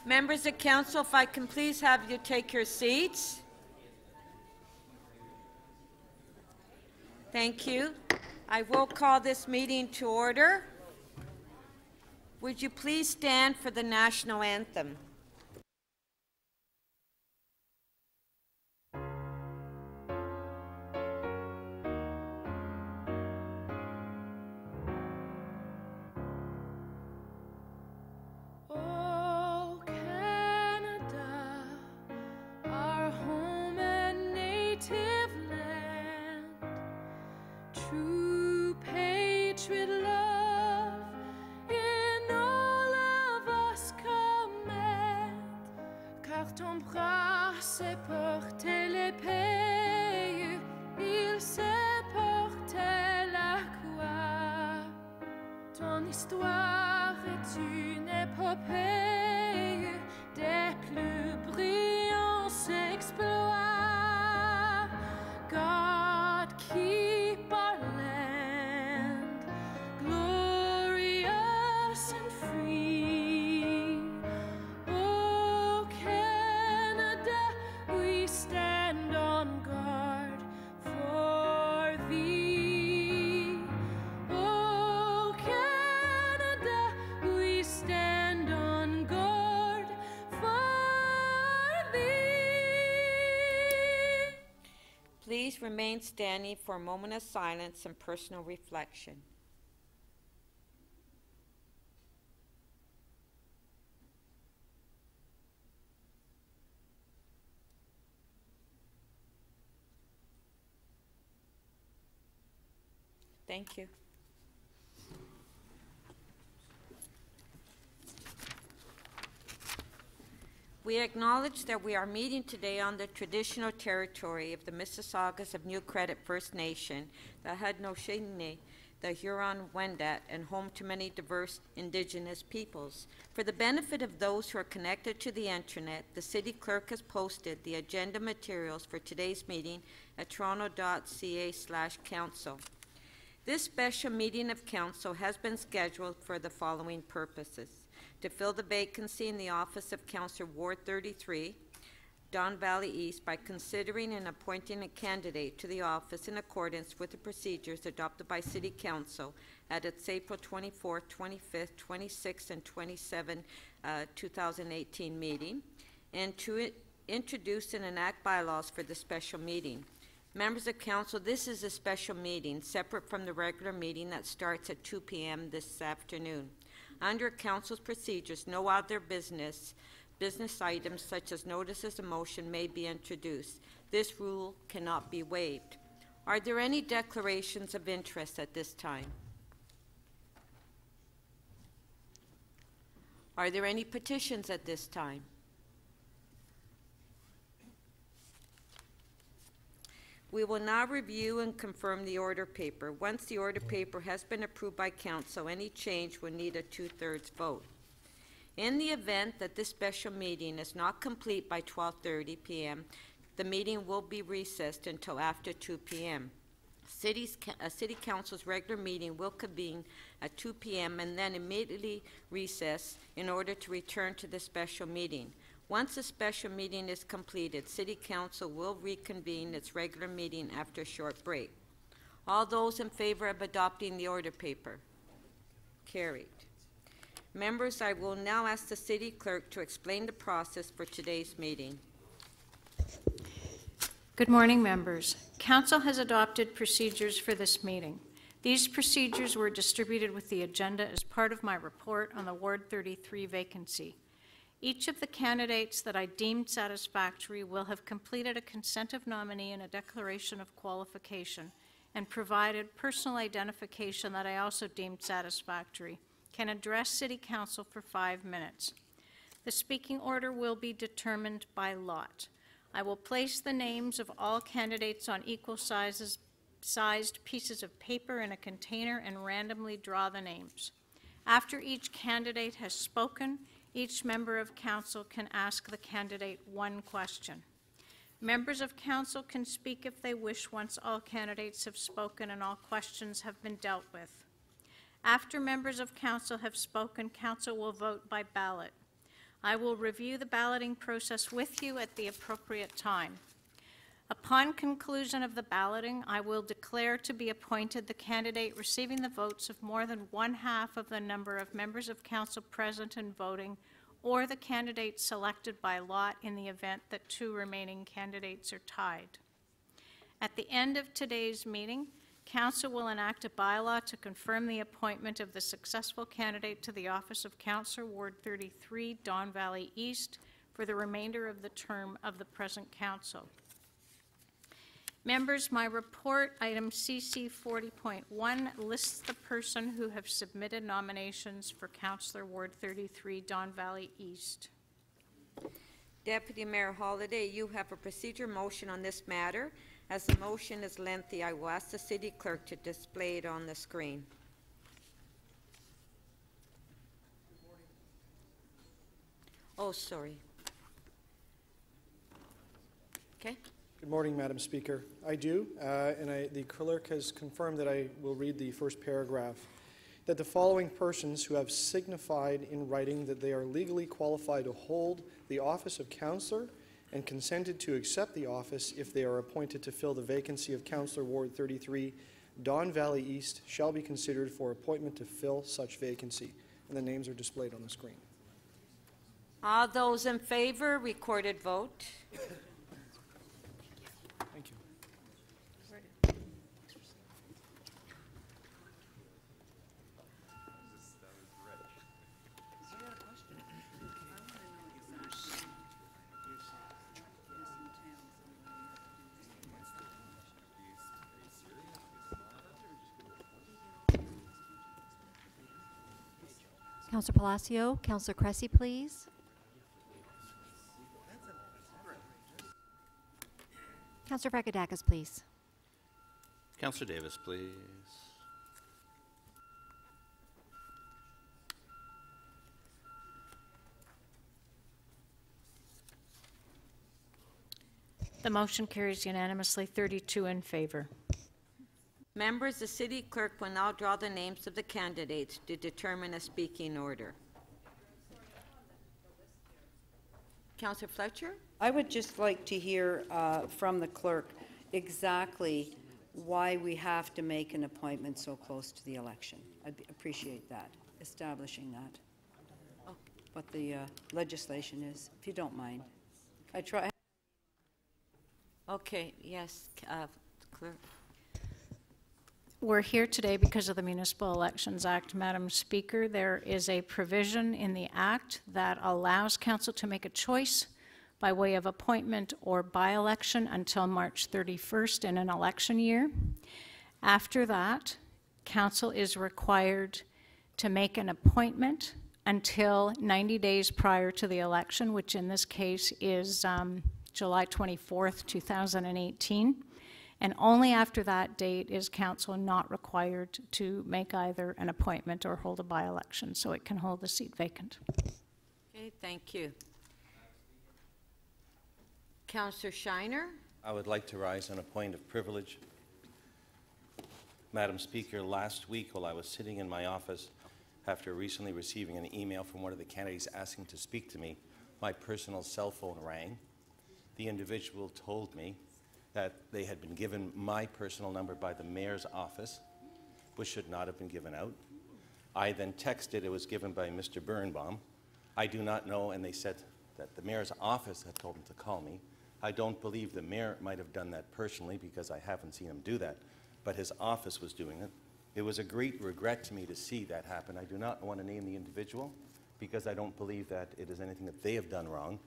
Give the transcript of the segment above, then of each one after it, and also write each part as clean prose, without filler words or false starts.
Members of Council, if I can please have you take your seats. Thank you. I will call this meeting to order. Would you please stand for the national anthem? Please remain standing for a moment of silence and personal reflection. Thank you. We acknowledge that we are meeting today on the traditional territory of the Mississaugas of New Credit First Nation, the Haudenosaunee, the Huron-Wendat, and home to many diverse Indigenous peoples. For the benefit of those who are connected to the internet, the City Clerk has posted the agenda materials for today's meeting at toronto.ca/council. This special meeting of Council has been scheduled for the following purposes: to fill the vacancy in the office of Councillor Ward 33, Don Valley East, by considering and appointing a candidate to the office in accordance with the procedures adopted by City Council at its April 24th, 25th, 26th, and 27th, 2018 meeting, and to introduce and enact bylaws for the special meeting. Members of Council, this is a special meeting separate from the regular meeting that starts at 2 p.m. this afternoon. Under Council's procedures, no other business items such as notices of motion may be introduced. This rule cannot be waived. Are there any declarations of interest at this time? Are there any petitions at this time? We will now review and confirm the order paper. Once the order paper has been approved by Council, any change will need a 2/3 vote. In the event that this special meeting is not complete by 12:30 p.m., the meeting will be recessed until after 2 p.m. City Council's regular meeting will convene at 2 p.m. and then immediately recess in order to return to the special meeting. Once the special meeting is completed, City Council will reconvene its regular meeting after a short break. All those in favor of adopting the order paper? Carried. Members, I will now ask the City Clerk to explain the process for today's meeting. Good morning, members. Council has adopted procedures for this meeting. These procedures were distributed with the agenda as part of my report on the Ward 33 vacancy. Each of the candidates that I deemed satisfactory will have completed a consent of nominee and a declaration of qualification and provided personal identification that I also deemed satisfactory, can address City Council for 5 minutes. The speaking order will be determined by lot. I will place the names of all candidates on equal sized pieces of paper in a container and randomly draw the names. After each candidate has spoken, each member of Council can ask the candidate one question. Members of Council can speak if they wish once all candidates have spoken and all questions have been dealt with. After members of Council have spoken, Council will vote by ballot. I will review the balloting process with you at the appropriate time. Upon conclusion of the balloting, I will declare to be appointed the candidate receiving the votes of more than 1/2 of the number of members of council present and voting, or the candidate selected by lot in the event that 2 remaining candidates are tied. At the end of today's meeting, council will enact a bylaw to confirm the appointment of the successful candidate to the office of Councillor Ward 33, Don Valley East, for the remainder of the term of the present council. Members, my report, item CC 40.1, lists the person who have submitted nominations for Councillor Ward 33, Don Valley East. Deputy Mayor Holliday, you have a procedure motion on this matter. As the motion is lengthy, I will ask the city clerk to display it on the screen. Oh, sorry. Okay. Good morning, Madam Speaker. I do, and the clerk has confirmed that I will read the first paragraph. That the following persons who have signified in writing that they are legally qualified to hold the office of councillor and consented to accept the office if they are appointed to fill the vacancy of Councillor Ward 33, Don Valley East, shall be considered for appointment to fill such vacancy. And the names are displayed on the screen. All those in favor, recorded vote. Thank you. Councillor Palacio, Councillor Cressy, please. Councillor Vakadakis, please. Councillor Davis, please. The motion carries unanimously, 32 in favor. Members, the city clerk will now draw the names of the candidates to determine a speaking order. Councillor Fletcher? I would just like to hear from the clerk exactly why we have to make an appointment so close to the election. I'd appreciate that, establishing that, what the legislation is, if you don't mind. I try. Okay, yes, clerk. We're here today because of the Municipal Elections Act, Madam Speaker. There is a provision in the Act that allows Council to make a choice by way of appointment or by-election until March 31st in an election year. After that, Council is required to make an appointment until 90 days prior to the election, which in this case is July 24th, 2018. And only after that date is Council not required to make either an appointment or hold a by-election, so it can hold the seat vacant. Okay, thank you. Councillor Shiner? I would like to rise on a point of privilege. Madam Speaker, last week while I was sitting in my office after recently receiving an email from one of the candidates asking to speak to me, my personal cell phone rang. The individual told me that they had been given my personal number by the mayor's office, which should not have been given out. I then texted it was given by Mr. Birnbaum. I do not know, and they said that the mayor's office had told him to call me. I don't believe the mayor might have done that personally because I haven't seen him do that, but his office was doing it. It was a great regret to me to see that happen. I do not want to name the individual because I don't believe that it is anything that they have done wrong.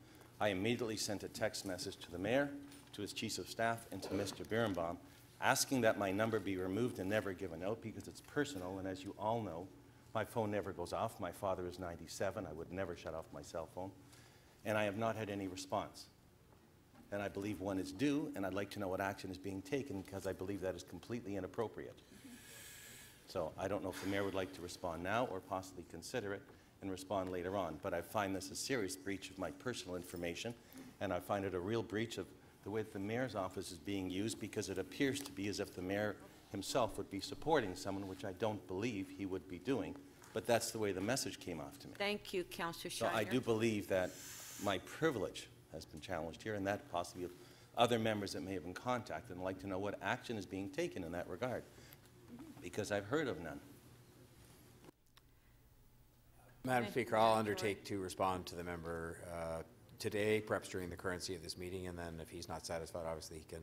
I immediately sent a text message to the mayor, to his chief of staff, and to Mr. Birnbaum, asking that my number be removed and never given out because it's personal, and as you all know, my phone never goes off. My father is 97. I would never shut off my cell phone, and I have not had any response. And I believe one is due, and I'd like to know what action is being taken because I believe that is completely inappropriate. So I don't know if the mayor would like to respond now or possibly consider it and respond later on, but I find this a serious breach of my personal information, and I find it a real breach of the way that the mayor's office is being used because it appears to be as if the mayor himself would be supporting someone, which I don't believe he would be doing. but that's the way the message came off to me. Thank you, Councillor So Shiner. I do believe that my privilege has been challenged here, and that possibly other members that may have been contacted, and I'd like to know what action is being taken in that regard, because I've heard of none. Madam Speaker, I'll undertake to respond to the member today, perhaps during the currency of this meeting, and then if he's not satisfied, obviously he can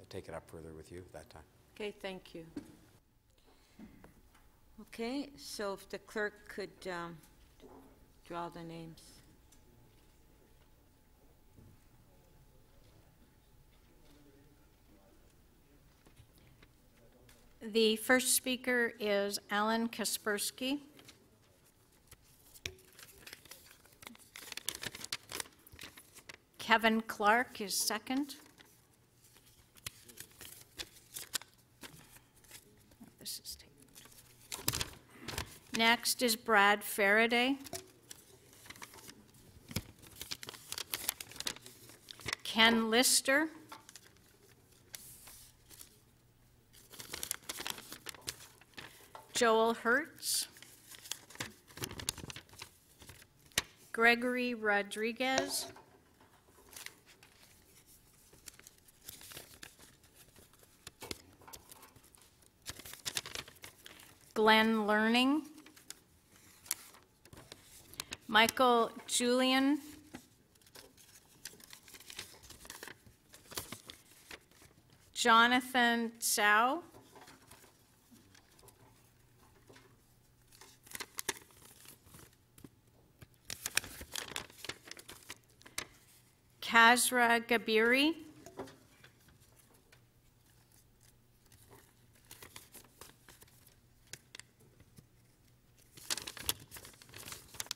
take it up further with you at that time. Okay, thank you. Okay, so if the clerk could draw the names. The first speaker is Alan Kaspersky. Kevin Clark is second. This is taken. Next is Brad Faraday. Ken Lister. Joel Hertz. Gregory Rodriguez. Glen Learning. Michael Julian. Jonathan Chao. Kasra Karibe.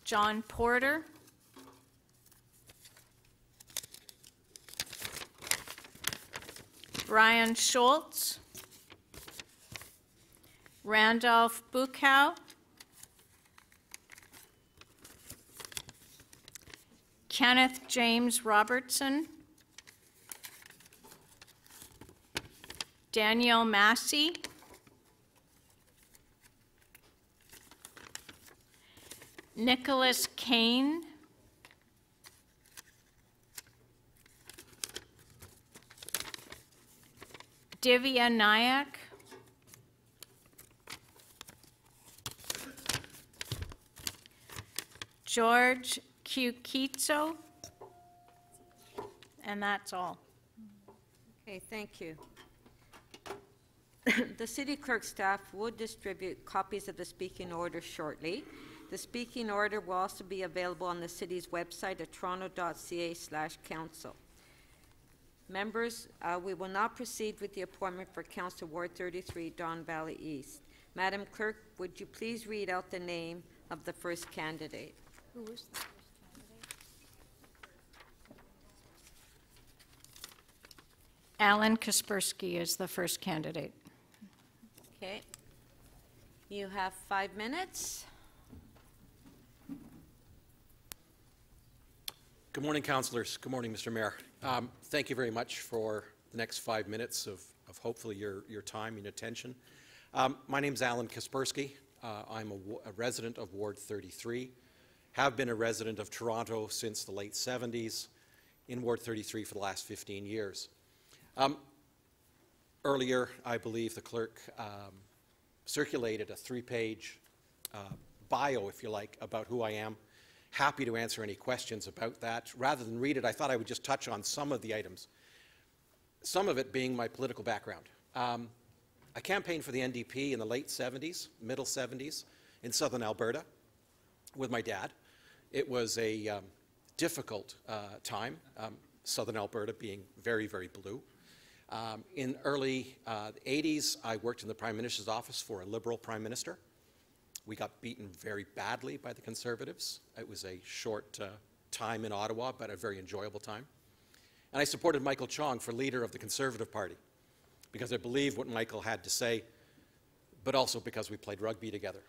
John Porter. Bryan Schulz. Randolph Bucca. Kenneth James Robertson. Daniel Massey. Nicholas Kane. Divya Nayak. George Kukitso. And that's all. Okay, thank you. The city clerk staff will distribute copies of the speaking order shortly. The speaking order will also be available on the city's website at toronto.ca/council. Members, we will now proceed with the appointment for Council Ward 33, Don Valley East. Madam Clerk, would you please read out the name of the first candidate? Who was the first candidate? Alan Kaspersky is the first candidate. Okay. You have 5 minutes. Good morning, councillors. Good morning, Mr. Mayor. Thank you very much for the next 5 minutes of hopefully your time and attention. My name is Alan Kaspersky. I'm a resident of Ward 33, have been a resident of Toronto since the late 70s, in Ward 33 for the last 15 years. Earlier, I believe the clerk circulated a 3-page bio, if you like, about who I am. Happy to answer any questions about that. Rather than read it, I thought I would just touch on some of the items, some of it being my political background. I campaigned for the NDP in the late 70s, middle 70s, in southern Alberta with my dad. It was a difficult time, southern Alberta being very, very blue. In early 80s, I worked in the Prime Minister's office for a Liberal Prime Minister. We got beaten very badly by the Conservatives. It was a short time in Ottawa, but a very enjoyable time. And I supported Michael Chong for leader of the Conservative Party because I believed what Michael had to say, but also because we played rugby together.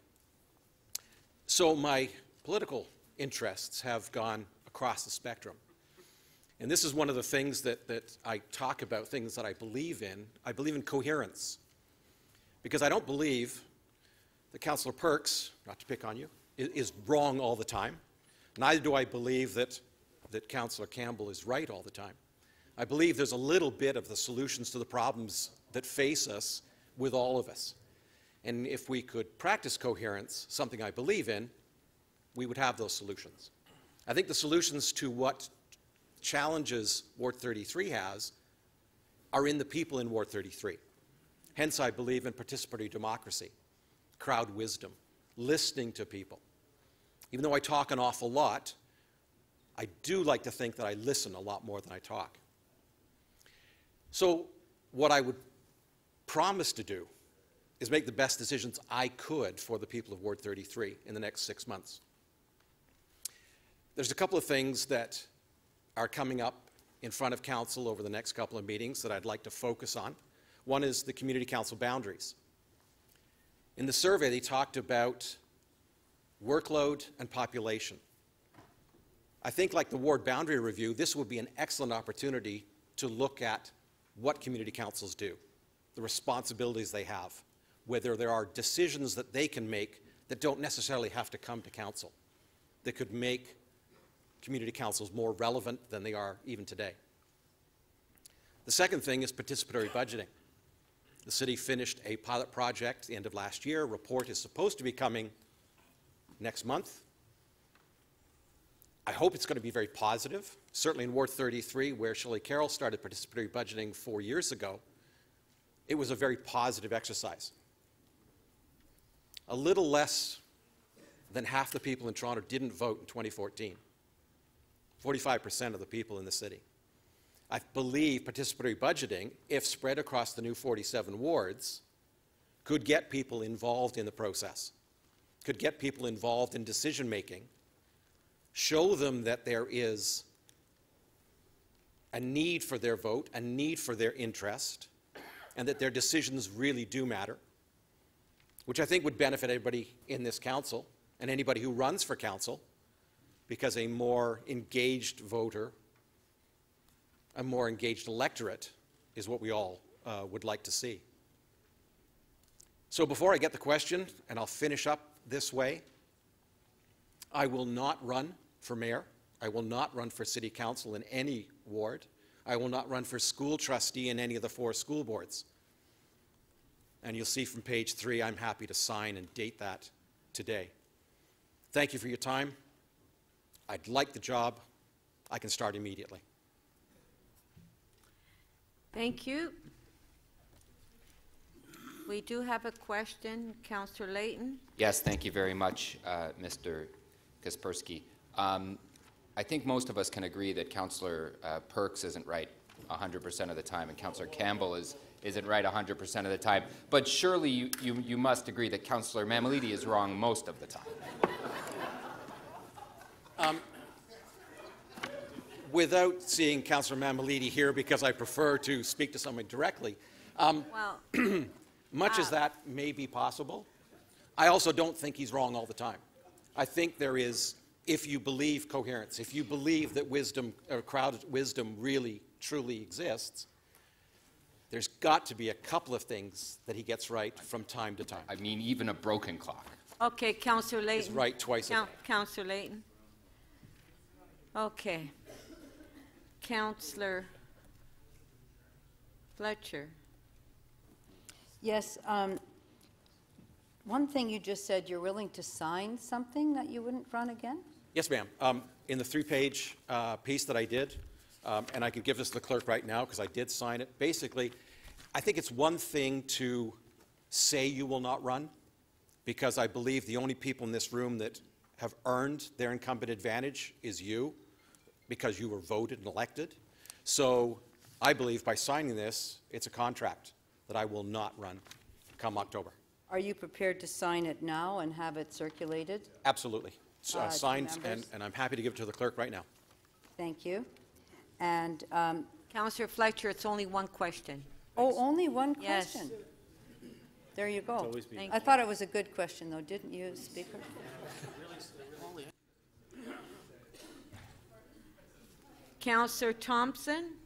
So my political interests have gone across the spectrum. And this is one of the things that I talk about, things that I believe in. I believe in coherence, because I don't believe that Councillor Perks, not to pick on you, is wrong all the time. Neither do I believe that Councillor Campbell is right all the time. I believe there's a little bit of the solutions to the problems that face us with all of us. And if we could practice coherence, something I believe in, we would have those solutions. I think the solutions to what challenges Ward 33 has are in the people in Ward 33. Hence, I believe in participatory democracy, crowd wisdom, listening to people. Even though I talk an awful lot, I do like to think that I listen a lot more than I talk. So what I would promise to do is make the best decisions I could for the people of Ward 33 in the next 6 months. There's a couple of things that are coming up in front of Council over the next couple of meetings that I'd like to focus on. One is the Community Council boundaries. In the survey, they talked about workload and population. I think, like the ward boundary review, this would be an excellent opportunity to look at what community councils do, the responsibilities they have, whether there are decisions that they can make that don't necessarily have to come to council, that could make community councils more relevant than they are even today. The second thing is participatory budgeting. The city finished a pilot project at the end of last year. A report is supposed to be coming next month. I hope it's going to be very positive. Certainly in Ward 33, where Shelley Carroll started participatory budgeting 4 years ago, it was a very positive exercise. A little less than half the people in Toronto didn't vote in 2014. 45% of the people in the city. I believe participatory budgeting, if spread across the new 47 wards, could get people involved in the process, could get people involved in decision-making, show them that there is a need for their vote, a need for their interest, and that their decisions really do matter, which I think would benefit everybody in this council and anybody who runs for council, because a more engaged voter, a more engaged electorate is what we all would like to see. So before I get the question, and I'll finish up this way, I will not run for mayor. I will not run for city council in any ward. I will not run for school trustee in any of the 4 school boards. And you'll see from page 3, I'm happy to sign and date that today. Thank you for your time. I'd like the job. I can start immediately. Thank you. We do have a question. Councillor Layton. Yes, thank you very much, Mr. Kaspersky. I think most of us can agree that Councillor Perks isn't right 100% of the time, and Councillor Campbell isn't right 100% of the time. But surely you must agree that Councillor Mammoliti is wrong most of the time. Without seeing Councillor Mammoliti here, because I prefer to speak to someone directly, much as that may be possible, I also don't think he's wrong all the time. I think there is, if you believe coherence, if you believe that wisdom, or crowd wisdom really, truly exists, there's got to be a couple of things that he gets right from time to time. I mean, even a broken clock. Okay, Councillor Layton. He's right twice a day. Councillor Layton. Okay. Councillor Fletcher. Yes, one thing you just said, you're willing to sign something that you wouldn't run again? Yes, ma'am. In the 3-page piece that I did, and I could give this to the clerk right now because I did sign it. Basically, I think it's one thing to say you will not run, because I believe the only people in this room that have earned their incumbent advantage is you, because you were voted and elected. So I believe by signing this, it's a contract that I will not run come October. Are you prepared to sign it now and have it circulated? Absolutely. Signed, and I'm happy to give it to the clerk right now. Thank you. And Councillor Fletcher, it's only one question. oh, only one Yes. question. There you go. Thank I thought it was a good question, though, didn't you, Speaker? Councillor Thompson.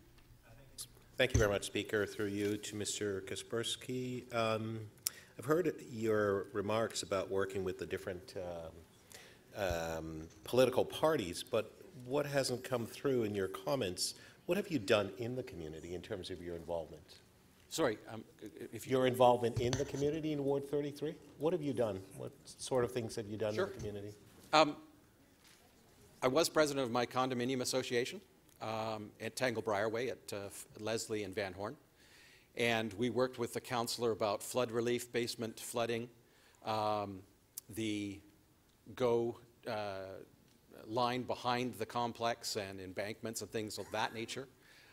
Thank you very much, Speaker. Through you to Mr. Kaspersky. I've heard your remarks about working with the different political parties, but what hasn't come through in your comments? What have you done in the community in terms of your involvement? Sorry, if Your involvement in the community in Ward 33? What have you done? What sort of things have you done Sure. in the community? I was president of my condominium association at Tangle Briarway at Leslie and Van Horn. And we worked with the councillor about flood relief, basement flooding, the GO line behind the complex and embankments and things of that nature.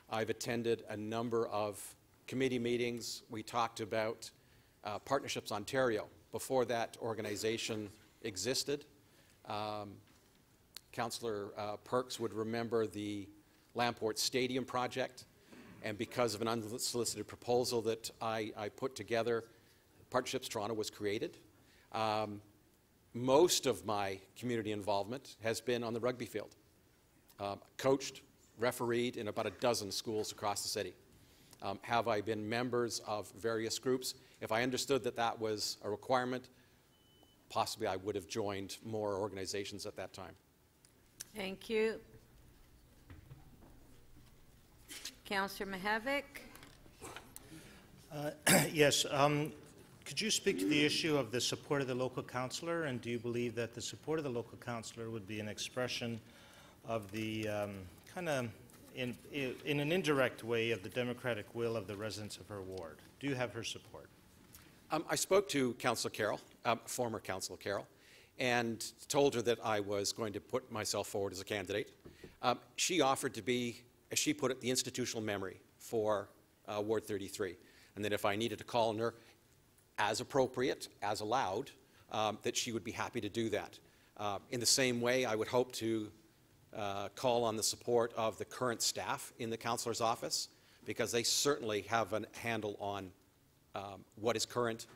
I've attended a number of committee meetings. We talked about Partnerships Ontario. Before that organization existed, Councillor Perks would remember the Lamport Stadium project, and because of an unsolicited proposal that I put together, Partnerships Toronto was created. Most of my community involvement has been on the rugby field. Coached, refereed in about a dozen schools across the city. Have I been members of various groups? If I understood that that was a requirement, possibly I would have joined more organizations at that time. Thank you. Councillor Mihevc. Yes. Could you speak to the issue of the support of the local councillor, and do you believe that the support of the local councillor would be an expression of the kind of, in an indirect way, of the democratic will of the residents of her ward? Do you have her support? I spoke to Councillor Carroll, former Councillor Carroll, and told her that I was going to put myself forward as a candidate. She offered to be, as she put it, the institutional memory for Ward 33, and that if I needed to call on her as appropriate, as allowed, that she would be happy to do that. In the same way, I would hope to call on the support of the current staff in the councillor's office, because they certainly have a handle on what is current,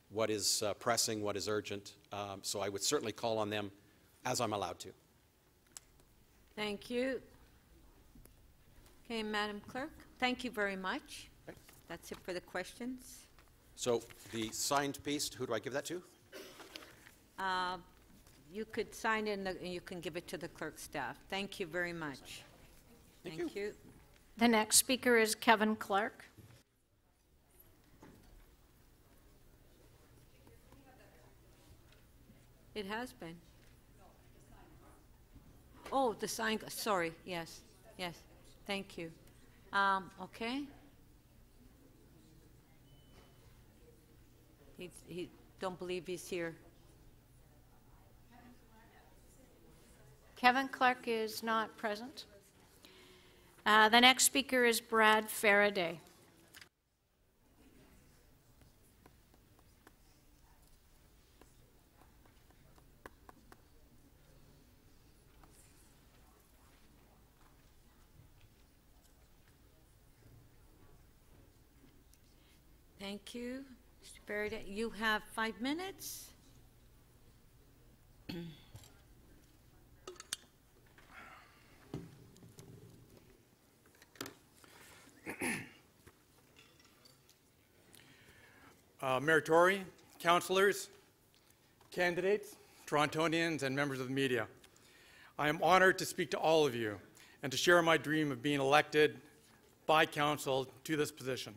what is pressing, what is urgent. So I would certainly call on them as I'm allowed to. Thank you. Okay, Madam Clerk, thank you very much. Okay. That's it for the questions. So the signed piece, who do I give that to? You could sign in, and you can give it to the clerk staff. Thank you very much. Thank you. The next speaker is Kevin Clark. It has been. Oh, the sign, sorry, yes, yes, thank you. Okay. He don't believe he's here. Kevin Clark is not present. The next speaker is Brad Faraday. Thank you, Mr. Faraday. You have 5 minutes. Mayor Tory, councillors, candidates, Torontonians, and members of the media. I am honored to speak to all of you and to share my dream of being elected by council to this position.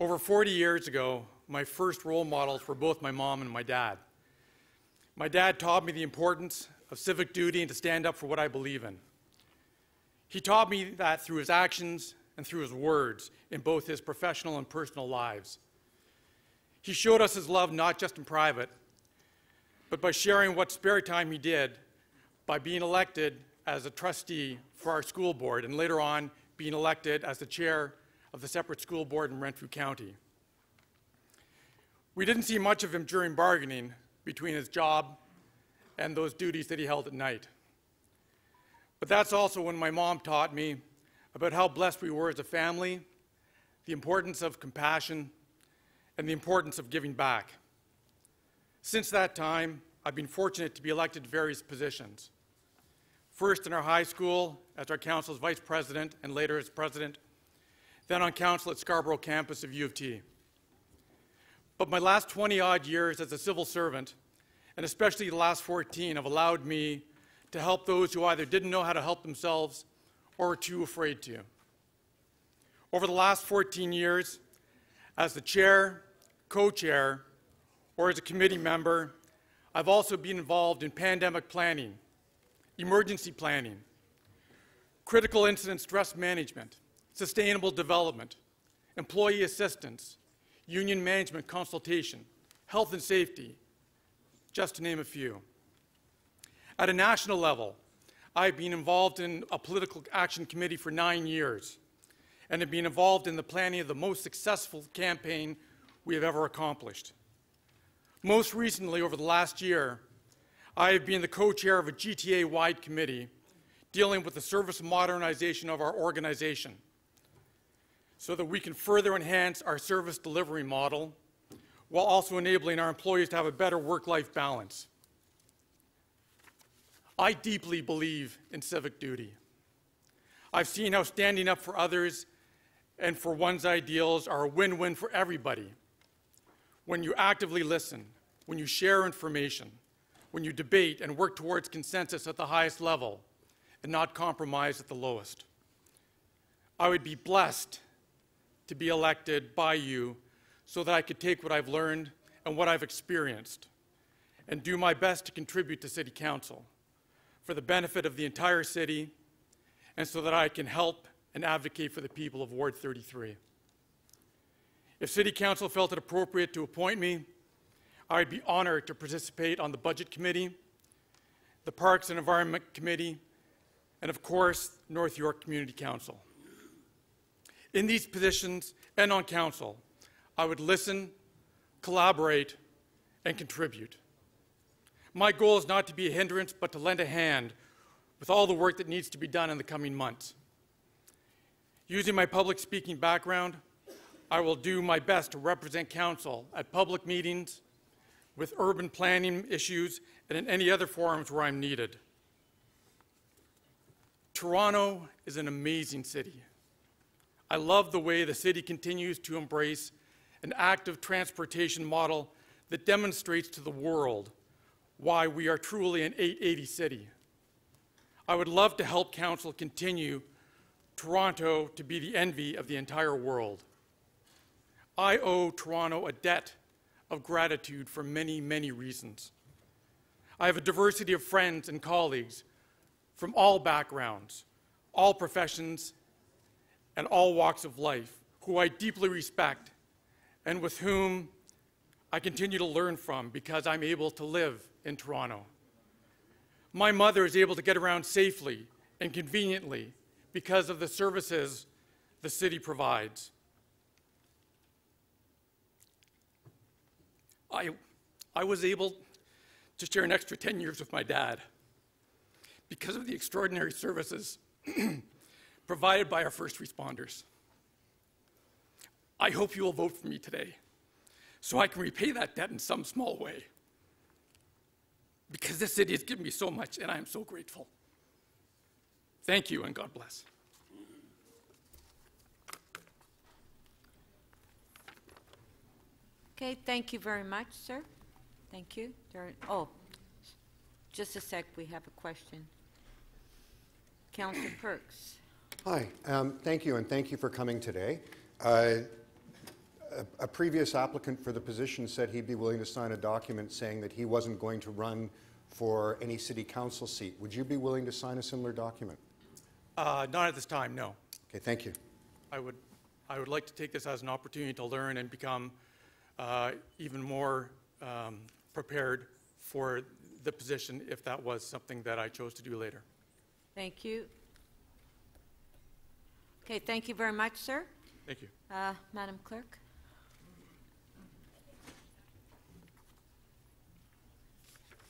Over 40 years ago, my first role models were both my mom and my dad. My dad taught me the importance of civic duty and to stand up for what I believe in. He taught me that through his actions and through his words in both his professional and personal lives. He showed us his love not just in private, but by sharing what spare time he did by being elected as a trustee for our school board and later on being elected as the chair of the separate school board in Renfrew County. We didn't see much of him during bargaining between his job and those duties that he held at night. But that's also when my mom taught me about how blessed we were as a family, the importance of compassion, and the importance of giving back. Since that time, I've been fortunate to be elected to various positions. First in our high school as our council's vice president and later as president, then on council at Scarborough campus of U of T. but my last 20-odd years as a civil servant, and especially the last 14, have allowed me to help those who either didn't know how to help themselves or were too afraid to. Over the last 14 years, as the chair, co-chair, or as a committee member, I've also been involved in pandemic planning, emergency planning, critical incident stress management, sustainable development, employee assistance, union management consultation, health and safety, just to name a few. At a national level, I've been involved in a political action committee for 9 years and have been involved in the planning of the most successful campaign we have ever accomplished. Most recently, over the last year, I have been the co-chair of a GTA-wide committee dealing with the service modernization of our organization so that we can further enhance our service delivery model while also enabling our employees to have a better work-life balance. I deeply believe in civic duty. I've seen how standing up for others and for one's ideals are a win-win for everybody. When you actively listen, when you share information, when you debate and work towards consensus at the highest level and not compromise at the lowest. I would be blessed to be elected by you so that I could take what I've learned and what I've experienced and do my best to contribute to City Council for the benefit of the entire city and so that I can help and advocate for the people of Ward 33. If City Council felt it appropriate to appoint me, I would be honored to participate on the Budget Committee, the Parks and Environment Committee, and of course, North York Community Council. In these positions and on council, I would listen, collaborate, and contribute. My goal is not to be a hindrance, but to lend a hand with all the work that needs to be done in the coming months. Using my public speaking background, I will do my best to represent council at public meetings, with urban planning issues, and in any other forums where I'm needed. Toronto is an amazing city. I love the way the city continues to embrace an active transportation model that demonstrates to the world why we are truly an 880 city. I would love to help council continue Toronto to be the envy of the entire world. I owe Toronto a debt of gratitude for many, many reasons. I have a diversity of friends and colleagues from all backgrounds, all professions, and all walks of life, who I deeply respect and with whom I continue to learn from because I'm able to live in Toronto. My mother is able to get around safely and conveniently because of the services the city provides. I was able to share an extra 10 years with my dad because of the extraordinary services provided by our first responders. I hope you will vote for me today so I can repay that debt in some small way, because this city has given me so much and I am so grateful. Thank you and God bless. Okay, thank you very much, sir. Thank you. Just a sec, we have a question. Councillor Perks. Hi, thank you, and thank you for coming today. A previous applicant for the position said he'd be willing to sign a document saying that he wasn't going to run for any city council seat. Would you be willing to sign a similar document? Not at this time, no. Okay, thank you. I would like to take this as an opportunity to learn and become even more prepared for the position if that was something that I chose to do later. Thank you. Okay, thank you very much, sir. Thank you. Madam Clerk.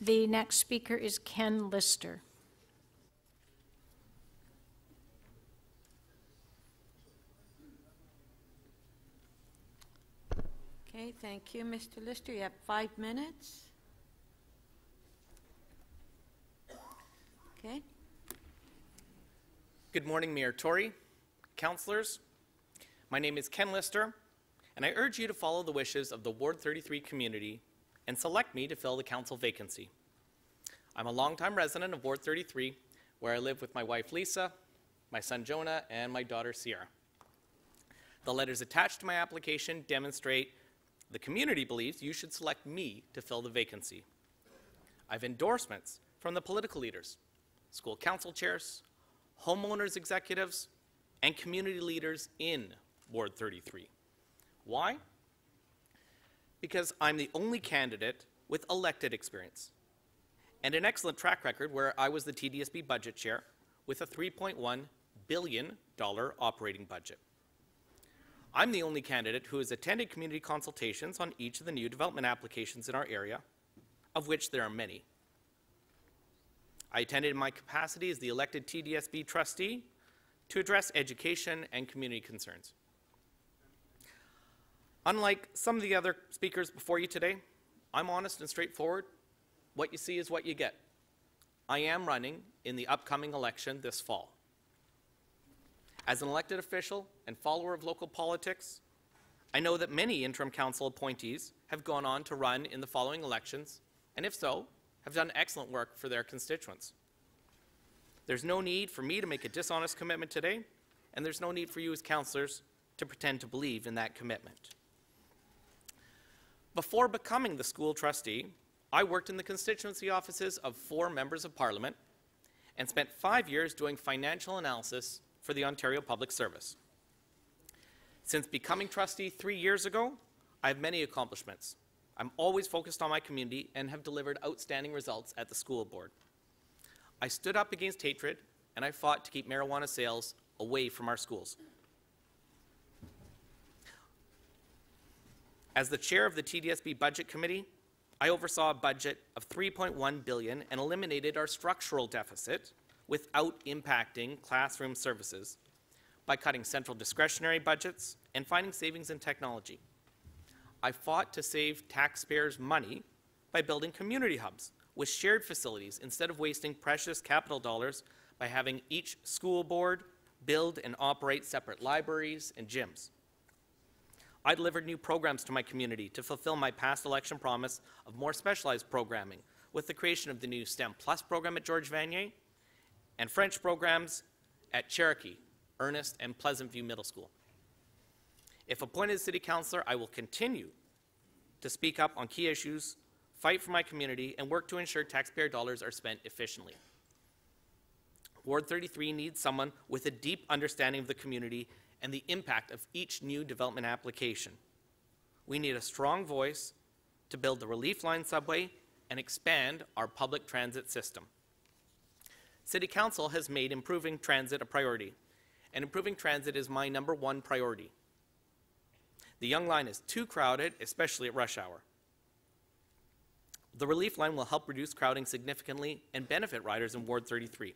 The next speaker is Ken Lister. Okay, thank you, Mr. Lister. You have 5 minutes. Okay. Good morning, Mayor Tory, councillors. My name is Ken Lister, and I urge you to follow the wishes of the Ward 33 community and select me to fill the council vacancy. I'm a longtime resident of Ward 33, where I live with my wife Lisa, my son Jonah, and my daughter Sierra. The letters attached to my application demonstrate the community believes you should select me to fill the vacancy. I have endorsements from the political leaders, school council chairs, homeowners executives, and community leaders in Ward 33. Why? Because I'm the only candidate with elected experience and an excellent track record where I was the TDSB budget chair with a $3.1 billion operating budget. I'm the only candidate who has attended community consultations on each of the new development applications in our area, of which there are many. I attended in my capacity as the elected TDSB trustee to address education and community concerns. Unlike some of the other speakers before you today, I'm honest and straightforward. What you see is what you get. I am running in the upcoming election this fall. As an elected official and follower of local politics, I know that many interim council appointees have gone on to run in the following elections, and if so, have done excellent work for their constituents. There's no need for me to make a dishonest commitment today, and there's no need for you as councillors to pretend to believe in that commitment. Before becoming the school trustee, I worked in the constituency offices of 4 members of Parliament and spent 5 years doing financial analysis for the Ontario Public Service. Since becoming trustee 3 years ago, I have many accomplishments. I'm always focused on my community and have delivered outstanding results at the school board. I stood up against hatred and I fought to keep marijuana sales away from our schools. As the chair of the TDSB Budget Committee, I oversaw a budget of $3.1 billion and eliminated our structural deficit without impacting classroom services by cutting central discretionary budgets and finding savings in technology. I fought to save taxpayers money by building community hubs with shared facilities instead of wasting precious capital dollars by having each school board build and operate separate libraries and gyms. I delivered new programs to my community to fulfill my past election promise of more specialized programming with the creation of the new STEM Plus program at George Vanier and French programs at Cherokee, Ernest, and Pleasant View Middle School. If appointed as City Councillor, I will continue to speak up on key issues, fight for my community, and work to ensure taxpayer dollars are spent efficiently. Ward 33 needs someone with a deep understanding of the community and the impact of each new development application. We need a strong voice to build the Relief Line subway and expand our public transit system. City Council has made improving transit a priority, and improving transit is my #1 priority. The Yonge Line is too crowded, especially at rush hour. The Relief Line will help reduce crowding significantly and benefit riders in Ward 33.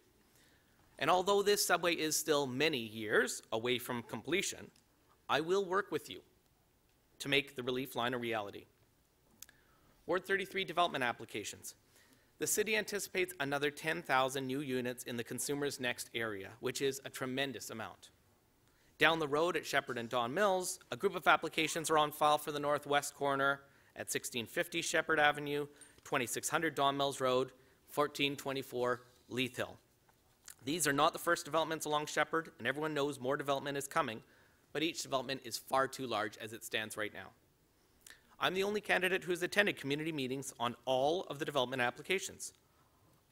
And although this subway is still many years away from completion, I will work with you to make the Relief Line a reality. Ward 33 development applications. The city anticipates another 10,000 new units in the Consumers Next area, which is a tremendous amount. Down the road at Shepherd and Don Mills, a group of applications are on file for the northwest corner at 1650 Shepherd Avenue, 2600 Don Mills Road, 1424 Leith Hill. These are not the first developments along Shepherd, and everyone knows more development is coming, but each development is far too large as it stands right now. I'm the only candidate who has attended community meetings on all of the development applications.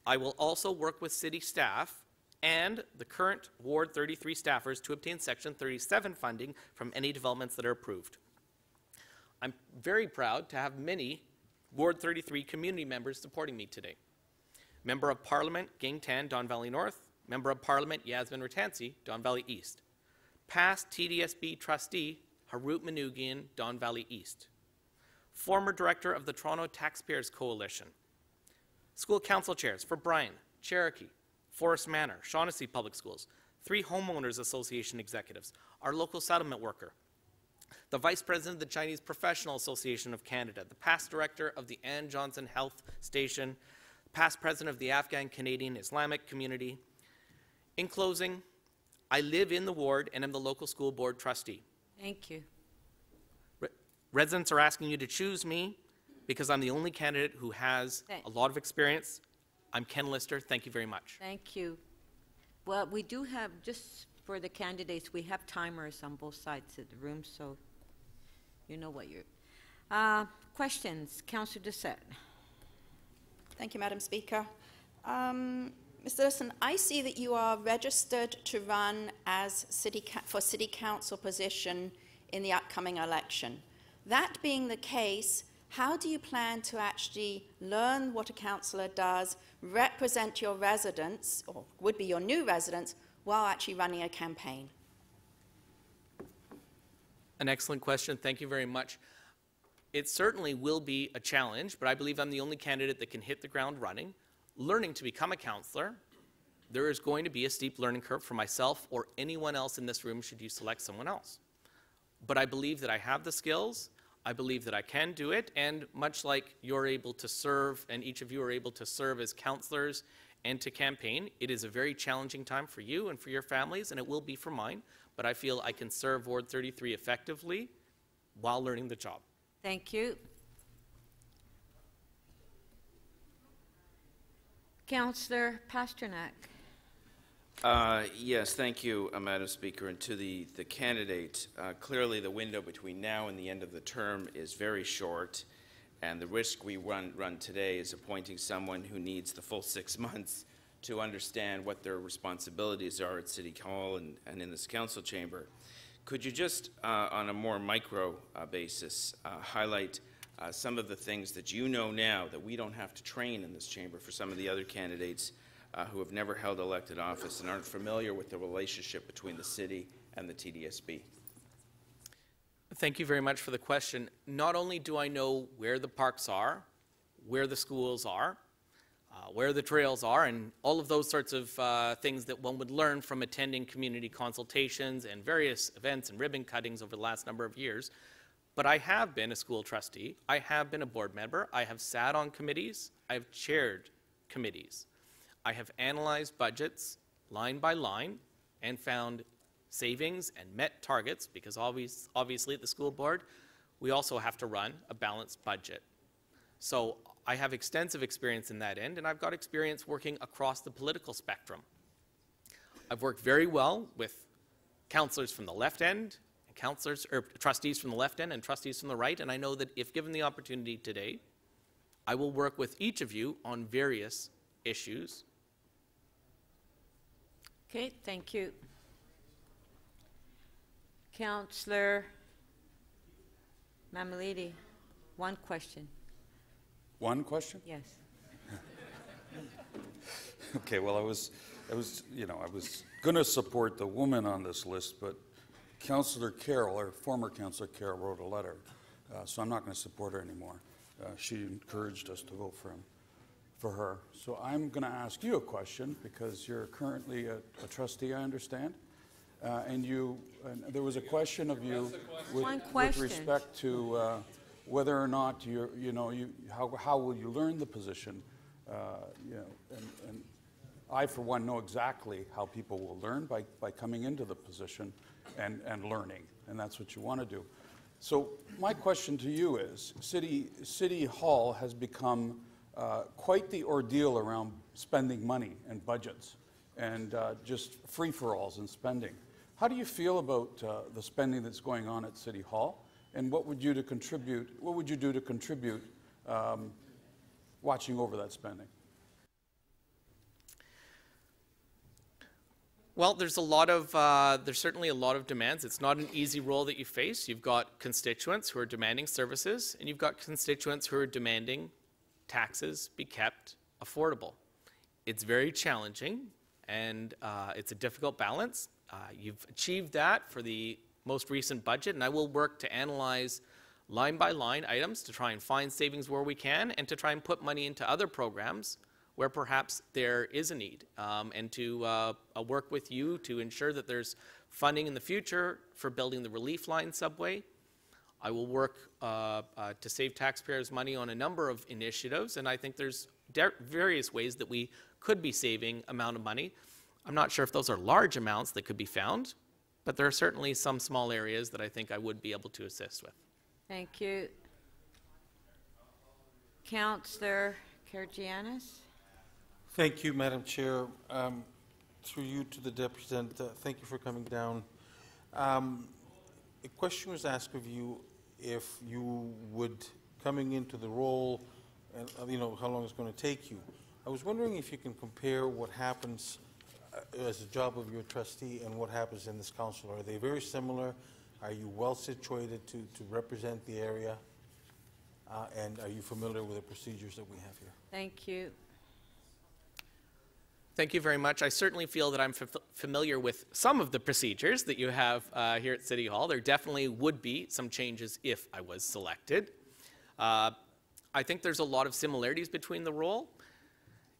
I will also work with city staff and the current Ward 33 staffers to obtain Section 37 funding from any developments that are approved. I'm very proud to have many Ward 33 community members supporting me today. Member of Parliament, Gang Tan, Don Valley North. Member of Parliament, Yasmin Ratansi, Don Valley East. Past TDSB trustee, Harut Manoogian, Don Valley East. Former director of the Toronto Taxpayers Coalition. School council chairs for Bryan, Cherokee, Forest Manor, Shaughnessy Public Schools, 3 homeowners association executives, our local settlement worker, the vice president of the Chinese Professional Association of Canada, the past director of the Ann Johnson Health Station, past president of the Afghan Canadian Islamic Community. In closing, I live in the ward and am the local school board trustee. Thank you. Residents are asking you to choose me because I'm the only candidate who has a lot of experience. I'm Ken Lister. Thank you very much. Thank you. Well, we do have, just for the candidates, we have timers on both sides of the room, so you know what you're... questions? Councillor Doucette. Thank you, Madam Speaker. Mr. Lister, I see that you are registered to run as for City Council position in the upcoming election. That being the case, how do you plan to actually learn what a councillor does, represent your residents, or would be your new residents, while actually running a campaign? An excellent question. Thank you very much. It certainly will be a challenge, but I believe I'm the only candidate that can hit the ground running. Learning to become a councillor, there is going to be a steep learning curve for myself or anyone else in this room should you select someone else. But I believe that I have the skills, I believe that I can do it, and much like you're able to serve, and each of you are able to serve as councillors and to campaign, it is a very challenging time for you and for your families, and it will be for mine, but I feel I can serve Ward 33 effectively while learning the job. Thank you. Councillor Pasternak. Yes, thank you, Madam Speaker. And to the candidate, clearly the window between now and the end of the term is very short, and the risk we run today is appointing someone who needs the full 6 months to understand what their responsibilities are at City Hall and in this council chamber. Could you just, on a more micro basis, highlight some of the things that you know now that we don't have to train in this chamber for some of the other candidates who have never held elected office and aren't familiar with the relationship between the city and the TDSB? Thank you very much for the question. Not only do I know where the parks are, where the schools are, where the trails are, and all of those sorts of things that one would learn from attending community consultations and various events and ribbon cuttings over the last number of years, but I have been a school trustee, I have been a board member, I have sat on committees, I have chaired committees. I have analyzed budgets line by line and found savings and met targets because obviously at the school board, we also have to run a balanced budget. So I have extensive experience in that end, and I've got experience working across the political spectrum. I've worked very well with councillors from the left end, and trustees from the left end and trustees from the right, and I know that if given the opportunity today, I will work with each of you on various issues. Okay, thank you. Councillor Mamalidi, one question. One question? Yes. Okay, well, I was going to support the woman on this list, but Councillor Carroll, or former Councillor Carroll, wrote a letter, so I'm not going to support her anymore. She encouraged us to vote for her. So I'm going to ask you a question because you're currently a trustee, I understand, and there was a question of you with respect to whether or not how will you learn the position, and I, for one, know exactly how people will learn by coming into the position and learning, and that's what you want to do. So my question to you is, City Hall has become quite the ordeal around spending money and budgets and just free-for-alls in spending. How do you feel about the spending that's going on at City Hall, and what would you do to contribute watching over that spending? Well, there's certainly a lot of demands. It's not an easy role that you face. You've got constituents who are demanding services, and you've got constituents who are demanding taxes be kept affordable. It's very challenging, and it's a difficult balance. You've achieved that for the most recent budget, and I will work to analyze line by line items to try and find savings where we can and to try and put money into other programs where perhaps there is a need, and to work with you to ensure that there's funding in the future for building the Relief Line subway. I will work to save taxpayers money on a number of initiatives, and I think there's various ways that we could be saving amount of money. I'm not sure if those are large amounts that could be found, but there are certainly some small areas that I think I would be able to assist with. Thank you. Councillor Karygiannis. Thank you, Madam Chair. Through you to the Deputy, thank you for coming down. A question was asked of you if you would, coming into the role, and you know how long it's going to take you. I was wondering if you can compare what happens as a job of your trustee and what happens in this council. Are they very similar? Are you well situated to represent the area? And are you familiar with the procedures that we have here? Thank you. Thank you very much. I certainly feel that I'm familiar with some of the procedures that you have here at City Hall. There definitely would be some changes if I was selected. I think there's a lot of similarities between the role.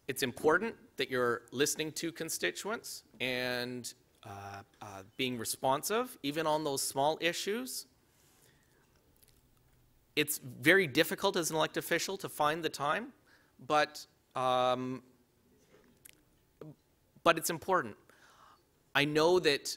It's important that you're listening to constituents and being responsive, even on those small issues. It's very difficult as an elected official to find the time, but it's important. I know that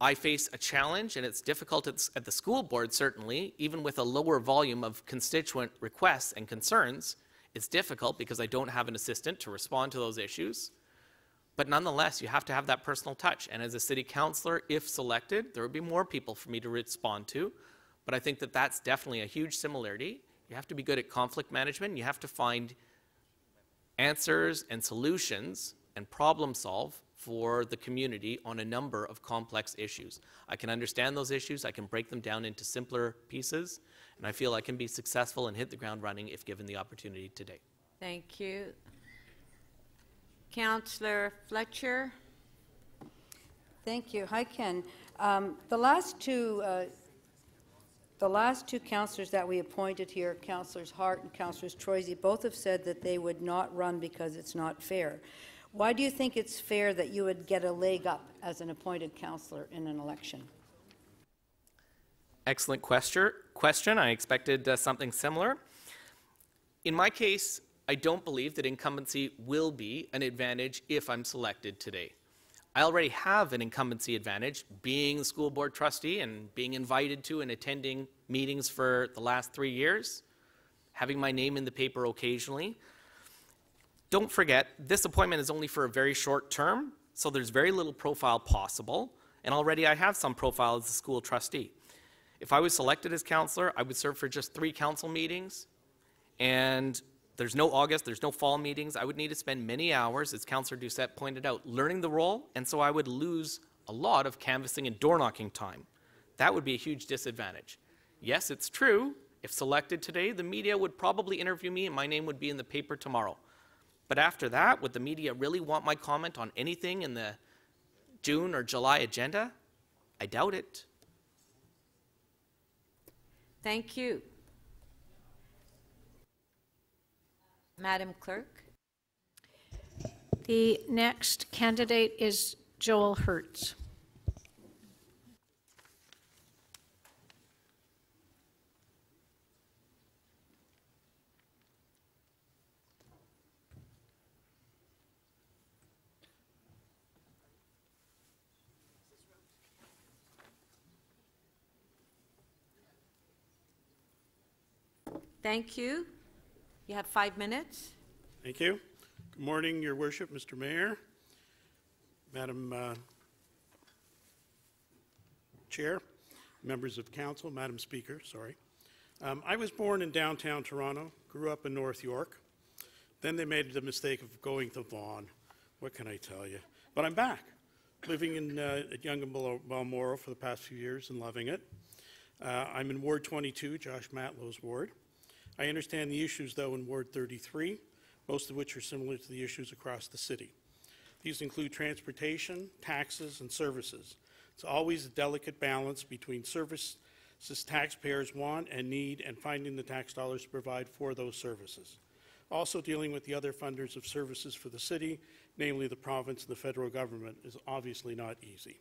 I face a challenge, and it's difficult at the school board, certainly, even with a lower volume of constituent requests and concerns. It's difficult because I don't have an assistant to respond to those issues. But nonetheless, you have to have that personal touch. And as a city councillor, if selected, there would be more people for me to respond to. But I think that that's definitely a huge similarity. You have to be good at conflict management. And you have to find answers and solutions and problem solve for the community on a number of complex issues. I can understand those issues. I can break them down into simpler pieces. And I feel I can be successful and hit the ground running if given the opportunity today. Thank you. Councillor Fletcher. Thank you. Hi, Ken. The last two councillors that we appointed here, Councillors Hart and Councillors Troisi, both have said that they would not run because it's not fair. Why do you think it's fair that you would get a leg up as an appointed councillor in an election? Excellent question. I expected something similar. In my case, I don't believe that incumbency will be an advantage if I'm selected today. I already have an incumbency advantage, being the school board trustee and being invited to and attending meetings for the last 3 years, having my name in the paper occasionally. Don't forget, this appointment is only for a very short term, so there's very little profile possible, and already I have some profile as a school trustee. If I was selected as councillor, I would serve for just 3 council meetings, and there's no August, there's no fall meetings. I would need to spend many hours, as Councillor Doucette pointed out, learning the role, and so I would lose a lot of canvassing and door-knocking time. That would be a huge disadvantage. Yes, it's true, if selected today, the media would probably interview me and my name would be in the paper tomorrow. But after that, would the media really want my comment on anything in the June or July agenda? I doubt it. Thank you. Madam Clerk. The next candidate is Joel Hertz. Thank you. You have 5 minutes. Thank you. Good morning, Your Worship, Mr. Mayor, Madam Chair, members of council, Madam Speaker, sorry. I was born in downtown Toronto, grew up in North York. Then they made the mistake of going to Vaughan. What can I tell you? But I'm back, living in Yonge and Balmoral for the past few years and loving it. I'm in Ward 22, Josh Matlow's ward. I understand the issues, though, in Ward 33, most of which are similar to the issues across the city. These include transportation, taxes, and services. It's always a delicate balance between services taxpayers want and need and finding the tax dollars to provide for those services. Also dealing with the other funders of services for the city, namely the province and the federal government, is obviously not easy.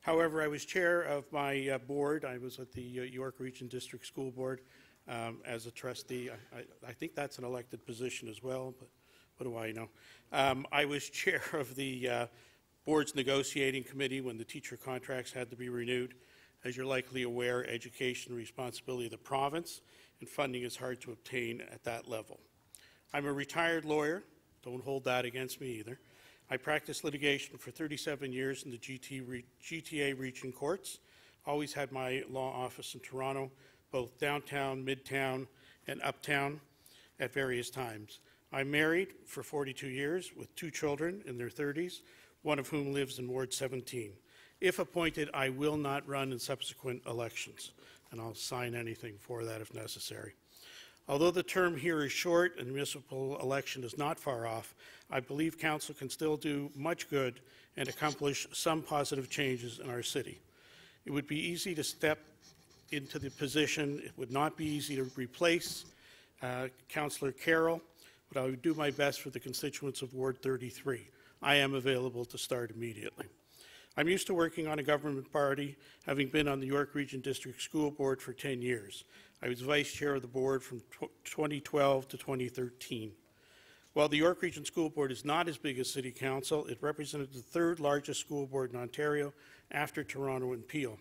However, I was chair of my board. I was at the York Region District School Board as a trustee. I think that's an elected position as well, but what do I know? I was chair of the board's negotiating committee when the teacher contracts had to be renewed. As you're likely aware, education is responsibility of the province, and funding is hard to obtain at that level. I'm a retired lawyer. Don't hold that against me either. I practiced litigation for 37 years in the GTA region courts. Always had my law office in Toronto, both downtown, midtown, and uptown at various times. I'm married for 42 years with 2 children in their 30s, one of whom lives in Ward 17. If appointed, I will not run in subsequent elections, and I'll sign anything for that if necessary. Although the term here is short and the municipal election is not far off, I believe Council can still do much good and accomplish some positive changes in our city. It would be easy to step into the position. It would not be easy to replace Councillor Carroll, but I would do my best for the constituents of Ward 33. I am available to start immediately. I'm used to working on a government party, having been on the York Region District School Board for 10 years. I was vice chair of the board from 2012 to 2013. While the York Region School Board is not as big as City Council, it represented the 3rd largest school board in Ontario after Toronto and Peel.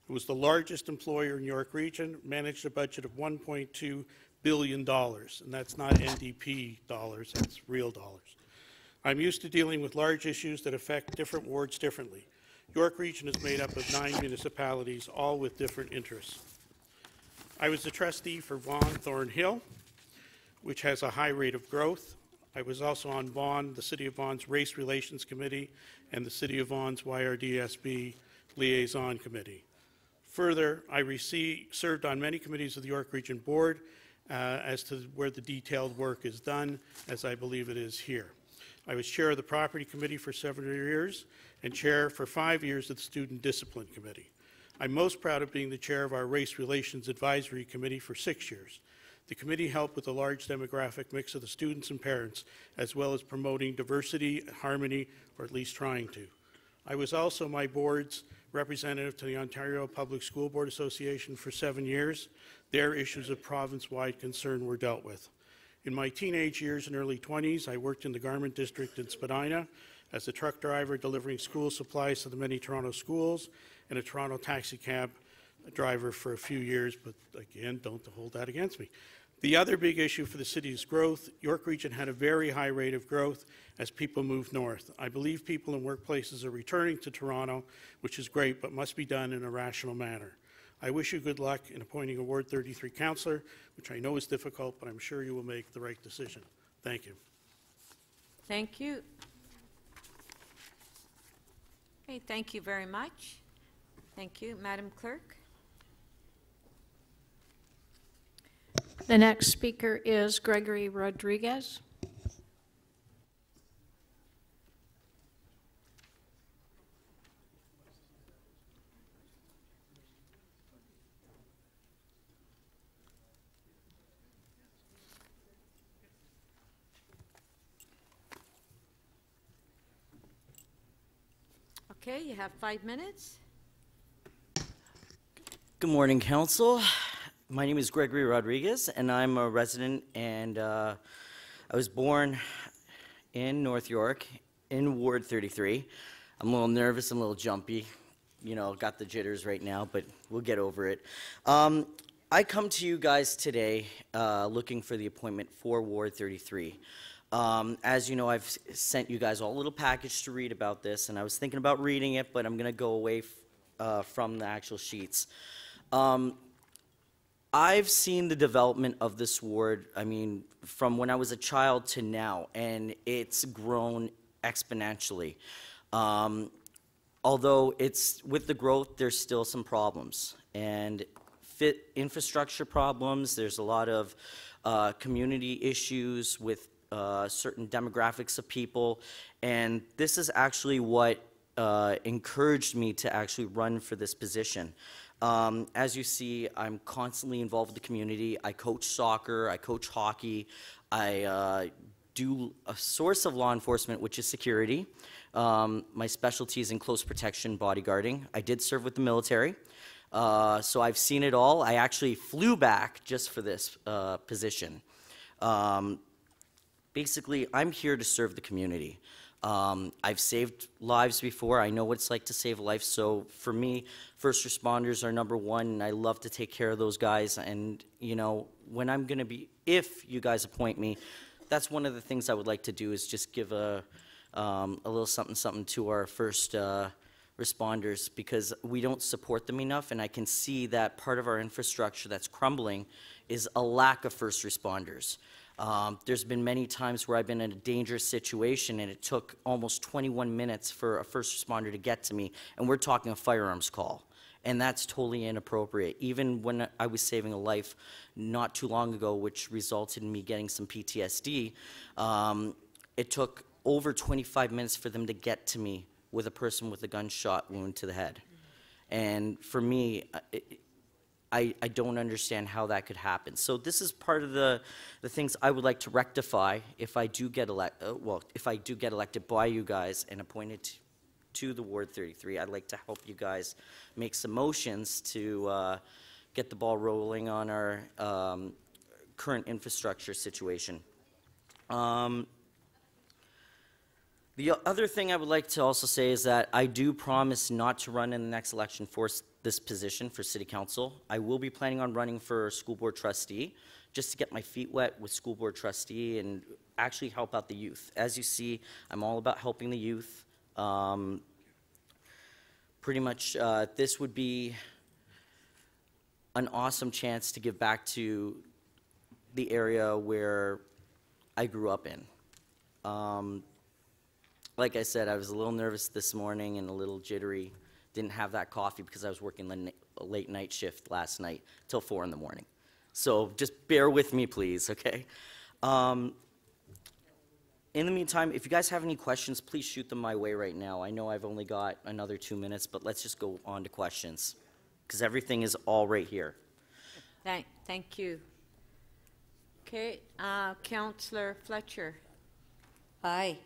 It was the largest employer in York Region, managed a budget of $1.2 billion, and that's not NDP dollars, that's real dollars. I'm used to dealing with large issues that affect different wards differently. York Region is made up of 9 municipalities, all with different interests. I was the trustee for Vaughan Thornhill, which has a high rate of growth. I was also on Vaughan, the City of Vaughan's Race Relations Committee, and the City of Vaughan's YRDSB Liaison Committee. Further, I served on many committees of the York Region Board as to where the detailed work is done, as I believe it is here. I was chair of the Property Committee for 7 years and chair for 5 years of the Student Discipline Committee. I'm most proud of being the chair of our Race Relations Advisory Committee for 6 years. The committee helped with the large demographic mix of the students and parents, as well as promoting diversity, harmony, or at least trying to. I was also my board's representative to the Ontario Public School Board Association for 7 years. Their issues of province-wide concern were dealt with. In my teenage years and early 20s, I worked in the Garment District in Spadina as a truck driver delivering school supplies to the many Toronto schools and a Toronto taxi cab driver for a few years, but again, don't hold that against me. The other big issue for the city is growth. York Region had a very high rate of growth as people moved north. I believe people in workplaces are returning to Toronto, which is great, but must be done in a rational manner. I wish you good luck in appointing a Ward 33 councillor, which I know is difficult, but I'm sure you will make the right decision. Thank you. Thank you. Okay, thank you very much. Thank you. Madam Clerk. The next speaker is Gregory Rodriguez. Okay, you have 5 minutes. Good morning, Council. My name is Gregory Rodriguez, and I'm a resident, and I was born in North York, in Ward 33. I'm a little nervous, I'm a little jumpy, you know, got the jitters right now, but we'll get over it. I come to you guys today looking for the appointment for Ward 33. As you know, I've sent you guys all a little package to read about this, and I was thinking about reading it, but I'm going to go away from the actual sheets. I've seen the development of this ward, I mean, from when I was a child to now, and it's grown exponentially. Although it's, with the growth, there's still some problems. And infrastructure problems, there's a lot of community issues with certain demographics of people, and this is actually what encouraged me to actually run for this position. As you see, I'm constantly involved with the community. I coach soccer, I coach hockey, I do a source of law enforcement, which is security. My specialty is in close protection bodyguarding. I did serve with the military, so I've seen it all. I actually flew back just for this position. Basically, I'm here to serve the community. I've saved lives before. I know what it's like to save a life. So for me, first responders are number one, and I love to take care of those guys. And, you know, when I'm going to be, if you guys appoint me, that's one of the things I would like to do is just give a little something to our first responders, because we don't support them enough, and I can see that part of our infrastructure that's crumbling is a lack of first responders. There's been many times where I've been in a dangerous situation and it took almost 21 minutes for a first responder to get to me, and we're talking a firearms call. And that's totally inappropriate. Even when I was saving a life not too long ago, which resulted in me getting some PTSD, it took over 25 minutes for them to get to me with a person with a gunshot wound to the head. And for me, I don't understand how that could happen. So this is part of the things I would like to rectify if I do get elected by you guys and appointed to the Ward 33. I'd like to help you guys make some motions to get the ball rolling on our current infrastructure situation. The other thing I would like to also say is that I do promise not to run in the next election for this position for City Council. I will be planning on running for School Board Trustee, just to get my feet wet with School Board Trustee and actually help out the youth. As you see, I'm all about helping the youth. Pretty much, this would be an awesome chance to give back to the area where I grew up in. Like I said, I was a little nervous this morning and a little jittery. Didn't have that coffee because I was working the late night shift last night till 4 in the morning. So just bear with me, please, okay? In the meantime, if you guys have any questions, please shoot them my way right now. I know I've only got another 2 minutes, but let's just go on to questions, because everything is all right here. Thank you. Okay, Councillor Fletcher. Hi.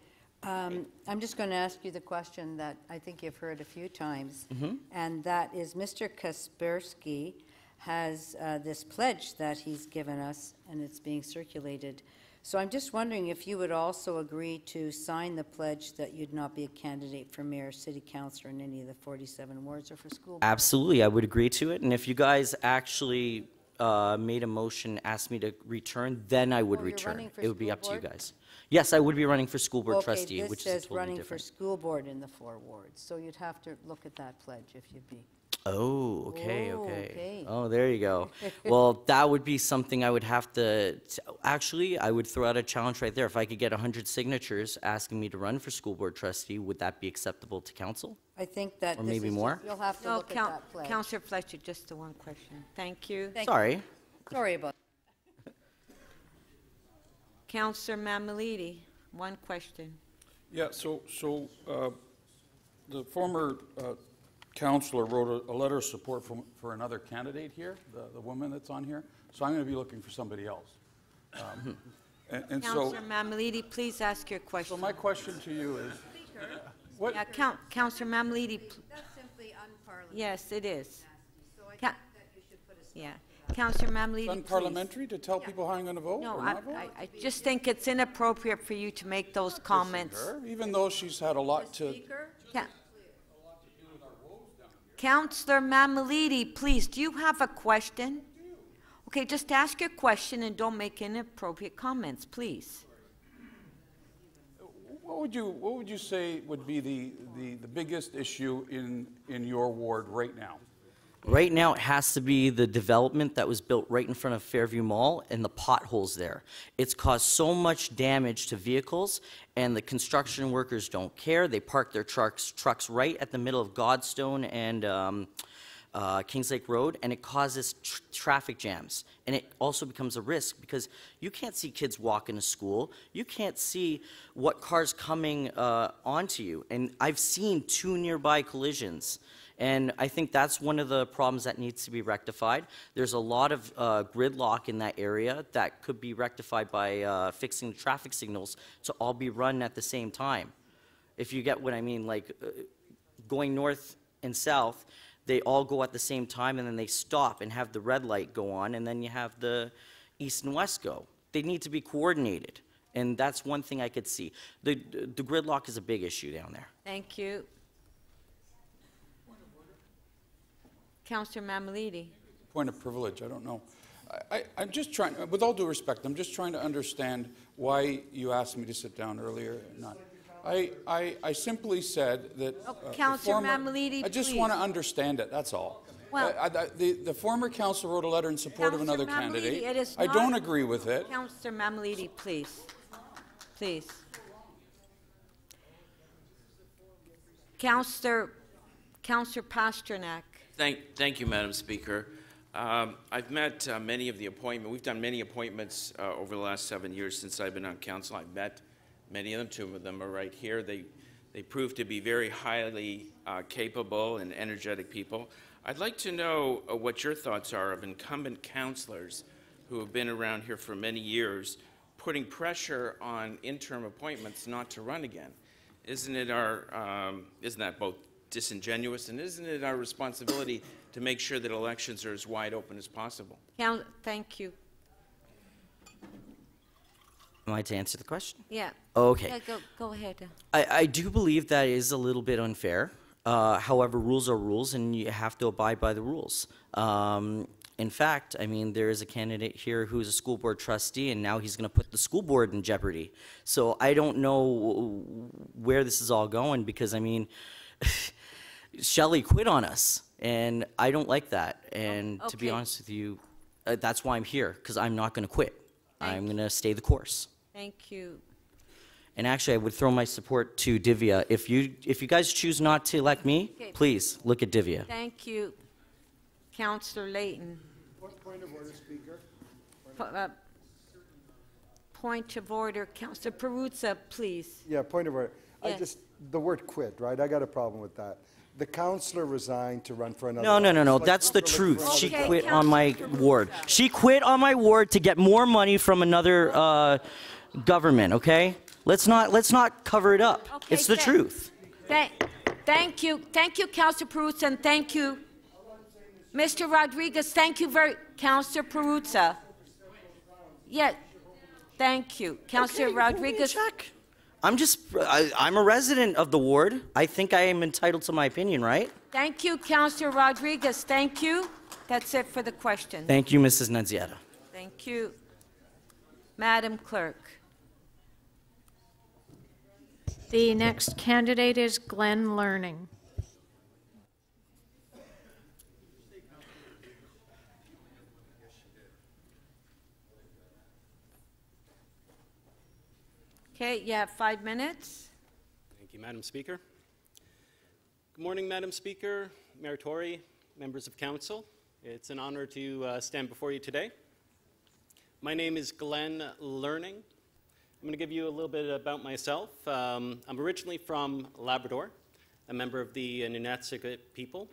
I'm just going to ask you the question that I think you've heard a few times, and that is Mr. Kaspersky has this pledge that he's given us, and it's being circulated. So I'm just wondering if you would also agree to sign the pledge that you'd not be a candidate for mayor, city councilor in any of the 47 wards or for school board. Absolutely, I would agree to it. And if you guys actually made a motion, asked me to return, then I would return. It would be up to you guys. Yes, I would be running for school board trustee, which is totally different. This says running for school board in the 4 wards, so you'd have to look at that pledge if you'd be. Oh, okay. Oh, there you go. Well, that would be something I would have to, actually, I would throw out a challenge right there. If I could get 100 signatures asking me to run for school board trustee, would that be acceptable to council? I think that or maybe more. You'll have to look at that pledge. Councillor Fletcher, just the one question. Thank you. Sorry. Sorry about that. Councillor Mamalidi, one question. Yeah, so the former councillor wrote a letter of support for another candidate here, the woman that's on here. So I'm going to be looking for somebody else. Councillor Mamalidi, please ask your question. So my question to you is, what? Yeah, Councillor Mamalidi. That's simply unparliamentary. Yes, it is. So I think that you should put a stop. Yeah. Councillor Mamalidi, unparliamentary to tell people how I'm going to vote? No, or not vote? I just think it's inappropriate for you to make those comments. Even though she's had a lot to. Yeah. Councillor Mamalidi, please, do you have a question? Okay, just ask your question and don't make inappropriate comments, please. What would you say would be the biggest issue in your ward right now? Right now, it has to be the development that was built right in front of Fairview Mall and the potholes there. It's caused so much damage to vehicles, and the construction workers don't care. They park their trucks right at the middle of Godstone and Kings Lake Road, and it causes traffic jams. And it also becomes a risk because you can't see kids walking to school. You can't see what car's coming onto you. And I've seen 2 nearby collisions. And I think that's one of the problems that needs to be rectified. There's a lot of gridlock in that area that could be rectified by fixing the traffic signals to all be run at the same time. If you get what I mean, like going north and south, they all go at the same time and then they stop and have the red light go on and then you have the east and west go. They need to be coordinated. And that's one thing I could see. The gridlock is a big issue down there. Thank you. Councillor Mammoliti. Point of privilege, I don't know. I'm just trying, with all due respect, I'm just trying to understand why you asked me to sit down earlier. I simply said that... Councillor Mammoliti, I just please. want to understand it, that's all. Well, the former council wrote a letter in support of another candidate. I don't agree with it. Councillor Mammoliti, please. Please. Councillor Pasternak. Thank you, Madam Speaker. I've met many of the appointments. We've done many appointments over the last 7 years since I've been on council. I've met many of them. 2 of them are right here. They prove to be very highly capable and energetic people. I'd like to know what your thoughts are of incumbent councillors who have been around here for many years putting pressure on interim appointments not to run again. Isn't that both disingenuous, and isn't it our responsibility to make sure that elections are as wide open as possible? Thank you. Am I to answer the question? Yeah. Okay. Yeah, go ahead. I do believe that is a little bit unfair. However, rules are rules, and you have to abide by the rules. In fact, I mean, there is a candidate here who's a school board trustee, and now he's going to put the school board in jeopardy. So I don't know where this is all going, because, I mean, Shelley quit on us, and I don't like that. And to be honest with you, that's why I'm here, because I'm not going to quit. I'm going to stay the course. Thank you. And actually, I would throw my support to Divya. If you guys choose not to elect me, please look at Divya. Thank you. Councillor Layton. Point of order, Speaker. Point of order. Councillor Perruzza, please. Yeah, point of order. Yes. The word quit, right? I got a problem with that. The councillor resigned to run for another No. office. That's the truth. She quit on my ward. She quit on my ward to get more money from another government, okay? Let's not cover it up. Okay, it's the truth. Thank you, Councillor Perruzza, and thank you, Mr. Rodriguez. Thank you Councillor Perruzza. Yeah, thank you, Councillor Rodriguez. I'm a resident of the ward. I think I am entitled to my opinion, right? Thank you, Councillor Rodriguez. Thank you. That's it for the question. Thank you, Mrs. Nunziata. Thank you. Madam Clerk. The next candidate is Glen Learning. Okay, you have 5 minutes. Thank you, Madam Speaker. Good morning, Madam Speaker, Mayor Tory, members of council. It's an honor to stand before you today. My name is Glen Learning. I'm going to give you a little bit about myself. I'm originally from Labrador, a member of the Nunatsic people.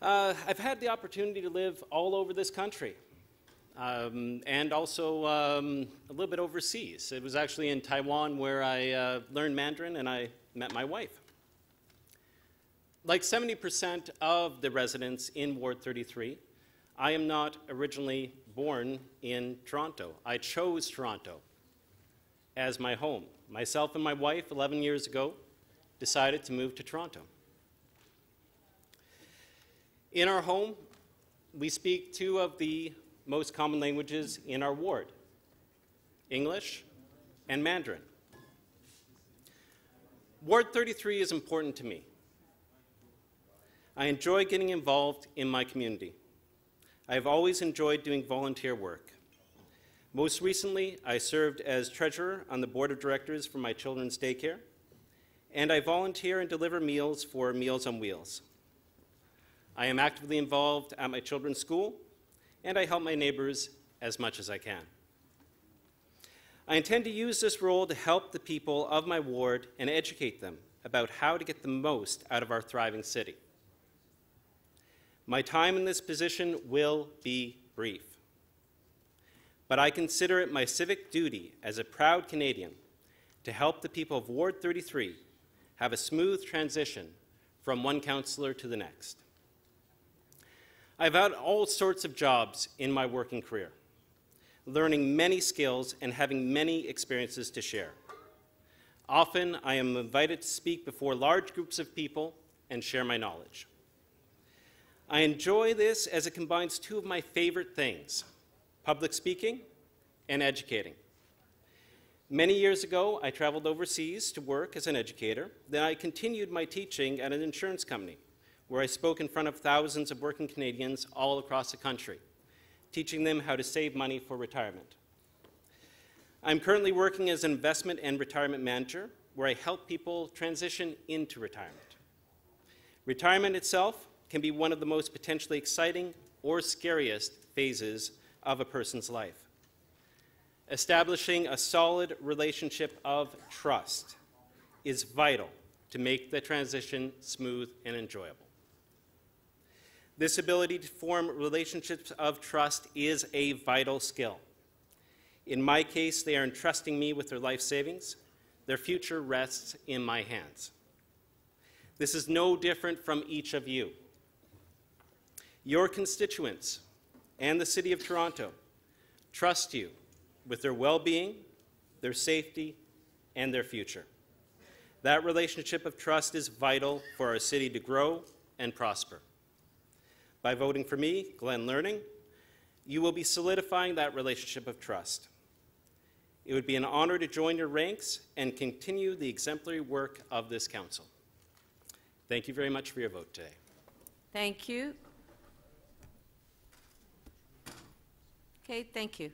I've had the opportunity to live all over this country. And also a little bit overseas. It was actually in Taiwan where I learned Mandarin and I met my wife. Like 70% of the residents in Ward 33, I am not originally born in Toronto. I chose Toronto as my home. Myself and my wife, 11 years ago, decided to move to Toronto. In our home, we speak 2 of the most common languages in our ward, English and Mandarin. Ward 33 is important to me. I enjoy getting involved in my community. I have always enjoyed doing volunteer work. Most recently, I served as treasurer on the board of directors for my children's daycare, and I volunteer and deliver meals for Meals on Wheels. I am actively involved at my children's school, and I help my neighbors as much as I can. I intend to use this role to help the people of my ward and educate them about how to get the most out of our thriving city. My time in this position will be brief, but I consider it my civic duty as a proud Canadian to help the people of Ward 33 have a smooth transition from one councillor to the next. I've had all sorts of jobs in my working career. learning many skills and having many experiences to share. Often, I am invited to speak before large groups of people and share my knowledge. I enjoy this as it combines two of my favorite things, public speaking and educating. Many years ago, I traveled overseas to work as an educator. Then I continued my teaching at an insurance company, where I spoke in front of thousands of working Canadians all across the country, teaching them how to save money for retirement. I'm currently working as an investment and retirement manager, where I help people transition into retirement. Retirement itself can be one of the most potentially exciting or scariest phases of a person's life. Establishing a solid relationship of trust is vital to make the transition smooth and enjoyable. This ability to form relationships of trust is a vital skill. In my case, they are entrusting me with their life savings. Their future rests in my hands. This is no different from each of you. Your constituents and the City of Toronto trust you with their well-being, their safety, and their future. That relationship of trust is vital for our city to grow and prosper. By voting for me, Glen Learning, you will be solidifying that relationship of trust. It would be an honor to join your ranks and continue the exemplary work of this council. Thank you very much for your vote today. Thank you. Okay, thank you.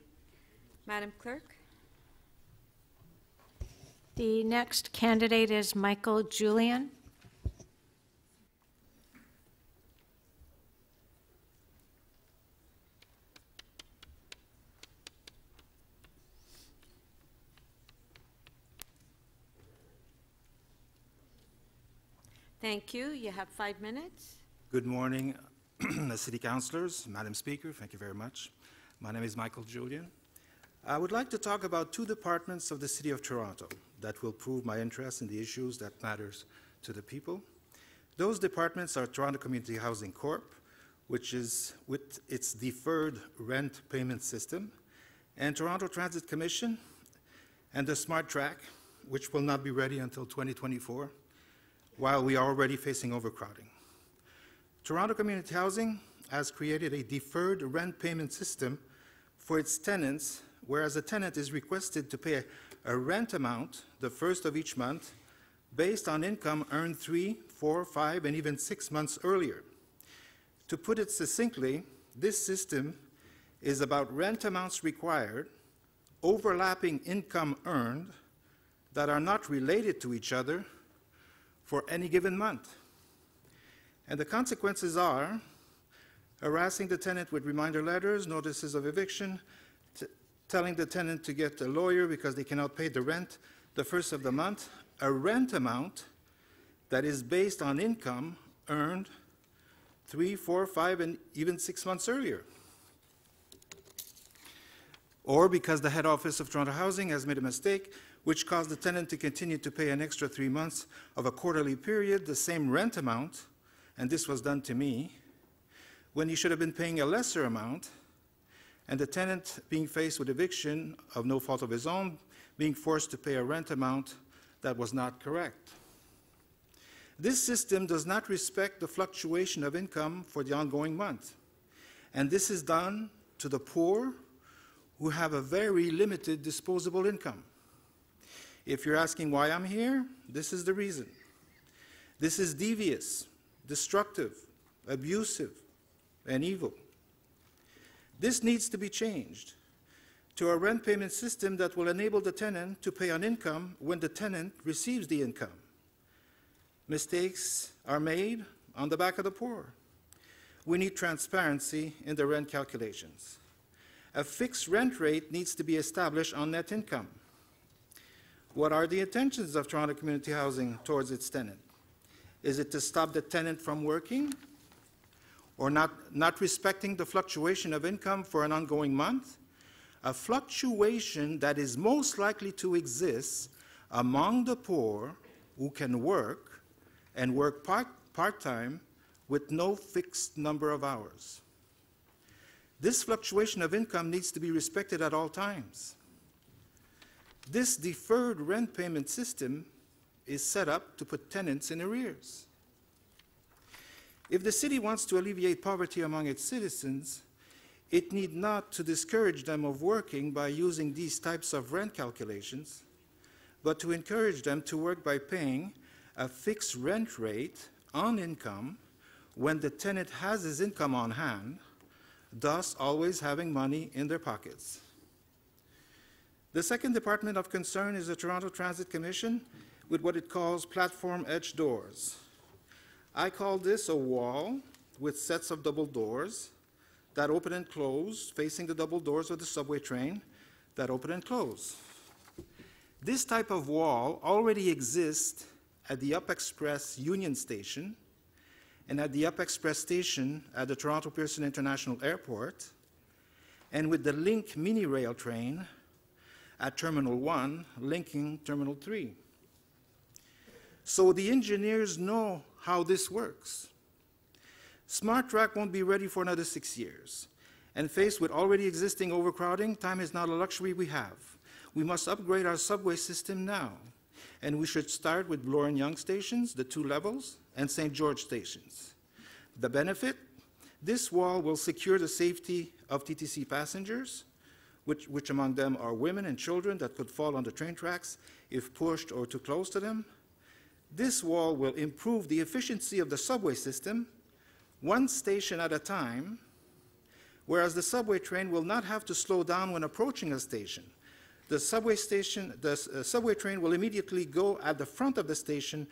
Madam Clerk? The next candidate is Michael Julian. Thank you. You have 5 minutes. Good morning, City Councillors, Madam Speaker, thank you very much. My name is Michael Julian. I would like to talk about two departments of the City of Toronto that will prove my interest in the issues that matters to the people. Those departments are Toronto Community Housing Corp., which is with its deferred rent payment system, and Toronto Transit Commission, and the Smart Track, which will not be ready until 2024, while we are already facing overcrowding. Toronto Community Housing has created a deferred rent payment system for its tenants, whereas a tenant is requested to pay a rent amount the first of each month based on income earned 3, 4, 5, and even 6 months earlier. To put it succinctly, this system is about rent amounts required, overlapping income earned that are not related to each other for any given month. And the consequences are harassing the tenant with reminder letters, notices of eviction, telling the tenant to get a lawyer because they cannot pay the rent the first of the month, a rent amount that is based on income earned 3, 4, 5, and even 6 months earlier. Or because the head office of Toronto Housing has made a mistake, which caused the tenant to continue to pay an extra 3 months of a quarterly period, the same rent amount, and this was done to me, when he should have been paying a lesser amount, and the tenant being faced with eviction of no fault of his own, being forced to pay a rent amount that was not correct. This system does not respect the fluctuation of income for the ongoing month, and this is done to the poor who have a very limited disposable income. If you're asking why I'm here, this is the reason. This is devious, destructive, abusive, and evil. This needs to be changed to a rent payment system that will enable the tenant to pay on income when the tenant receives the income. Mistakes are made on the back of the poor. We need transparency in the rent calculations. A fixed rent rate needs to be established on net income. What are the intentions of Toronto Community Housing towards its tenant? Is it to stop the tenant from working? Or not respecting the fluctuation of income for an ongoing month? A fluctuation that is most likely to exist among the poor who can work and work part-time with no fixed number of hours. This fluctuation of income needs to be respected at all times. This deferred rent payment system is set up to put tenants in arrears. If the city wants to alleviate poverty among its citizens, it need not to discourage them of working by using these types of rent calculations, but to encourage them to work by paying a fixed rent rate on income when the tenant has his income on hand, thus always having money in their pockets. The second department of concern is the Toronto Transit Commission with what it calls platform edge doors. I call this a wall with sets of double doors that open and close, facing the double doors of the subway train that open and close. This type of wall already exists at the Up Express Union Station and at the Up Express Station at the Toronto Pearson International Airport, and with the Link mini rail train at Terminal 1 linking Terminal 3. So the engineers know how this works. Smart Track won't be ready for another 6 years, and faced with already existing overcrowding, time is not a luxury we have. We must upgrade our subway system now, and we should start with Bloor and Yonge stations, the 2 levels, and St. George stations. The benefit? This wall will secure the safety of TTC passengers, which among them are women and children that could fall on the train tracks if pushed or too close to them. This wall will improve the efficiency of the subway system, one station at a time, whereas the subway train will not have to slow down when approaching a station. The subway train will immediately go at the front of the station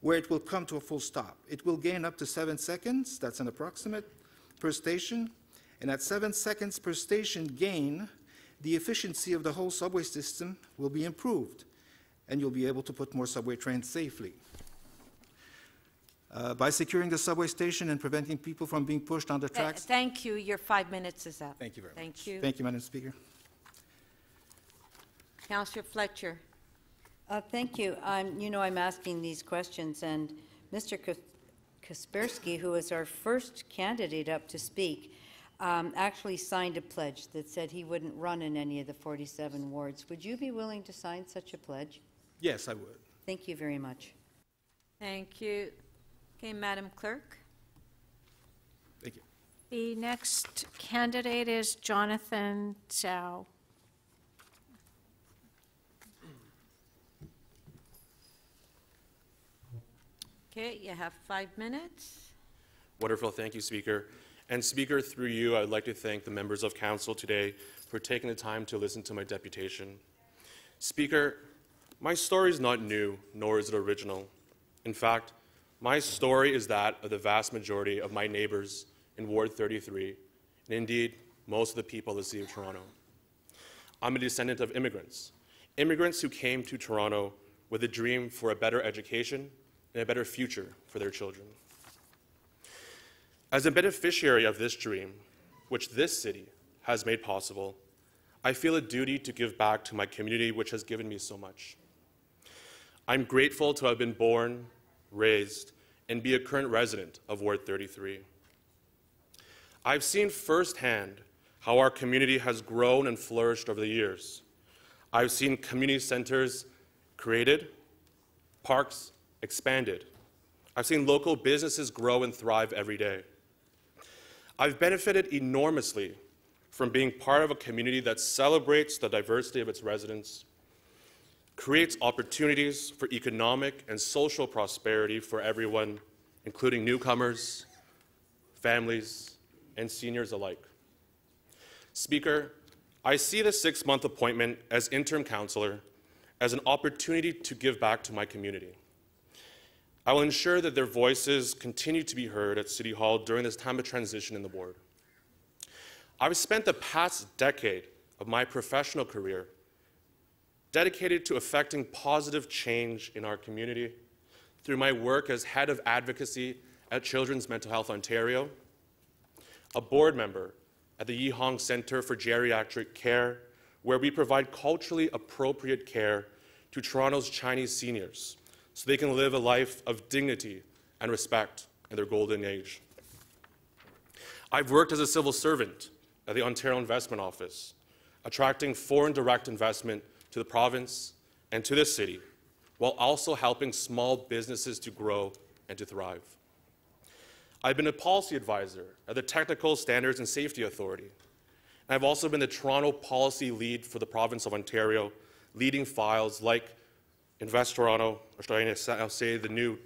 where it will come to a full stop. It will gain up to 7 seconds, that's an approximate, per station, and at 7 seconds per station gain, the efficiency of the whole subway system will be improved, and you'll be able to put more subway trains safely. By securing the subway station and preventing people from being pushed on the tracks. Thank you. Your 5 minutes is up. Thank you very much. Thank you. Thank you, Madam Speaker. Councillor Fletcher. Thank you. I'm asking these questions, and Mr. Kaspersky, who is our first candidate up to speak, actually signed a pledge that said he wouldn't run in any of the 47 wards. Would you be willing to sign such a pledge? Yes, I would. Thank you very much. Thank you. Okay, Madam Clerk. Thank you. The next candidate is Jonathan Chao. Okay, you have 5 minutes. Wonderful. Thank you, Speaker. And Speaker, through you, I'd like to thank the members of Council today for taking the time to listen to my deputation. Speaker, my story is not new, nor is it original. In fact, my story is that of the vast majority of my neighbors in Ward 33, and indeed, most of the people of the City of Toronto. I'm a descendant of immigrants who came to Toronto with a dream for a better education and a better future for their children. As a beneficiary of this dream, which this city has made possible, I feel a duty to give back to my community, which has given me so much. I'm grateful to have been born, raised, and be a current resident of Ward 33. I've seen firsthand how our community has grown and flourished over the years. I've seen community centers created, parks expanded. I've seen local businesses grow and thrive every day. I've benefited enormously from being part of a community that celebrates the diversity of its residents, creates opportunities for economic and social prosperity for everyone, including newcomers, families, and seniors alike. Speaker, I see the 6-month appointment as interim councillor as an opportunity to give back to my community. I will ensure that their voices continue to be heard at City Hall during this time of transition in the ward. I've spent the past decade of my professional career dedicated to effecting positive change in our community through my work as head of advocacy at Children's Mental Health Ontario, a board member at the Yi Hong Centre for Geriatric Care, where we provide culturally appropriate care to Toronto's Chinese seniors so they can live a life of dignity and respect in their golden age. I've worked as a civil servant the Ontario Investment Office, attracting foreign direct investment to the province and to the city, while also helping small businesses to grow and to thrive. I've been a policy advisor at the Technical Standards and Safety Authority. And I've also been the Toronto policy lead for the province of Ontario, leading files like Invest Toronto, or should I now say the new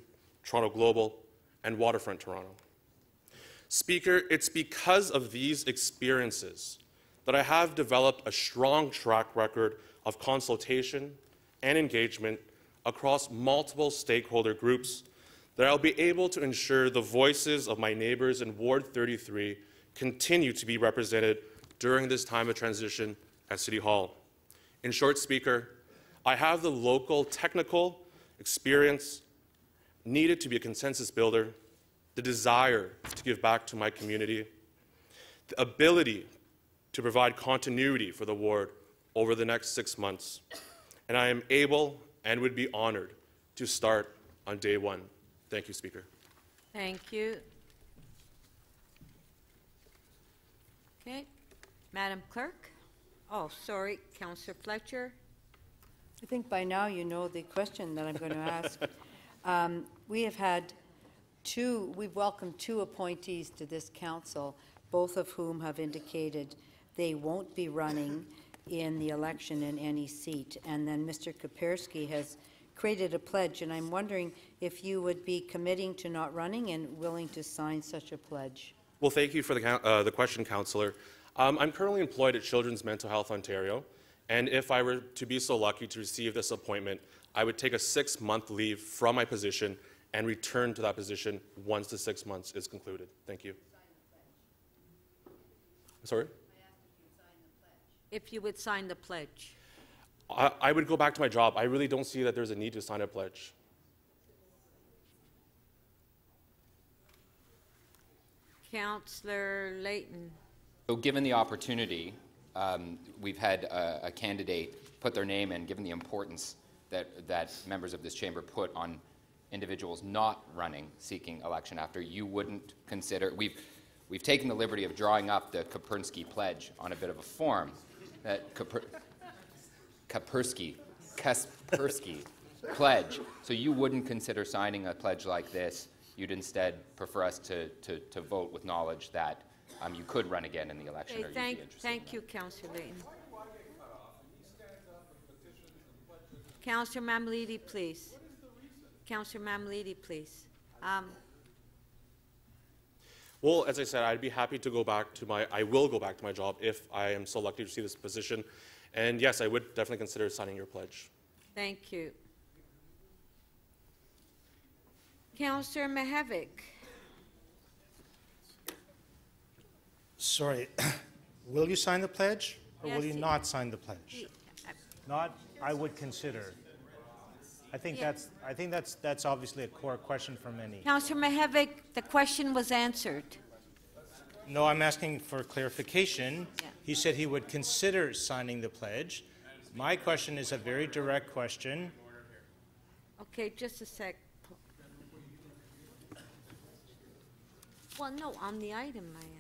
Toronto Global, and Waterfront Toronto. Speaker, it's because of these experiences that I have developed a strong track record of consultation and engagement across multiple stakeholder groups that I'll be able to ensure the voices of my neighbors in Ward 33 continue to be represented during this time of transition at City Hall. In short, Speaker, I have the local technical experience needed to be a consensus builder, the desire to give back to my community, the ability to provide continuity for the ward over the next 6 months. And I am able and would be honored to start on day one. Thank you, Speaker. Thank you. Okay. Madam Clerk? Oh, sorry, Councillor Fletcher. I think by now you know the question that I'm going to ask. We've welcomed two appointees to this council, both of whom have indicated they won't be running in the election in any seat. And then Mr. Kaspersky has created a pledge, and I'm wondering if you would be committing to not running and willing to sign such a pledge. Well, thank you for the question, Councillor. I'm currently employed at Children's Mental Health Ontario, and if I were to be so lucky to receive this appointment, I would take a 6-month leave from my position and return to that position once the 6 months is concluded. Thank you. Sorry? If you would sign the pledge. I would go back to my job. I really don't see that there's a need to sign a pledge. Councillor Layton. So given the opportunity, we've had a candidate put their name in, given the importance that members of this chamber put on individuals not running, seeking election after. You wouldn't consider, we've taken the liberty of drawing up the Kaspersky pledge on a bit of a form that Kaspersky pledge. So you wouldn't consider signing a pledge like this. You'd instead prefer us to vote with knowledge that you could run again in the election. Okay, thank you, Councillor Layton. Councillor Mammoliti, please. Councillor Mammoliti, please. Well, as I said, I'd be happy to go back to I will go back to my job if I am so lucky to see this position. And yes, I would definitely consider signing your pledge. Thank you. Councillor Mihevik. Sorry, will you sign the pledge or Yes, will you not sign the pledge? Not, I would consider. I think that's obviously a core question for many. Councillor Mihevik, the question was answered. No, I'm asking for clarification. Yeah. He said he would consider signing the pledge. My question is a very direct question. Okay, just a sec. Well, no, on the item I am.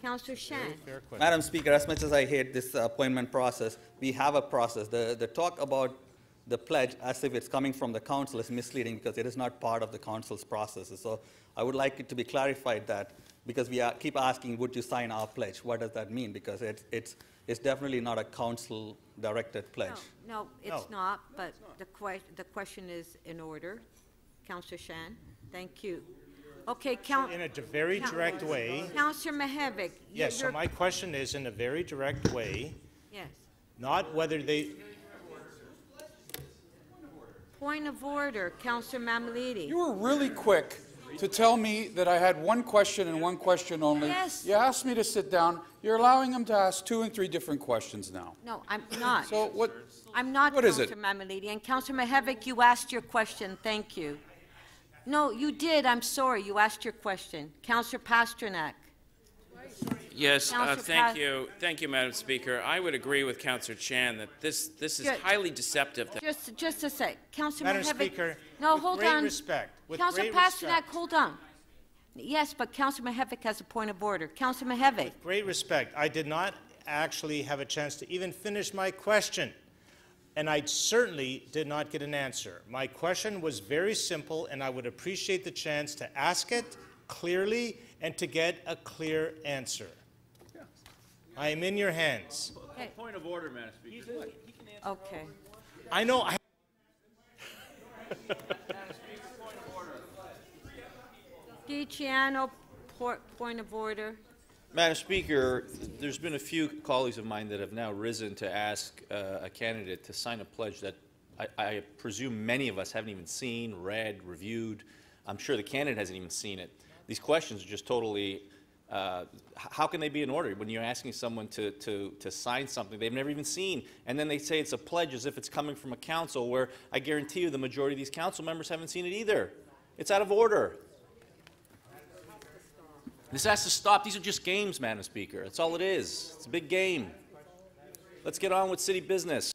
Councillor Shan. Madam Speaker, as much as I hate this appointment process, we have a process. The talk about the pledge as if it's coming from the council is misleading because it is not part of the council's processes. So I would like it to be clarified that because we keep asking, would you sign our pledge? What does that mean? Because it's definitely not a council-directed pledge. No, it's not, but the question is in order. Councillor Shan, thank you. Okay, in a very direct way. Councillor Mihevik. Yes, so my question is in a very direct way. Yes. Not whether they... Point of order, Councillor Mammoliti. You were really quick to tell me that I had one question and one question only. Yes. You asked me to sit down. You're allowing him to ask 2 and 3 different questions now. No, I'm not. So what? I'm not, what is it? Councillor Mammoliti. And Councillor Mihevik, you asked your question. Thank you. No, you did. I'm sorry. You asked your question. Councillor Pasternak. Yes, thank you. Thank you, Madam Speaker. I would agree with Councillor Chan that this is highly deceptive. Just a sec. Councillor Madam Mihevik. Speaker, no, with hold great on. respect. With Councillor great Pasternak, respect. hold on. Yes, but Councilor Mihevik has a point of order. Councilor Mihevik. With great respect, I did not actually have a chance to even finish my question, and I certainly did not get an answer. My question was very simple, and I would appreciate the chance to ask it clearly and to get a clear answer. I am in your hands. Okay. Point of order, Madam Speaker. Okay. I know. DiCiano, point of order. Madam Speaker, there's been a few colleagues of mine that have now risen to ask a candidate to sign a pledge that I presume many of us haven't even seen, read, reviewed. I'm sure the candidate hasn't even seen it. These questions are just totally, how can they be in order when you're asking someone to sign something they've never even seen, and then they say it's a pledge as if it's coming from a council where I guarantee you the majority of these council members haven't seen it either. It's out of order. This has to stop. These are just games, Madam Speaker. That's all it is. It's a big game. Let's get on with city business.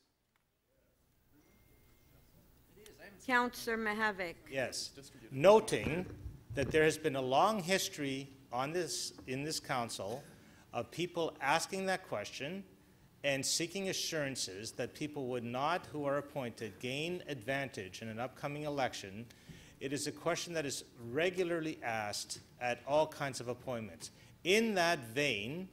Councillor Mihevik. Yes. Noting that there has been a long history on in this council of people asking that question and seeking assurances that people would not, who are appointed, gain advantage in an upcoming election. It is a question that is regularly asked at all kinds of appointments. In that vein,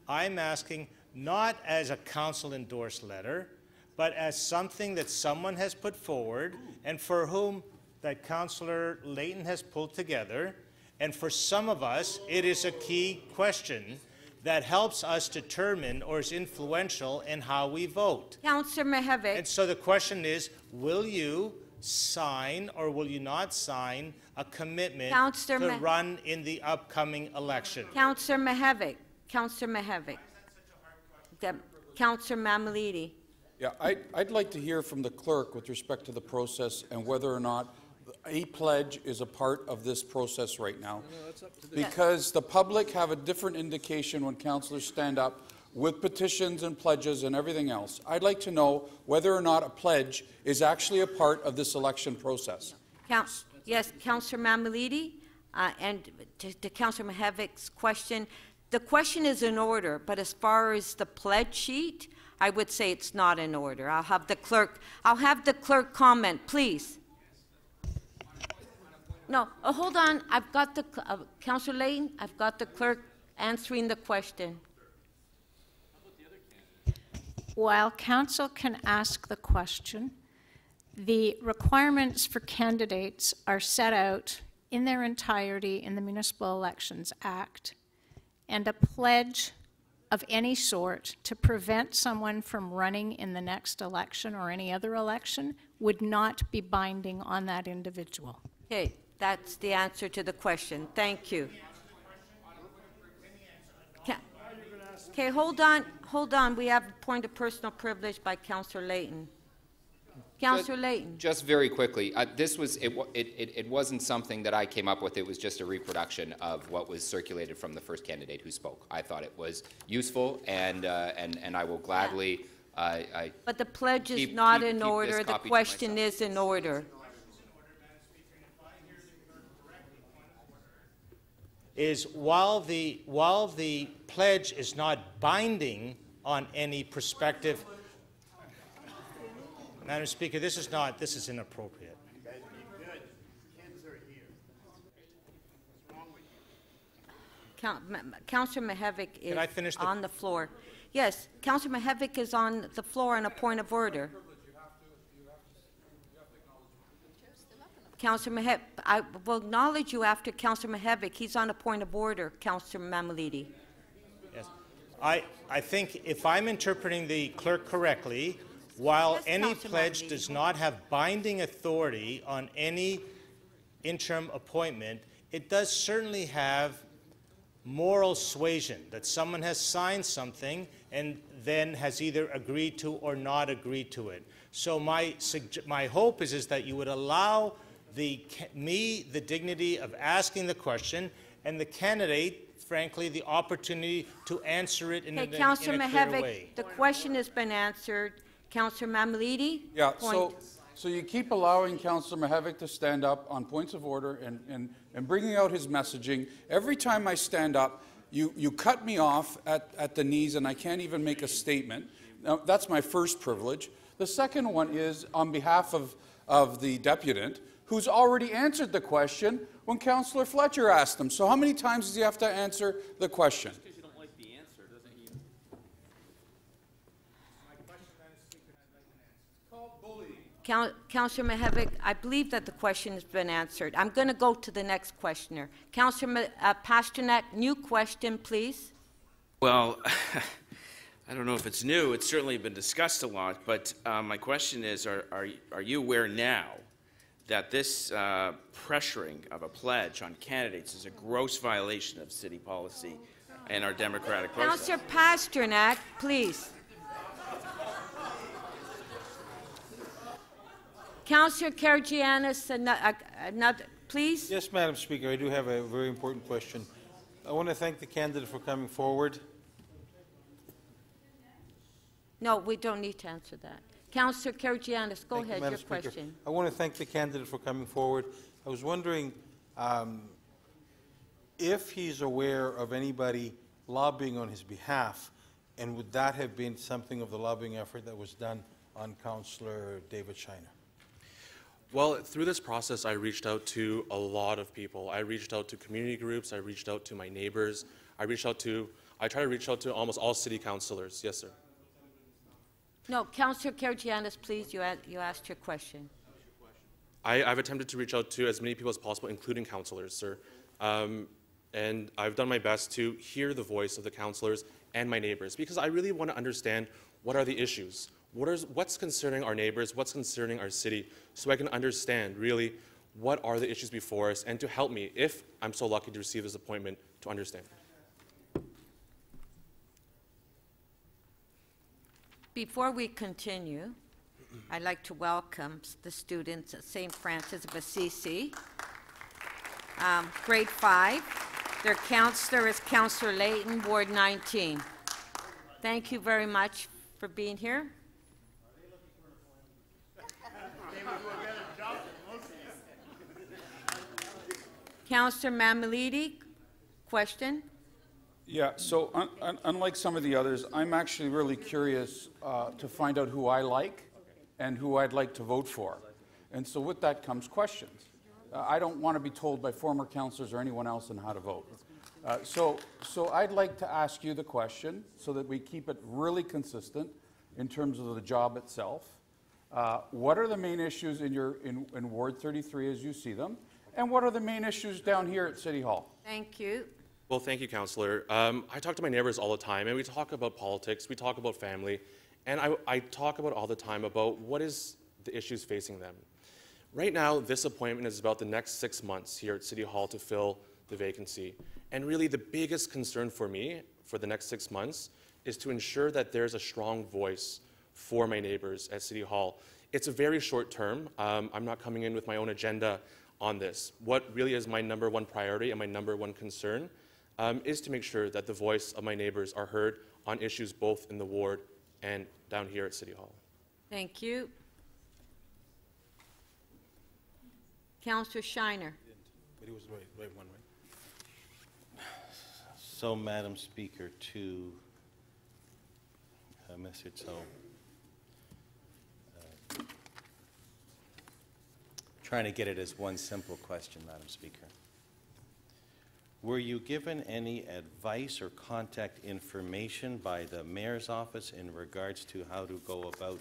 I'm asking not as a council-endorsed letter, but as something that someone has put forward and for whom that Councillor Layton has pulled together. And for some of us, it is a key question that helps us determine or is influential in how we vote. Councillor Mihevik. And so the question is, will you sign or will you not sign a commitment to run in the upcoming election? Councillor Mihevik. Councillor Mihevik. Councillor Mamalidi. Yeah, I'd like to hear from the clerk with respect to the process and whether or not a pledge is a part of this process right now. Because the public have a different indication when councillors stand up with petitions and pledges and everything else. I'd like to know whether or not a pledge is actually a part of this election process. Yes, Councillor Mamalidi, and to Councillor Mihevik's question, the question is in order, but as far as the pledge sheet, I would say it's not in order. I'll have the clerk comment, please. No, hold on. I've got the Councillor Layton. I've got the clerk answering the question. While council can ask the question, the requirements for candidates are set out in their entirety in the Municipal Elections Act, and a pledge of any sort to prevent someone from running in the next election or any other election would not be binding on that individual. Okay, that's the answer to the question. Thank you. Okay, hold on. We have a point of personal privilege by Councillor Layton. Councillor Layton. Just very quickly, it wasn't something that I came up with. It was just a reproduction of what was circulated from the first candidate who spoke. I thought it was useful, and I will gladly. But the pledge is not in order. The question is in order. Is while the pledge is not binding on any prospective. Madam Speaker, this is inappropriate. Councillor Mihevik is on the floor. Yes, Councillor Mihevik is on the floor on a point of order. Councillor Mihevik, I will acknowledge you after Councillor Mihevik. He's on a point of order, Councillor Mamalidi. Yes, I think if I'm interpreting the clerk correctly, while any pledge does not have binding authority on any interim appointment, it does certainly have moral suasion, that someone has signed something and then has either agreed to or not agreed to it. So my hope is that you would allow me the dignity of asking the question and the candidate, frankly, the opportunity to answer it in a clear way. The question has been answered. Councillor Mamalidi? Yeah, So you keep allowing Councillor Mihevc to stand up on points of order and bringing out his messaging. Every time I stand up, you cut me off at the knees, and I can't even make a statement. Now, that's my first privilege. The second one is on behalf of the deputant, who's already answered the question when Councillor Fletcher asked him. So how many times does he have to answer the question? Because you don't like the answer, doesn't he? Councillor Mihevc, I believe that the question has been answered. I'm going to go to the next questioner. Councillor Pasternak, new question, please. Well, I don't know if it's new. It's certainly been discussed a lot, but my question is, are you aware now that this pressuring of a pledge on candidates is a gross violation of city policy and our democratic process? Councillor Pasternak, please. Councillor Karagianis, another, please. Yes, Madam Speaker, I do have a very important question. I want to thank the candidate for coming forward. No, we don't need to answer that. Councillor Karagianis, go ahead, your question. I want to thank the candidate for coming forward. I was wondering if he's aware of anybody lobbying on his behalf, and would that have been something of the lobbying effort that was done on Councillor David Shiner? Well, through this process, I reached out to a lot of people. I reached out to community groups. I reached out to my neighbors. I try to reach out to almost all city councilors. Yes, sir. No, Councillor Karagianis, please, you asked your question. I've attempted to reach out to as many people as possible, including councilors, sir. And I've done my best to hear the voice of the councilors and my neighbors, because I really want to understand what are the issues. What's concerning our neighbors, what's concerning our city, so I can understand really what are the issues before us, and to help me, if I'm so lucky to receive this appointment, to understand. Before we continue, I'd like to welcome the students at St. Francis of Assisi, grade 5. Their counselor is Councillor Layton, Ward 19. Thank you very much for being here. Councillor Mammoliti, question? Yeah, so unlike some of the others, I'm actually really curious to find out who I like and who I'd like to vote for. And so with that comes questions. I don't want to be told by former councillors or anyone else on how to vote. So I'd like to ask you the question so that we keep it really consistent in terms of the job itself. What are the main issues in Ward 33 as you see them? And what are the main issues down here at City Hall? Thank you. Well, thank you, Councillor. I talk to my neighbors all the time, and we talk about politics, we talk about family, and I talk about all the time about what is the issues facing them. Right now, this appointment is about the next 6 months here at City Hall to fill the vacancy. And really, the biggest concern for me for the next 6 months is to ensure that there's a strong voice for my neighbors at City Hall. It's a very short term. I'm not coming in with my own agenda on this. What really is my #1 priority and my #1 concern is to make sure that the voice of my neighbors are heard on issues both in the ward and down here at City Hall. Thank you. Councillor Shiner. But he was right one, right? So, Madam Speaker, to Mr. Chao, trying to get it as one simple question, Madam Speaker. Were you given any advice or contact information by the Mayor's office in regards to how to go about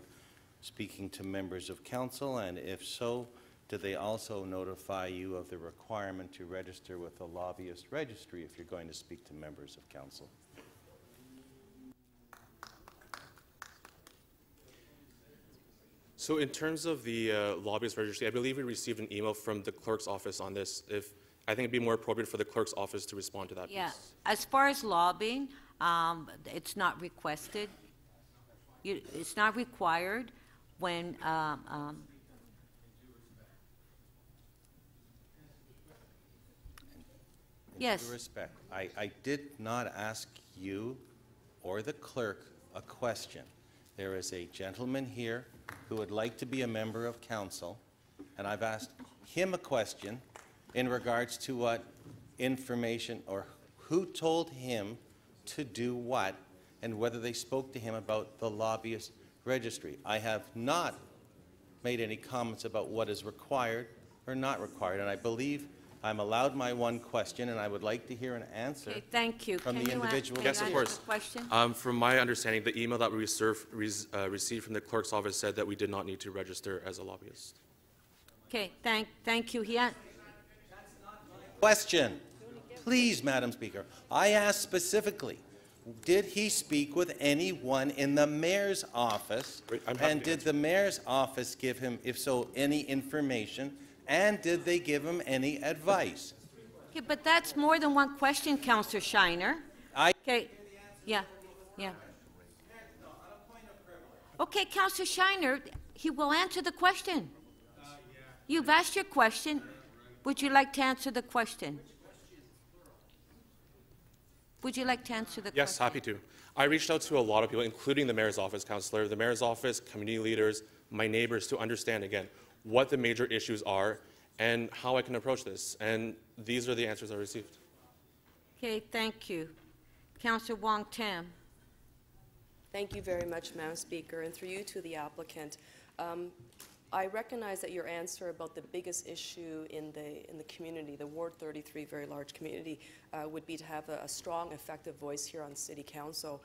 speaking to members of council? And if so, did they also notify you of the requirement to register with the lobbyist registry if you're going to speak to members of council? So in terms of the lobbyist registry, I believe we received an email from the clerk's office on this. I think it'd be more appropriate for the clerk's office to respond to that. Yeah, piece. as far as lobbying, it's not requested. It's not required when, yes. With due respect, I did not ask you or the clerk a question. There is a gentleman here who would like to be a member of council, and I've asked him a question in regards to what information or who told him to do what and whether they spoke to him about the lobbyist registry. I have not made any comments about what is required or not required, and I believe I'm allowed my one question, and I would like to hear an answer thank you. from Can the you individual. Yes, of course. Question? From my understanding, the email that we received from the clerk's office said that we did not need to register as a lobbyist. Okay, thank you. Question. Please, Madam Speaker. I asked specifically, did he speak with anyone in the mayor's office? And did the mayor's office give him, if so, any information? And did they give him any advice? Okay, but that's more than one question, Councillor Shiner. Okay, yeah. Okay, Councillor Shiner, he will answer the question. You've asked your question. Would you like to answer the question? Would you like to answer the question? Yes, happy to. I reached out to a lot of people, including the mayor's office, Councillor, the mayor's office, community leaders, my neighbors, to understand, again, what the major issues are and how I can approach this. And these are the answers I received. Okay, thank you. Councillor Wong Tam. Thank you very much, Madam Speaker, and through you to the applicant. I recognize that your answer about the biggest issue in the community, the Ward 33 very large community, would be to have a strong, effective voice here on City Council.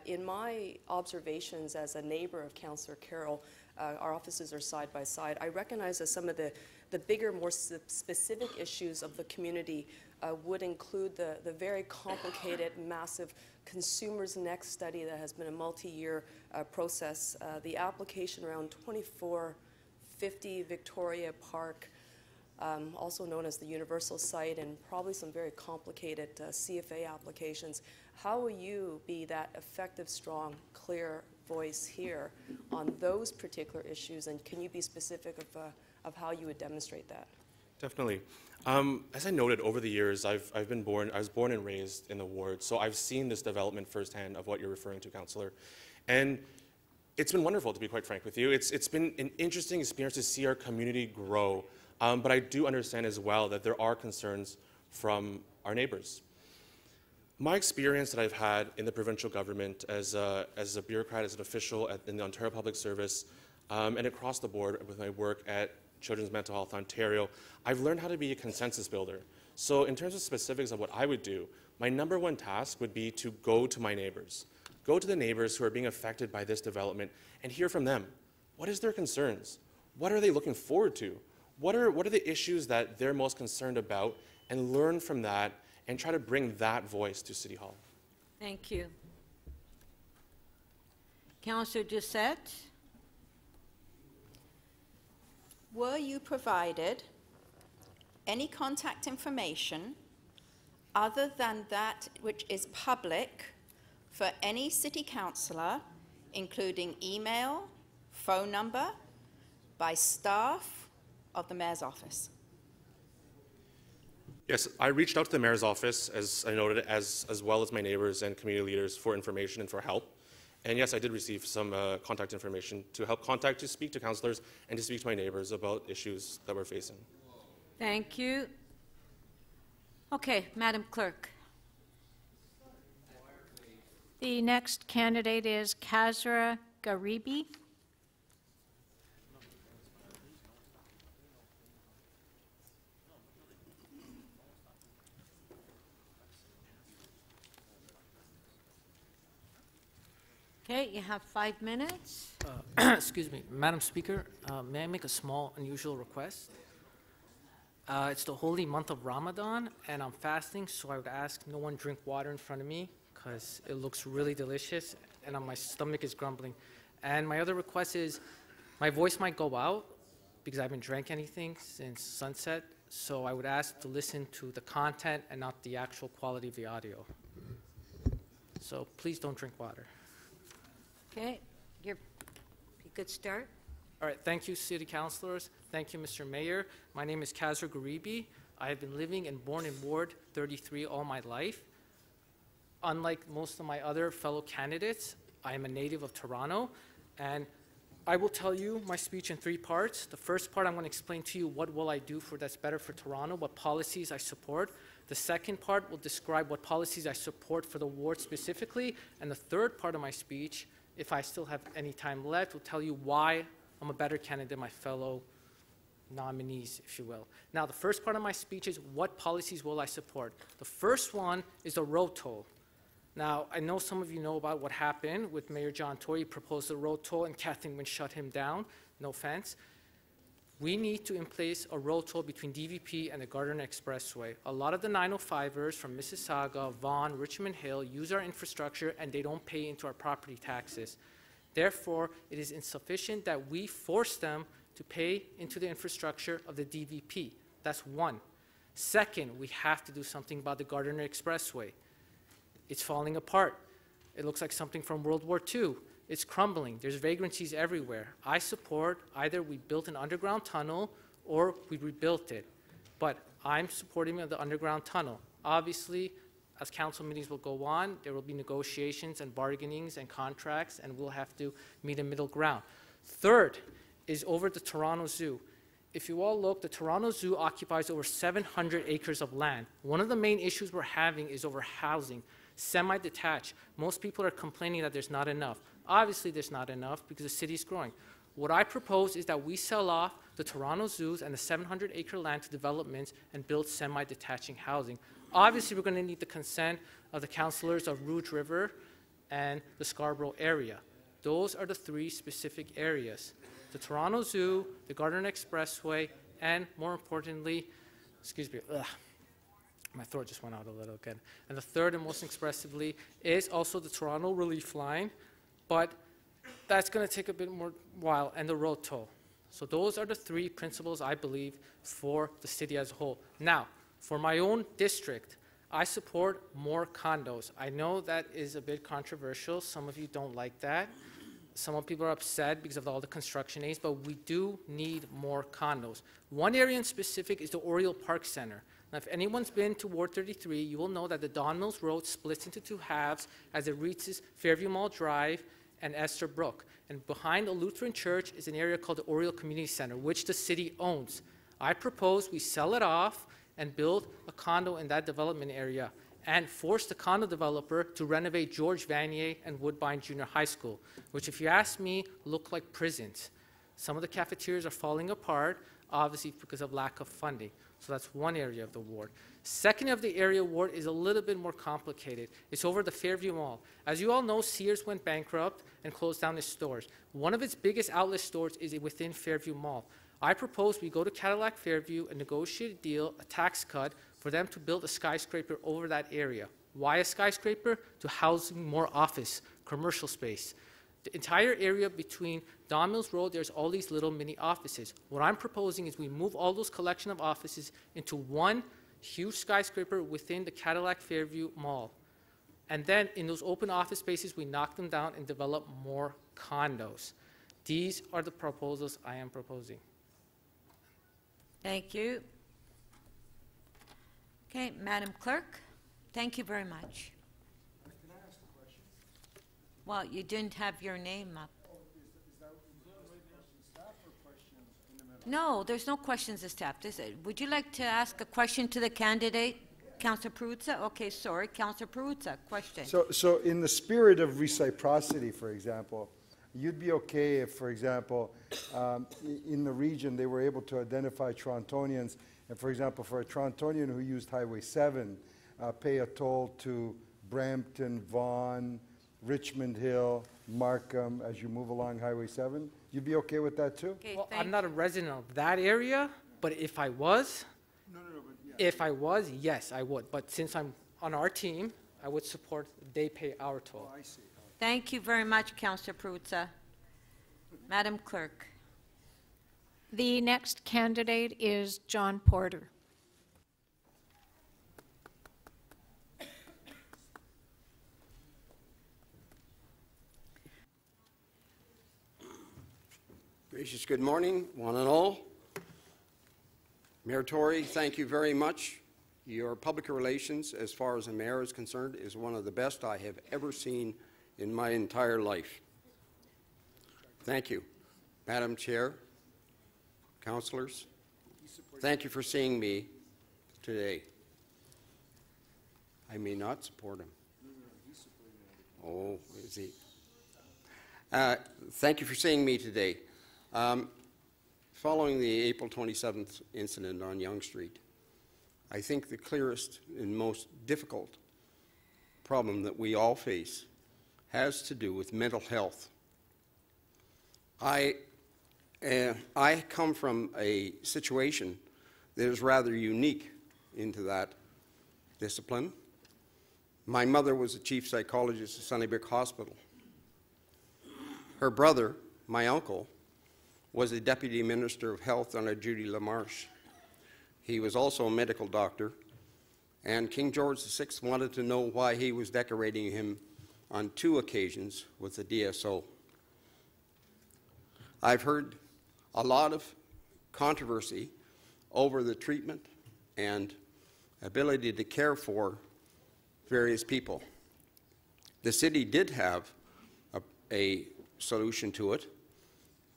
In my observations as a neighbor of Councillor Carroll, our offices are side by side. I recognize that some of the bigger, more specific issues of the community would include the very complicated, massive Consumers Next study that has been a multi-year process, the application around 2450 Victoria Park, also known as the Universal Site, and probably some very complicated CFA applications. How will you be that effective, strong, clear voice here on those particular issues, and can you be specific of how you would demonstrate that? Definitely. As I noted, over the years, I was born and raised in the ward, so I've seen this development firsthand of what you're referring to, Councillor. And it's been wonderful, to be quite frank with you. It's been an interesting experience to see our community grow, but I do understand as well that there are concerns from our neighbors. My experience that I've had in the provincial government as a bureaucrat, as an official in the Ontario Public Service, and across the board with my work at Children's Mental Health Ontario, I've learned how to be a consensus builder. So in terms of specifics of what I would do, my number one task would be to go to my neighbors. Go to the neighbors who are being affected by this development and hear from them. What is their concerns? What are they looking forward to? What are the issues that they're most concerned about? And learn from that and try to bring that voice to City Hall. Thank you. Councillor Doucette. Were you provided any contact information other than that which is public for any city councillor, including email, phone number, by staff of the mayor's office? Yes, I reached out to the mayor's office, as I noted, as well as my neighbors and community leaders for information and for help. And yes, I did receive some contact information to speak to councillors and to speak to my neighbors about issues that we're facing. Thank you. Okay, Madam Clerk. The next candidate is Kasra Karibe. Okay, you have 5 minutes. Excuse me, Madam Speaker, may I make a small, unusual request? It's the holy month of Ramadan, and I'm fasting, so I would ask no one drink water in front of me, because it looks really delicious, and my stomach is grumbling. And my other request is, my voice might go out, because I haven't drank anything since sunset, so I would ask to listen to the content and not the actual quality of the audio. So please don't drink water. Okay, you're a good start. All right, thank you, City Councilors. Thank you, Mr. Mayor. My name is Kasra Karibe. I have been living and born in Ward 33 all my life. Unlike most of my other fellow candidates, I am a native of Toronto, and I will tell you my speech in 3 parts. The first part, I'm going to explain to you what will I do that's better for Toronto, what policies I support. The second part will describe what policies I support for the ward specifically. And the third part of my speech, if I still have any time left, will tell you why I'm a better candidate than my fellow nominees, if you will. Now, the first part of my speech is what policies will I support. The first one is the road toll. Now, I know some of you know about what happened with Mayor John Tory. He proposed a road toll, and Kathleen Wynne shut him down. No offense. We need to in place a road toll between DVP and the Gardiner Expressway. A lot of the 905ers from Mississauga, Vaughan, Richmond Hill use our infrastructure, and they don't pay into our property taxes. Therefore, it is insufficient that we force them to pay into the infrastructure of the DVP. That's one. Second, we have to do something about the Gardiner Expressway. It's falling apart. It looks like something from World War II. It's crumbling. There's vagrancies everywhere. I support either we built an underground tunnel or we rebuilt it. But I'm supporting the underground tunnel. Obviously, as council meetings will go on, there will be negotiations and bargainings and contracts, and we'll have to meet a middle ground. Third is over the Toronto Zoo. If you all look, the Toronto Zoo occupies over 700 acres of land. One of the main issues we're having is over housing. Semi-detached. Most people are complaining that there's not enough. Obviously, there's not enough because the city's growing. What I propose is that we sell off the Toronto Zoos and the 700-acre land to developments and build semi-detaching housing. Obviously, we're going to need the consent of the councillors of Rouge River and the Scarborough area. Those are the 3 specific areas: the Toronto Zoo, the Gardiner Expressway, and more importantly, excuse me, my throat just went out a little again. And the third and most expressively is also the Toronto Relief Line, but that's going to take a bit more while, and the road toll. So those are the 3 principles, I believe, for the city as a whole. Now, for my own district, I support more condos. I know that is a bit controversial. Some of you don't like that. Some people are upset because of all the construction aids, but we do need more condos. One area in specific is the Oriole Park Center. Now, if anyone's been to Ward 33, you will know that the Don Mills Road splits into 2 halves as it reaches Fairview Mall Drive and Esther Brook. And behind the Lutheran Church is an area called the Oriole Community Center, which the city owns. I propose we sell it off and build a condo in that development area and force the condo developer to renovate George Vanier and Woodbine Junior High School, which, if you ask me, look like prisons. Some of the cafeterias are falling apart, obviously because of lack of funding. So that's one area of the ward. Second of the area ward is a little bit more complicated. It's over the Fairview Mall. As you all know, Sears went bankrupt and closed down its stores. One of its biggest outlet stores is within Fairview Mall. I propose we go to Cadillac Fairview and negotiate a deal, a tax cut, for them to build a skyscraper over that area. Why a skyscraper? To house more office, commercial space. The entire area between Don Mills Road, there's all these little mini offices. What I'm proposing is we move all those collection of offices into one huge skyscraper within the Cadillac Fairview Mall. And then in those open office spaces, we knock them down and develop more condos. These are the proposals I am proposing. Thank you. Okay, Madam Clerk, thank you very much. Can I ask a question? Well, you didn't have your name up. Is that staff or questions in the middle? No, there's no questions to staff. Would you like to ask a question to the candidate? Councillor Perruzza? Okay, sorry. Councillor Perruzza, question. So in the spirit of reciprocity, for example, you'd be okay if, for example, in the region they were able to identify Torontonians, and for example, for a Torontonian who used Highway 7, pay a toll to Brampton, Vaughan, Richmond Hill, Markham, as you move along Highway 7? You'd be okay with that too? Okay, well, I'm not a resident of that area, but if I was, if I was, yes, I would. But since I'm on our team, I would support they pay our toll. Oh, I see. Thank you very much, Councillor Perruzza. Madam Clerk. The next candidate is John Porter. Gracious good morning, one and all. Mayor Tory, thank you very much. Your public relations, as far as the mayor is concerned, is one of the best I have ever seen in my entire life. Thank you. Madam Chair, councillors, thank you for seeing me today. I may not support him. Oh, is he? Thank you for seeing me today. Following the April 27th incident on Yonge Street, I think the clearest and most difficult problem that we all face has to do with mental health. I come from a situation that is rather unique into that discipline. My mother was a chief psychologist at Sunnybrook Hospital. Her brother, my uncle, was a deputy minister of health under Judy LaMarche. He was also a medical doctor, and King George VI wanted to know why he was decorating him on 2 occasions with the DSO. I've heard a lot of controversy over the treatment and ability to care for various people. The city did have a solution to it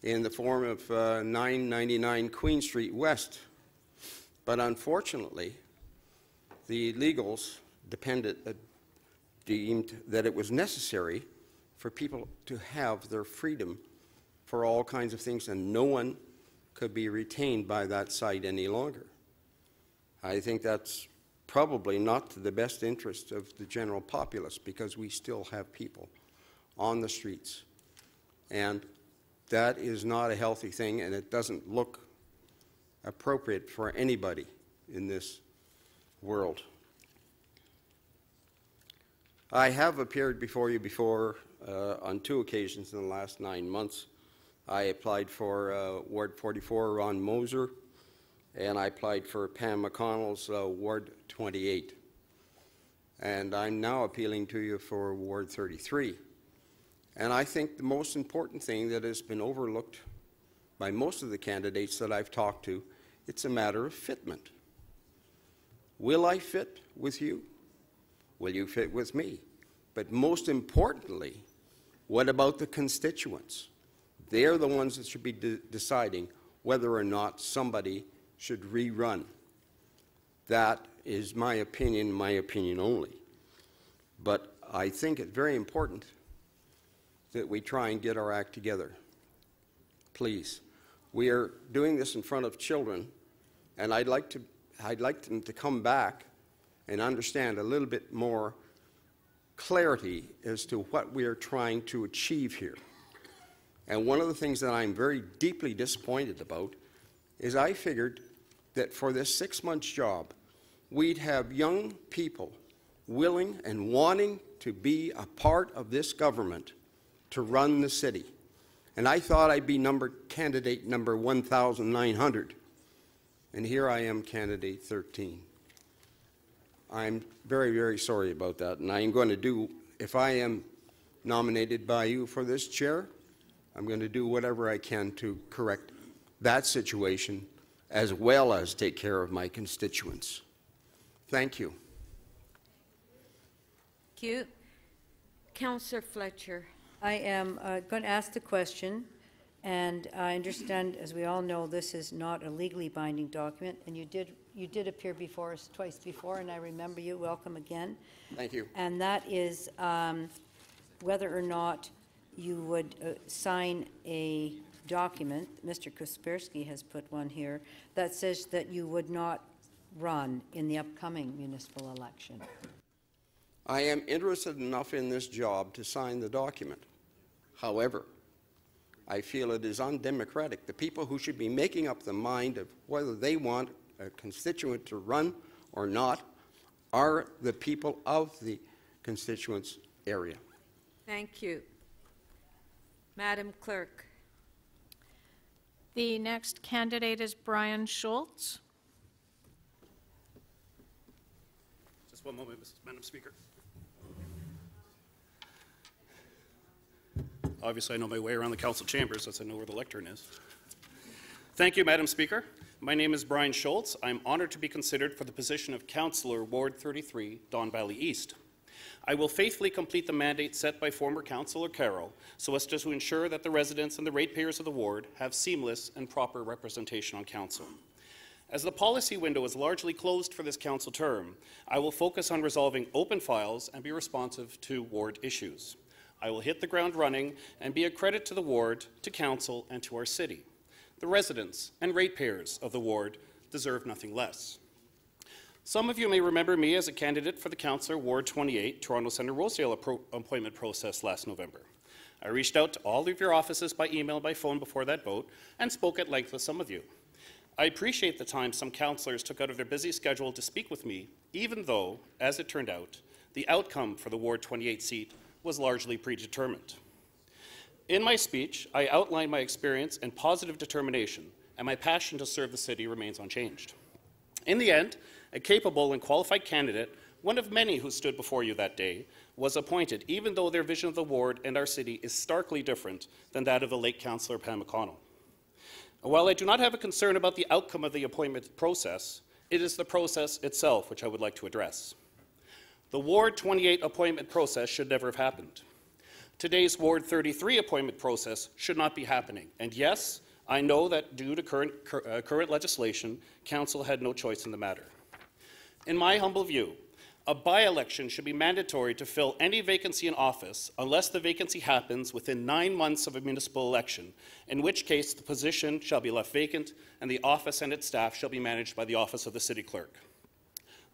in the form of 999 Queen Street West, but unfortunately the legals deemed that it was necessary for people to have their freedom for all kinds of things, and no one could be retained by that site any longer. I think that's probably not to the best interest of the general populace, because we still have people on the streets, and that is not a healthy thing, and it doesn't look appropriate for anybody in this world. I have appeared before you before on 2 occasions in the last 9 months. I applied for Ward 44, Ron Moser, and I applied for Pam McConnell's Ward 28. And I'm now appealing to you for Ward 33. And I think the most important thing that has been overlooked by most of the candidates that I've talked to, it's a matter of fitment. Will I fit with you? Will you fit with me? But most importantly, what about the constituents? They're the ones that should be deciding whether or not somebody should rerun. That is my opinion only. But I think it's very important that we try and get our act together. Please. We are doing this in front of children, and I'd like them to come back and understand a little bit more clarity as to what we are trying to achieve here. And one of the things that I'm very deeply disappointed about is I figured that for this 6-month job, we'd have young people willing and wanting to be a part of this government to run the city. And I thought I'd be candidate number 1,900. And here I am, candidate 13. I'm very, very sorry about that. And I am going to do, if I am nominated by you for this chair, I'm going to do whatever I can to correct that situation, as well as take care of my constituents. Thank you. Thank you. Councillor Fletcher. I am going to ask the question, and I understand, as we all know, this is not a legally binding document, and you did appear before us twice before, and I remember you. Welcome again. Thank you. And that is whether or not you would sign a document, Mr. Kaspersky has put one here, that says that you would not run in the upcoming municipal election. I am interested enough in this job to sign the document. However, I feel it is undemocratic. The people who should be making up the mind of whether they want a constituent to run or not are the people of the constituents area. Thank you. Madam Clerk. The next candidate is Bryan Schulz. Just one moment, Madam Speaker. Obviously, I know my way around the council chambers, since I know where the lectern is. Thank you, Madam Speaker. My name is Bryan Schulz. I'm honored to be considered for the position of Councillor, Ward 33, Don Valley East. I will faithfully complete the mandate set by former Councillor Carroll so as to ensure that the residents and the ratepayers of the ward have seamless and proper representation on council. As the policy window is largely closed for this council term, I will focus on resolving open files and be responsive to ward issues. I will hit the ground running and be a credit to the ward, to council, and to our city. The residents and ratepayers of the ward deserve nothing less. Some of you may remember me as a candidate for the Councillor Ward 28 Toronto Centre Rosedale appointment process last November. I reached out to all of your offices by email and by phone before that vote and spoke at length with some of you. I appreciate the time some councillors took out of their busy schedule to speak with me, even though, as it turned out, the outcome for the Ward 28 seat was largely predetermined. In my speech, I outlined my experience and positive determination, and my passion to serve the city remains unchanged. In the end, a capable and qualified candidate, one of many who stood before you that day, was appointed, even though their vision of the ward and our city is starkly different than that of the late Councillor Pam McConnell. While I do not have a concern about the outcome of the appointment process, it is the process itself which I would like to address. The Ward 28 appointment process should never have happened. Today's Ward 33 appointment process should not be happening. And yes, I know that due to current legislation, Council had no choice in the matter. In my humble view, a by-election should be mandatory to fill any vacancy in office unless the vacancy happens within 9 months of a municipal election, in which case the position shall be left vacant and the office and its staff shall be managed by the Office of the City Clerk.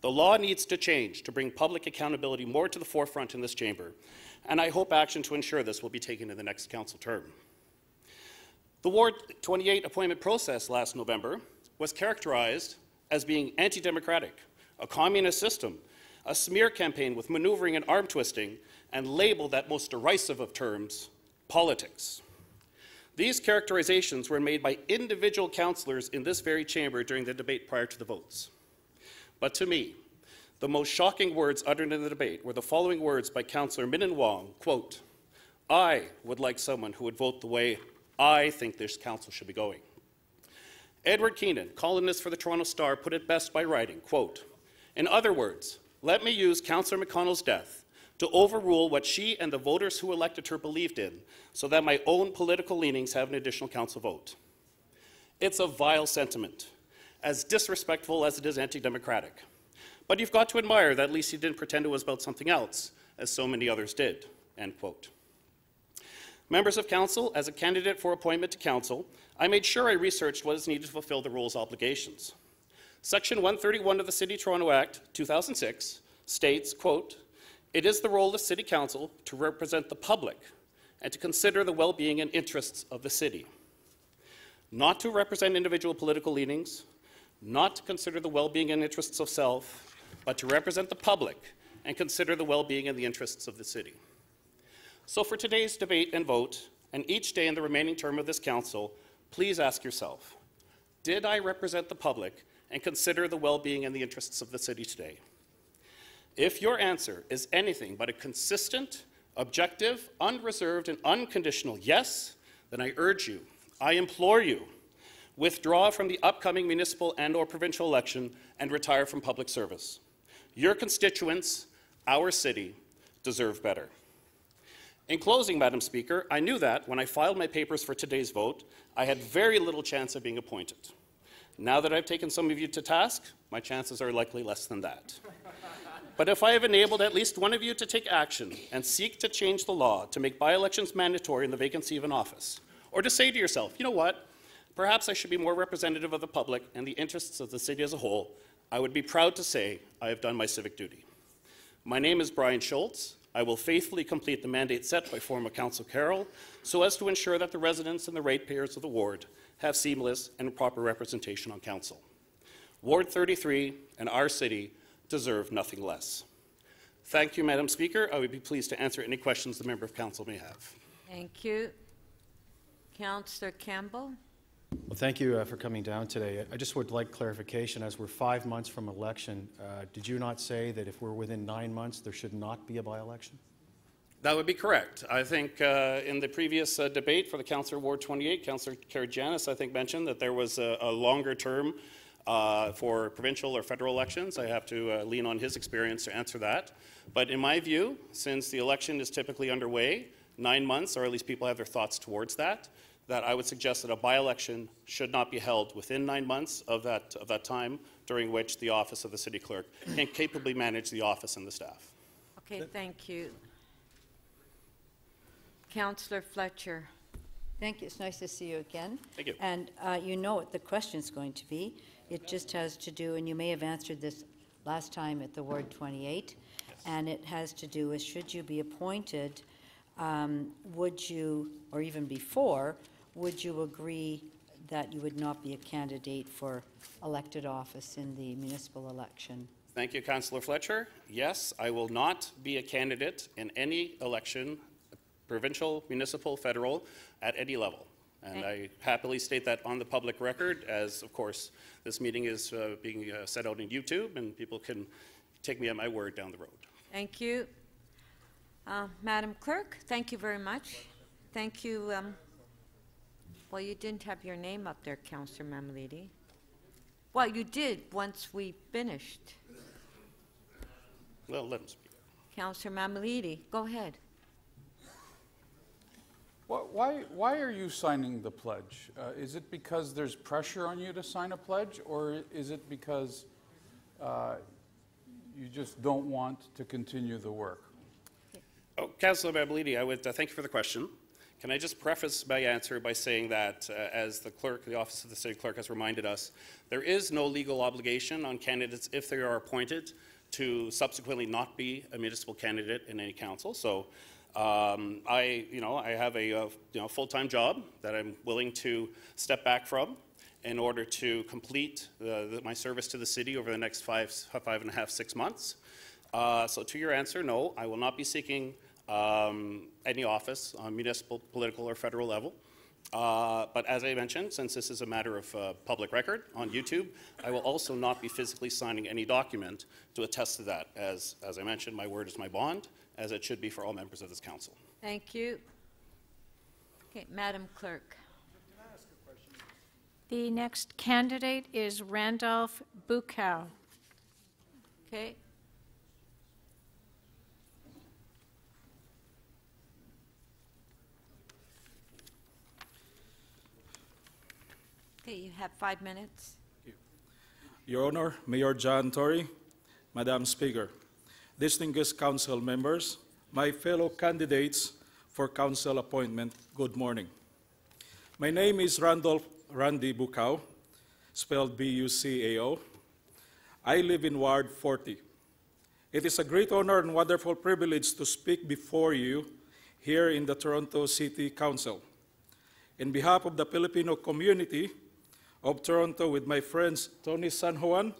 The law needs to change to bring public accountability more to the forefront in this chamber, and I hope action to ensure this will be taken in the next council term. The Ward 28 appointment process last November was characterized as being anti-democratic, a communist system, a smear campaign with maneuvering and arm twisting, and labeled that most derisive of terms, politics. These characterizations were made by individual councillors in this very chamber during the debate prior to the votes. But to me, the most shocking words uttered in the debate were the following words by Councillor Min Wong, quote, "I would like someone who would vote the way I think this council should be going." Edward Keenan, columnist for the Toronto Star, put it best by writing, quote, "In other words, let me use Councillor McConnell's death to overrule what she and the voters who elected her believed in so that my own political leanings have an additional council vote." It's a vile sentiment, as disrespectful as it is anti-democratic. But you've got to admire that at least he didn't pretend it was about something else, as so many others did, end quote. Members of Council, as a candidate for appointment to Council, I made sure I researched what is needed to fulfill the rule's obligations. Section 131 of the City of Toronto Act, 2006, states, quote, "It is the role of City Council to represent the public and to consider the well-being and interests of the city. Not to represent individual political leanings, not to consider the well-being and interests of self, but to represent the public and consider the well-being and the interests of the city." So for today's debate and vote, and each day in the remaining term of this council, please ask yourself, did I represent the public and consider the well-being and the interests of the city today? If your answer is anything but a consistent, objective, unreserved, and unconditional yes, then I urge you, I implore you, withdraw from the upcoming municipal and/or provincial election and retire from public service. Your constituents, our city, deserve better. In closing, Madam Speaker, I knew that when I filed my papers for today's vote, I had very little chance of being appointed. Now that I've taken some of you to task, my chances are likely less than that. But if I have enabled at least one of you to take action and seek to change the law to make by-elections mandatory in the vacancy of an office, or to say to yourself, you know what, perhaps I should be more representative of the public and the interests of the city as a whole, I would be proud to say I have done my civic duty. My name is Bryan Schulz. I will faithfully complete the mandate set by former Councillor Carroll so as to ensure that the residents and the ratepayers of the ward have seamless and proper representation on council. Ward 33 and our city deserve nothing less. Thank you, Madam Speaker. I would be pleased to answer any questions the member of council may have. Thank you. Councillor Campbell. Well, thank you for coming down today. I just would like clarification. As we're 5 months from election, did you not say that if we're within 9 months, there should not be a by-election? That would be correct. I think in the previous debate for the Councillor Ward 28, Councillor Karibe, I think, mentioned that there was a longer term For provincial or federal elections, I have to lean on his experience to answer that. But in my view, since the election is typically underway, 9 months, or at least people have their thoughts towards that, that I would suggest that a by-election should not be held within 9 months of that time, during which the office of the city clerk can capably manage the office and the staff. Okay, thank you. Councillor Fletcher. Thank you. It's nice to see you again. Thank you. And you know what the question's going to be. It just has to do, and you may have answered this last time at the Ward 28, yes. And it has to do with, should you be appointed, would you, or even before, would you agree that you would not be a candidate for elected office in the municipal election? Thank you, Councillor Fletcher. Yes, I will not be a candidate in any election, provincial, municipal, federal, at any level. And I happily state that on the public record, as, of course, this meeting is being set out on YouTube, and people can take me at my word down the road. Thank you. Madam Clerk, thank you very much. Thank you. Well, you didn't have your name up there, Councillor Mamalidi. Well, you did once we finished. Well, let him speak. Councillor Mamalidi, go ahead. Why are you signing the pledge? Is it because there's pressure on you to sign a pledge, or is it because you just don't want to continue the work? Oh, Councillor Mamalidi, I would thank you for the question. Can I just preface my answer by saying that, as the clerk, the office of the city clerk has reminded us, there is no legal obligation on candidates, if they are appointed, to subsequently not be a municipal candidate in any council. So I have a full-time job that I'm willing to step back from in order to complete my service to the city over the next 5.5, 6 months. So to your answer, no, I will not be seeking any office on municipal, political, or federal level. But as I mentioned, since this is a matter of public record on YouTube, I will also not be physically signing any document to attest to that. As I mentioned, my word is my bond, as it should be for all members of this council. Thank you. Okay, Madam Clerk. The next candidate is Randolph Bucca. Okay. Okay, you have 5 minutes. Your Honor, Mayor John Tory, Madam Speaker, distinguished council members, my fellow candidates for council appointment, good morning. My name is Randy Bucca, spelled B-U-C-A-O. I live in Ward 40. It is a great honor and wonderful privilege to speak before you here in the Toronto City Council. In behalf of the Filipino community of Toronto, with my friends Tony San Juan,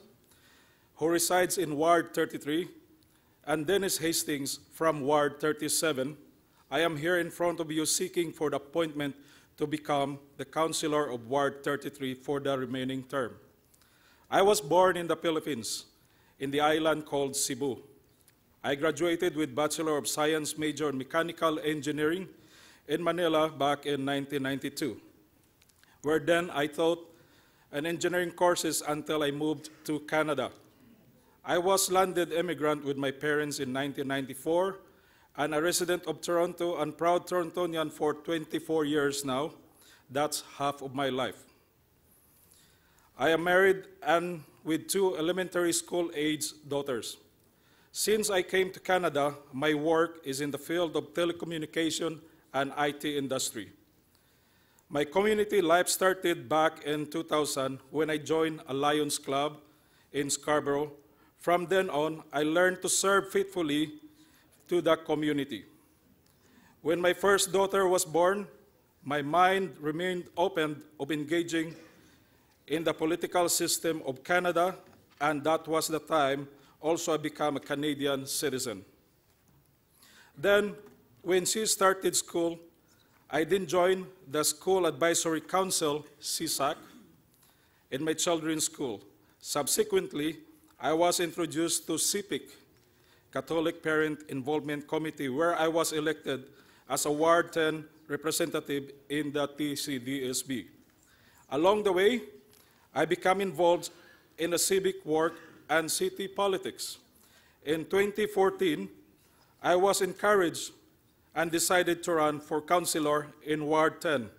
who resides in Ward 33, and Dennis Hastings from Ward 37, I am here in front of you seeking for the appointment to become the councillor of Ward 33 for the remaining term. I was born in the Philippines, in the island called Cebu. I graduated with Bachelor of Science major in Mechanical Engineering in Manila back in 1992, where then I taught an engineering courses until I moved to Canada. I was landed immigrant with my parents in 1994 and a resident of Toronto and proud Torontonian for 24 years now. That's half of my life. I am married and with 2 elementary school-age daughters. Since I came to Canada, my work is in the field of telecommunication and IT industry. My community life started back in 2000 when I joined a Lions Club in Scarborough. From then on, I learned to serve faithfully to the community. When my first daughter was born, my mind remained open of engaging in the political system of Canada, and that was the time also I became a Canadian citizen. Then, when she started school, I then joined the School Advisory Council, CSAC, in my children's school. Subsequently, I was introduced to CPIC, Catholic Parent Involvement Committee, where I was elected as a Ward 10 representative in the TCDSB. Along the way, I became involved in the civic work and city politics. In 2014, I was encouraged and decided to run for councilor in Ward 10,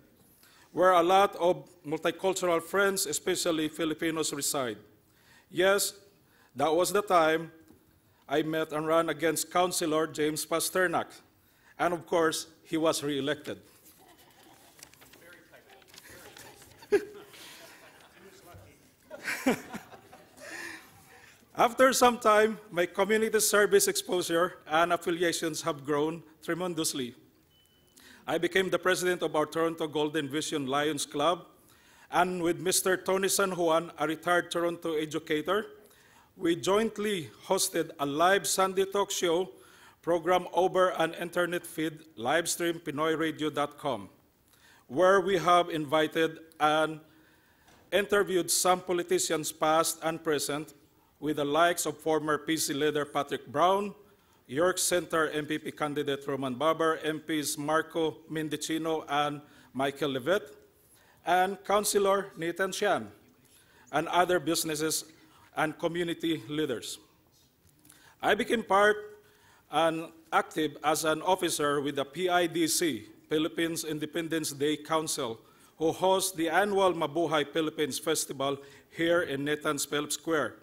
where a lot of multicultural friends, especially Filipinos, reside. Yes, that was the time I met and ran against Councilor James Pasternak, and of course, he was re-elected. After some time, my community service exposure and affiliations have grown tremendously. I became the president of our Toronto Golden Vision Lions Club, and with Mr. Tony San Juan, a retired Toronto educator, we jointly hosted a live Sunday talk show program over an internet feed, livestream PinoyRadio.com, where we have invited and interviewed some politicians past and present, with the likes of former PC leader Patrick Brown, York Center MPP candidate Roman Baber, MPs Marco Mendicino and Michael Levitt, and Councilor Nathan Sian, and other businesses and community leaders. I became part and active as an officer with the PIDC, Philippines Independence Day Council, who hosts the annual Mabuhay Philippines Festival here in Nathan's Phillips Square,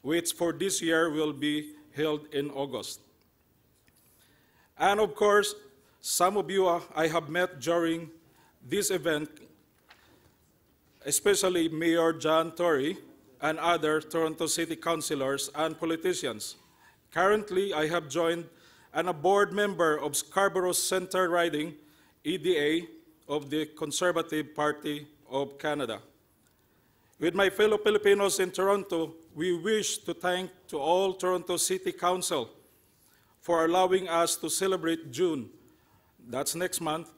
which for this year will be held in August. And of course, some of you I have met during this event, especially Mayor John Tory and other Toronto City Councilors and politicians. Currently, I have joined and a board member of Scarborough Centre Riding, EDA, of the Conservative Party of Canada. With my fellow Filipinos in Toronto, we wish to thank to all Toronto City Council for allowing us to celebrate June, that's next month,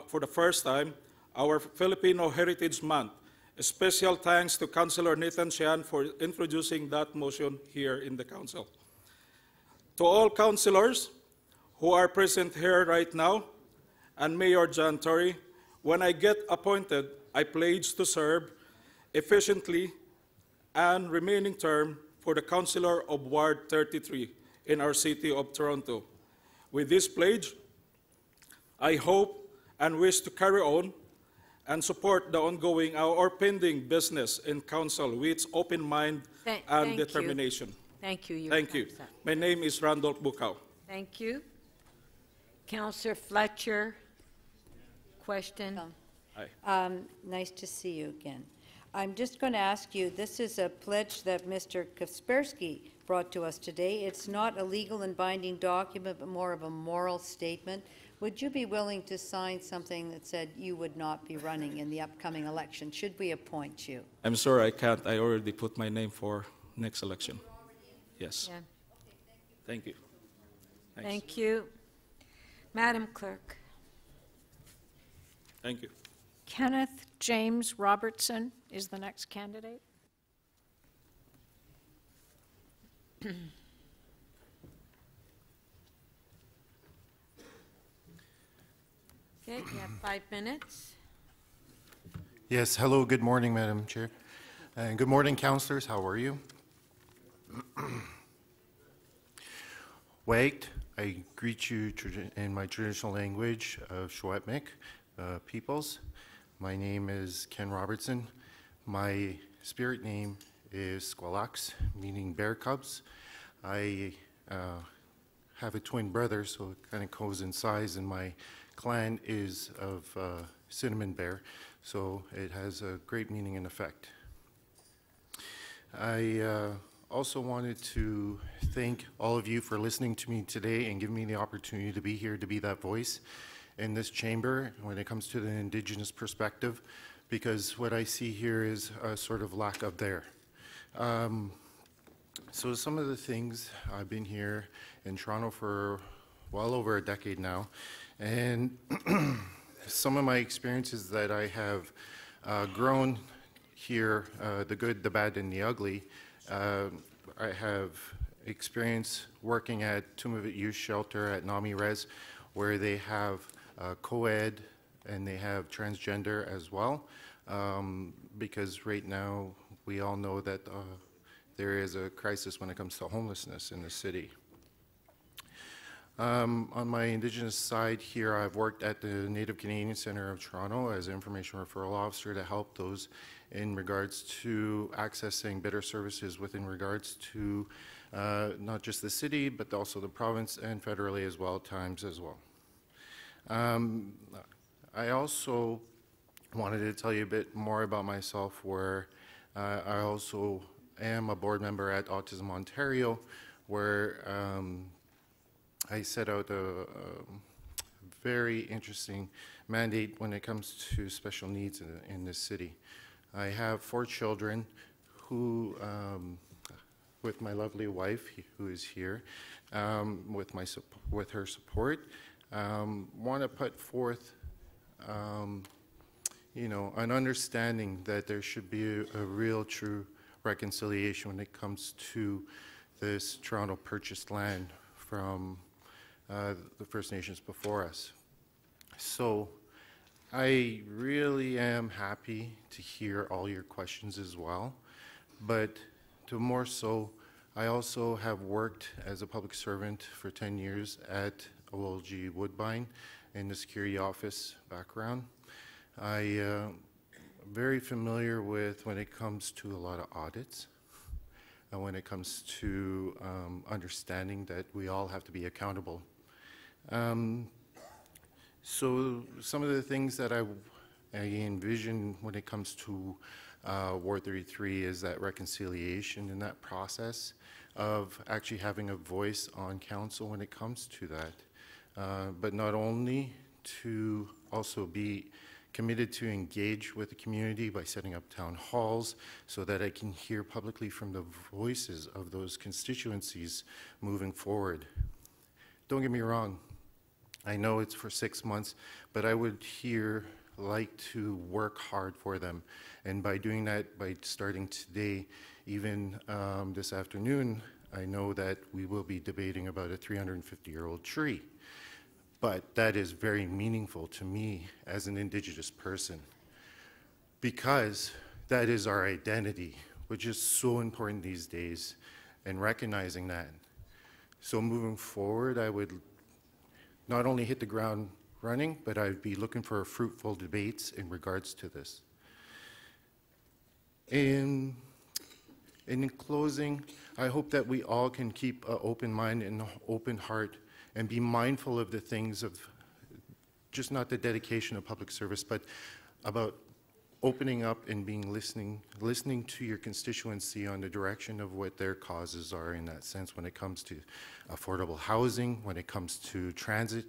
for the first time, our Filipino Heritage Month. A special thanks to Councilor Nathan Sian for introducing that motion here in the Council. To all councilors who are present here right now, and Mayor John Tory, when I get appointed, I pledge to serve efficiently and remaining term for the Councilor of Ward 33 in our city of Toronto. With this pledge, I hope and wish to carry on and support the ongoing or pending business in council with open mind and determination. Thank you. Thank you. My name is Randolph Bucca. Thank you. Councillor Fletcher, question? Hi. Nice to see you again. I'm just going to ask you, this is a pledge that Mr. Kaspersky brought to us today. It's not a legal and binding document, but more of a moral statement. Would you be willing to sign something that said you would not be running in the upcoming election? Should we appoint you? I'm sorry, I can't. I already put my name for next election. Yes. Yeah. Thank you. Thanks. Thank you. Madam Clerk. Thank you. Kenneth James Robertson is the next candidate. Okay, you have 5 minutes. Yes, hello, good morning, Madam Chair. And good morning, councillors, how are you? Wait, I greet you in my traditional language of Shwetmik peoples. My name is Ken Robertson. My spirit name is Squalax, meaning bear cubs. I have a twin brother, so it kind of coincides, and my clan is of cinnamon bear, so it has a great meaning and effect. I also wanted to thank all of you for listening to me today and giving me the opportunity to be here to be that voice in this chamber when it comes to the Indigenous perspective, because what I see here is a sort of lack of there. So some of the things, I've been here in Toronto for well over a decade now, and some of my experiences that I have grown here, the good, the bad, and the ugly. I have experience working at Tumavut Youth Shelter at NAMI Res, where they have co-ed and they have transgender as well, because right now we all know that there is a crisis when it comes to homelessness in the city. On my Indigenous side here, I've worked at the Native Canadian Centre of Toronto as an information referral officer to help those in regards to accessing better services within regards to not just the city, but also the province and federally as well, at times as well. I also wanted to tell you a bit more about myself, where I also am a board member at Autism Ontario, where I set out a very interesting mandate when it comes to special needs in this city. I have 4 children who, with my lovely wife, who is here, with her support, want to put forth, you know, an understanding that there should be a real, true reconciliation when it comes to this Toronto purchased land from the First Nations before us. So I really am happy to hear all your questions as well, but to more so, I also have worked as a public servant for 10 years at OLG Woodbine in the security office background. I am very familiar with when it comes to a lot of audits, and when it comes to understanding that we all have to be accountable. So some of the things that I envision when it comes to Ward 33 is that reconciliation in that process of actually having a voice on council when it comes to that. But not only to also be committed to engage with the community by setting up town halls so that I can hear publicly from the voices of those constituencies moving forward. Don't get me wrong, I know it's for 6 months, but I would like to work hard for them. And by doing that, by starting today, even this afternoon, I know that we will be debating about a 350-year-old tree. But that is very meaningful to me as an Indigenous person, because that is our identity, which is so important these days, and recognizing that. So moving forward, I would not only hit the ground running, but I'd be looking for fruitful debates in regards to this. In closing, I hope that we all can keep an open mind and an open heart and be mindful of the things of just not the dedication of public service, but about opening up and being listening to your constituency on the direction of what their causes are in that sense when it comes to affordable housing, when it comes to transit,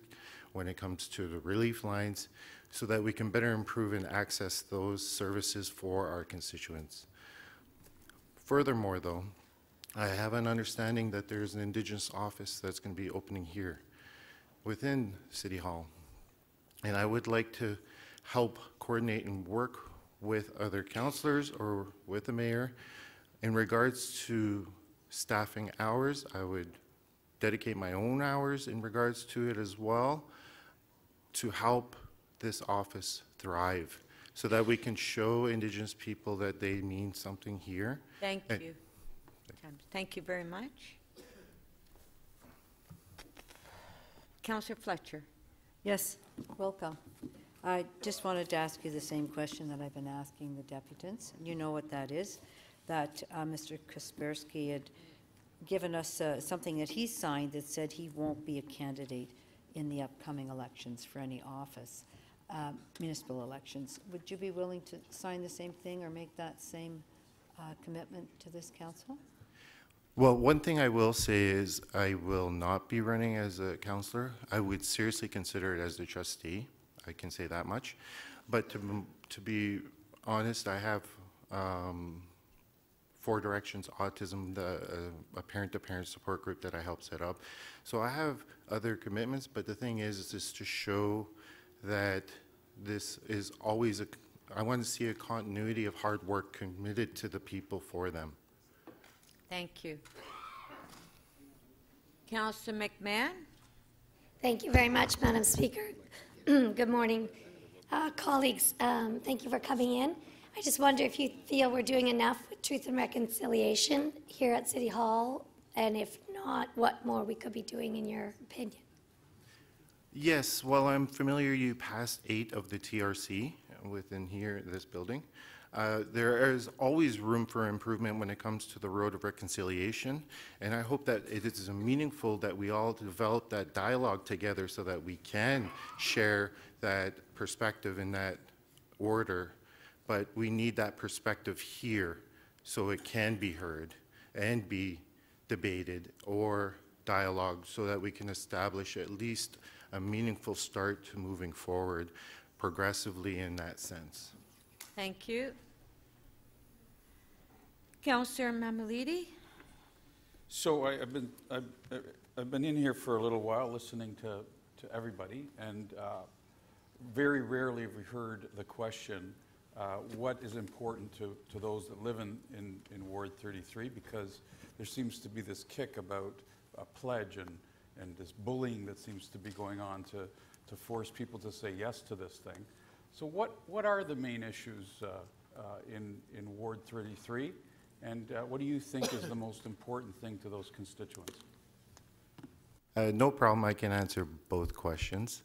when it comes to the relief lines, so that we can better improve and access those services for our constituents. Furthermore, though, I have an understanding that there's an Indigenous office that's going to be opening here within City Hall. And I would like to help coordinate and work with other councillors or with the mayor. In regards to staffing hours, I would dedicate my own hours in regards to it as well to help this office thrive so that we can show Indigenous people that they mean something here. Thank you. Thank you very much. Councillor Fletcher. Yes, welcome. I just wanted to ask you the same question that I've been asking the deputants. You know what that is, that Mr. Kaspersky had given us something that he signed that said he won't be a candidate in the upcoming elections for any office, municipal elections. Would you be willing to sign the same thing or make that same commitment to this council? Well, one thing I will say is I will not be running as a councillor. I would seriously consider it as a trustee. I can say that much. But to be honest, I have 4 Directions Autism, a parent-to-parent support group that I help set up. So I have other commitments, but the thing is to show that this is always I want to see a continuity of hard work committed to the people for them. Thank you. Councillor McMahon. Thank you very much, Madam Speaker. Good morning, colleagues. Thank you for coming in. I just wonder if you feel we're doing enough with Truth and Reconciliation here at City Hall, and if not, what more we could be doing in your opinion. Yes, well, I'm familiar you passed 8 of the TRC within here, this building. There is always room for improvement when it comes to the road of reconciliation, and I hope that it is meaningful that we all develop that dialogue together so that we can share that perspective in that order. But we need that perspective here so it can be heard and be debated or dialogued so that we can establish at least a meaningful start to moving forward progressively in that sense. Thank you. Councillor Mamalidi? So I've been in here for a little while listening to everybody, and very rarely have we heard the question, what is important to those that live in Ward 33, because there seems to be this kick about a pledge and this bullying that seems to be going on to force people to say yes to this thing. So what are the main issues in Ward 33, and what do you think is the most important thing to those constituents? No problem, I can answer both questions.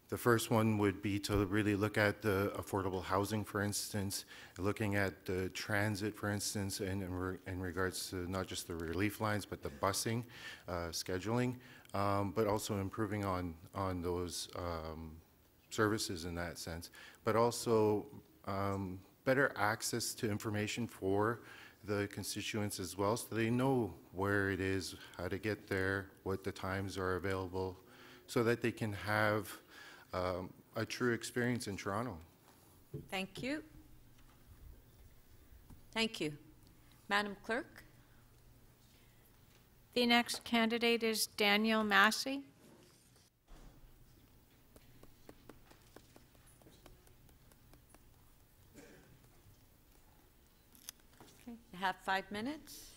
The first one would be to really look at the affordable housing, for instance, looking at the transit, for instance, in regards to not just the relief lines, but the busing, scheduling, but also improving on those services in that sense, but also better access to information for the constituents as well, so they know where it is, how to get there, what the times are available, so that they can have a true experience in Toronto. Thank you. Thank you. Madam Clerk? The next candidate is Daniel Massey. Okay, you have 5 minutes.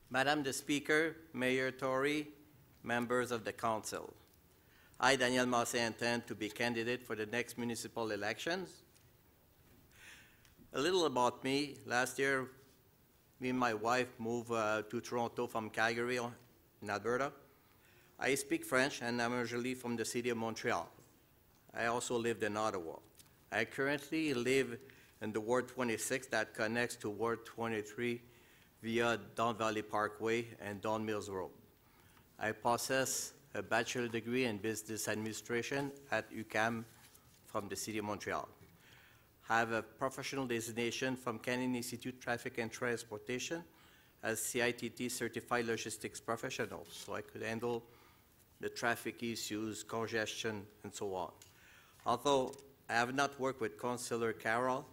Madam the Speaker, Mayor Tory, members of the Council. I, Daniel Massey, intend to be candidate for the next municipal elections. A little about me. Last year, me and my wife moved to Toronto from Calgary in Alberta. I speak French, and I'm originally from the city of Montreal. I also lived in Ottawa. I currently live in the Ward 26 that connects to Ward 23 via Don Valley Parkway and Don Mills Road. I possess a bachelor degree in business administration at UQAM from the City of Montreal. I have a professional designation from Canadian Institute of Traffic and Transportation as CITT Certified Logistics Professional, so I could handle the traffic issues, congestion, and so on. Although I have not worked with Councillor Carroll,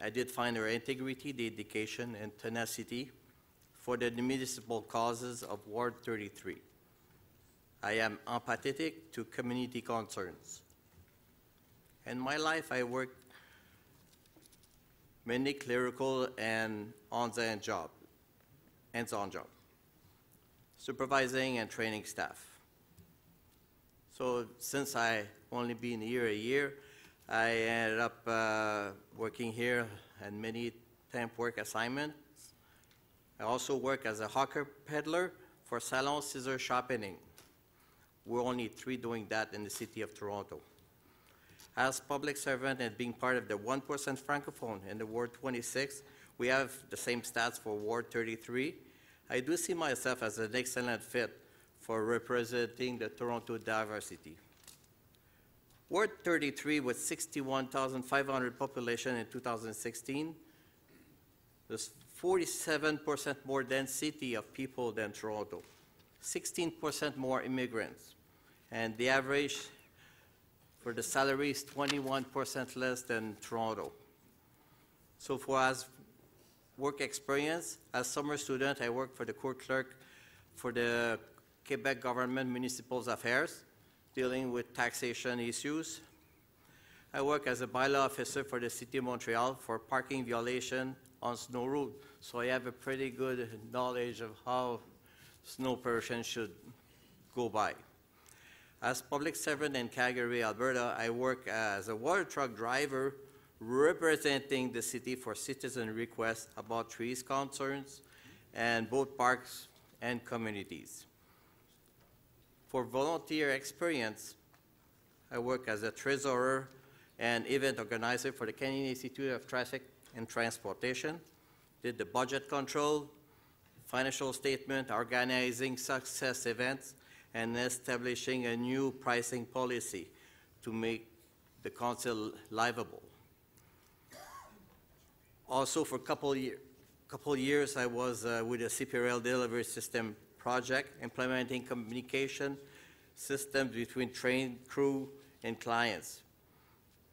I did find her integrity, dedication, and tenacity for the municipal causes of Ward 33. I am empathetic to community concerns. In my life, I worked many clerical and hands-on jobs, supervising and training staff. So since I only been here a year, I ended up working here and many temp work assignments. I also work as a hawker peddler for Salon Scissor Shopping. We're only 3 doing that in the city of Toronto. As public servant and being part of the 1% Francophone in the Ward 26, we have the same stats for Ward 33. I do see myself as an excellent fit for representing the Toronto diversity. Ward 33 with 61,500 population in 2016, there's 47% more density of people than Toronto, 16% more immigrants, and the average for the salary is 21% less than Toronto. So for as work experience, as summer student, I worked for the court clerk for the Quebec Government Municipal Affairs, dealing with taxation issues. I work as a bylaw officer for the City of Montreal for parking violation on snow road. So I have a pretty good knowledge of how snow person should go by. As public servant in Calgary, Alberta, I work as a water truck driver representing the city for citizen requests about trees concerns and both parks and communities. For volunteer experience, I work as a treasurer and event organizer for the Canadian Institute of Traffic and Transportation, did the budget control, financial statement, organizing success events, and establishing a new pricing policy to make the council livable. Also, for a couple years, I was with the CPRL delivery system project, implementing communication systems between train crew and clients.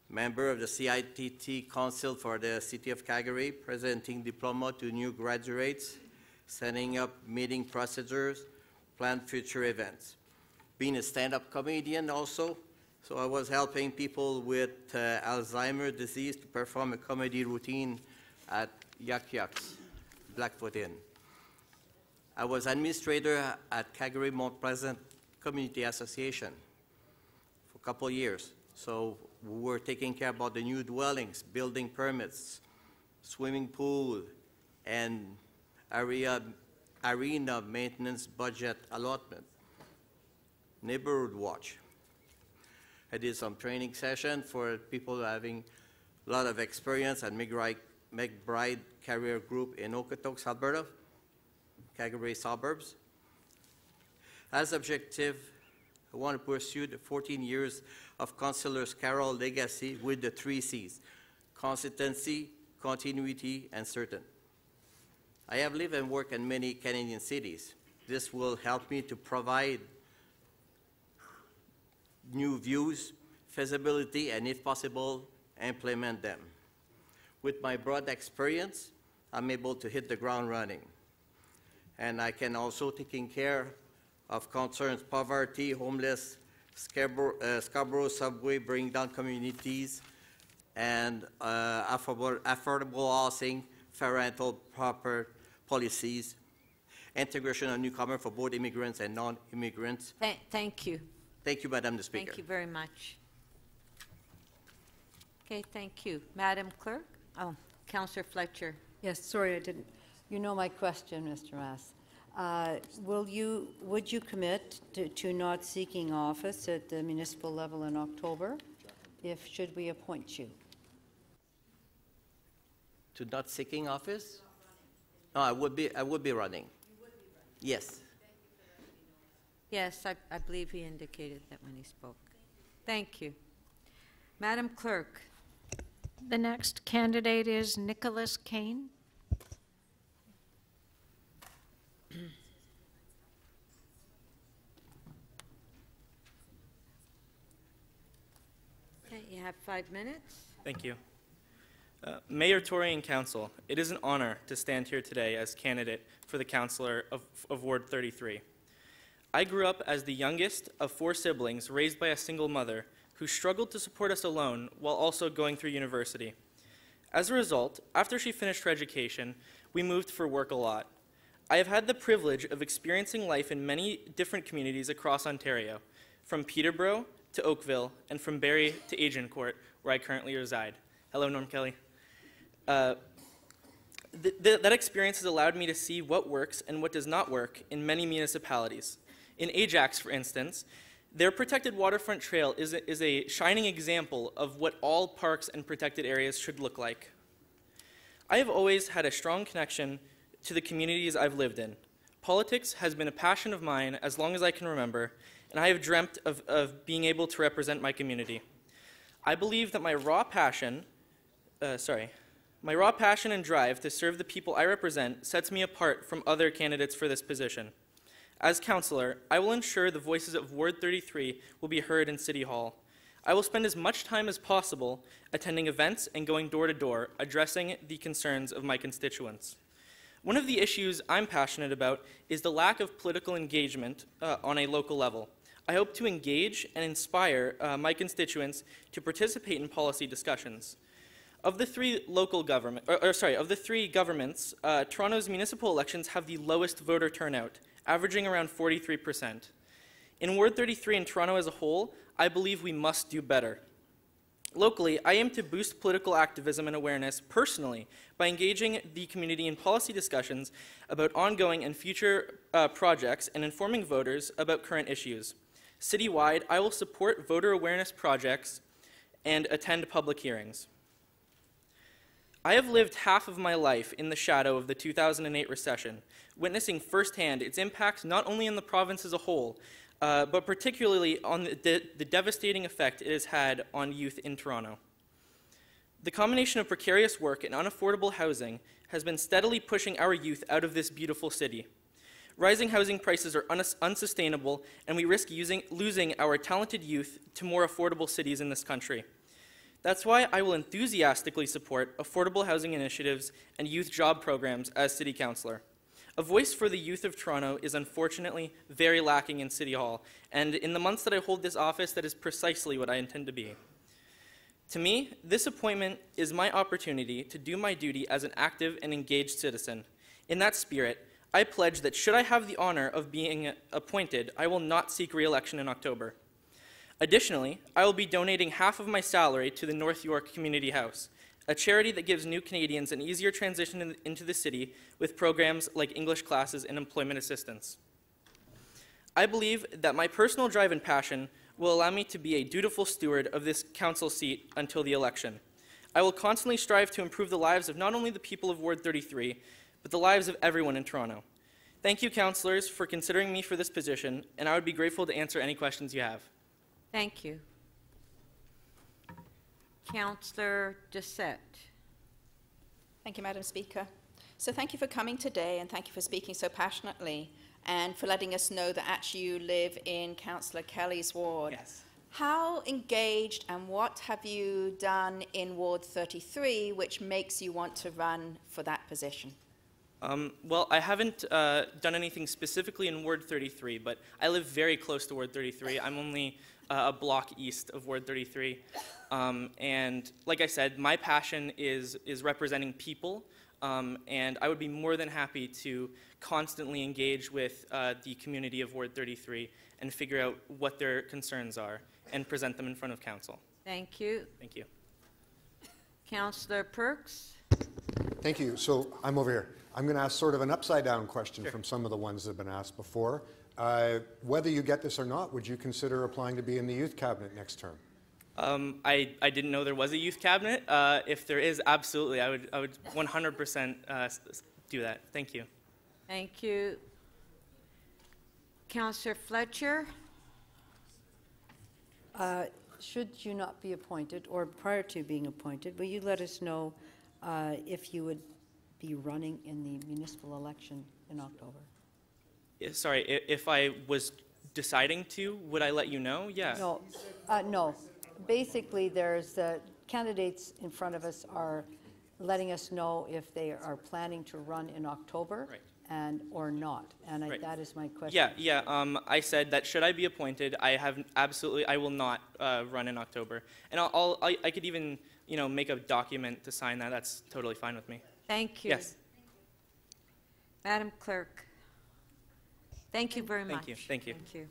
Member of the CITT Council for the City of Calgary, presenting diploma to new graduates, setting up meeting procedures, plan future events. Being a stand-up comedian also, so I was helping people with Alzheimer's disease to perform a comedy routine at Yuck Yucks, Blackfoot Inn. I was administrator at Calgary Mount Pleasant Community Association for a couple of years. So we were taking care about the new dwellings, building permits, swimming pool, and arena maintenance budget allotment, neighborhood watch. I did some training session for people having a lot of experience at McBride Career Group in Okotoks, Alberta, Calgary suburbs. As objective, I want to pursue the 14 years of Councillor Carroll legacy with the 3 C's: consistency, continuity, and certain. I have lived and worked in many Canadian cities. This will help me to provide new views, feasibility, and if possible, implement them. With my broad experience, I'm able to hit the ground running. And I can also taking care of concerns poverty, homeless, Scarborough subway, bring down communities, and affordable housing, fair rental proper policies, integration of newcomers for both immigrants and non-immigrants. Thank you. Thank you, Madam the Speaker. Thank you very much. Okay, thank you. Madam Clerk? Oh, Councillor Fletcher. Yes, sorry, I didn't. You know my question, Mr. Mass. Would you commit to not seeking office at the municipal level in October, should we appoint you? To not seeking office? No, I would be running. You would be running? Yes. Yes, I believe he indicated that when he spoke. Thank you. Madam Clerk. The next candidate is Nicholas Kane. Okay, you have 5 minutes. Thank you. Mayor, Tory, and Council, it is an honor to stand here today as candidate for the Councillor of Ward 33. I grew up as the youngest of 4 siblings raised by a single mother who struggled to support us alone while also going through university. As a result, after she finished her education, we moved for work a lot. I have had the privilege of experiencing life in many different communities across Ontario, from Peterborough to Oakville, and from Barrie to Agincourt, where I currently reside. Hello, Norm Kelly. That experience has allowed me to see what works and what does not work in many municipalities. In Ajax, for instance, their protected waterfront trail is a shining example of what all parks and protected areas should look like. I have always had a strong connection to the communities I've lived in. Politics has been a passion of mine as long as I can remember, and I have dreamt of being able to represent my community. I believe that my raw passion and drive to serve the people I represent sets me apart from other candidates for this position. As councillor, I will ensure the voices of Ward 33 will be heard in City Hall. I will spend as much time as possible attending events and going door to door, addressing the concerns of my constituents. One of the issues I'm passionate about is the lack of political engagement on a local level. I hope to engage and inspire my constituents to participate in policy discussions. Of the 3 governments, Toronto's municipal elections have the lowest voter turnout, averaging around 43%. In Ward 33 and Toronto as a whole, I believe we must do better. Locally, I aim to boost political activism and awareness personally by engaging the community in policy discussions about ongoing and future projects and informing voters about current issues. Citywide, I will support voter awareness projects and attend public hearings. I have lived half of my life in the shadow of the 2008 recession, witnessing firsthand its impact not only on the province as a whole, but particularly on the devastating effect it has had on youth in Toronto. The combination of precarious work and unaffordable housing has been steadily pushing our youth out of this beautiful city. Rising housing prices are unsustainable, and we risk losing our talented youth to more affordable cities in this country. That's why I will enthusiastically support affordable housing initiatives and youth job programs as City Councillor. A voice for the youth of Toronto is unfortunately very lacking in City Hall, and in the months that I hold this office, that is precisely what I intend to be. To me, this appointment is my opportunity to do my duty as an active and engaged citizen. In that spirit, I pledge that should I have the honor of being appointed, I will not seek re-election in October. Additionally, I will be donating half of my salary to the North York Community House, a charity that gives new Canadians an easier transition into the city with programs like English classes and employment assistance. I believe that my personal drive and passion will allow me to be a dutiful steward of this council seat until the election. I will constantly strive to improve the lives of not only the people of Ward 33, but the lives of everyone in Toronto. Thank you, councillors, for considering me for this position, and I would be grateful to answer any questions you have. Thank you. Councillor Doucette. Thank you, Madam Speaker. So thank you for coming today, and thank you for speaking so passionately, and for letting us know that actually you live in Councillor Kelly's ward. Yes. How engaged and what have you done in Ward 33 which makes you want to run for that position? Well, I haven't done anything specifically in Ward 33, but I live very close to Ward 33. I'm only a block east of Ward 33. And like I said, my passion is representing people, and I would be more than happy to constantly engage with the community of Ward 33 and figure out what their concerns are and present them in front of council. Thank you. Thank you. Councillor Perks. Thank you. So I'm over here. I'm going to ask sort of an upside-down question from some of the ones that have been asked before. Whether you get this or not, would you consider applying to be in the youth cabinet next term? I didn't know there was a youth cabinet. If there is, absolutely, I would 100% do that. Thank you. Thank you. Councillor Fletcher. Should you not be appointed, or prior to being appointed, will you let us know if you would be running in the municipal election in October? Sorry, if I was deciding to, would I let you know? Yeah. No, no. Basically, there's candidates in front of us are letting us know if they are planning to run in October. Right. And or not, and Right. that is my question. Yeah. I said that should I be appointed, I will not run in October, and I could even make a document to sign that. That's totally fine with me. Thank you. Yes. Madam Clerk. Thank you very much. Thank you. Thank you.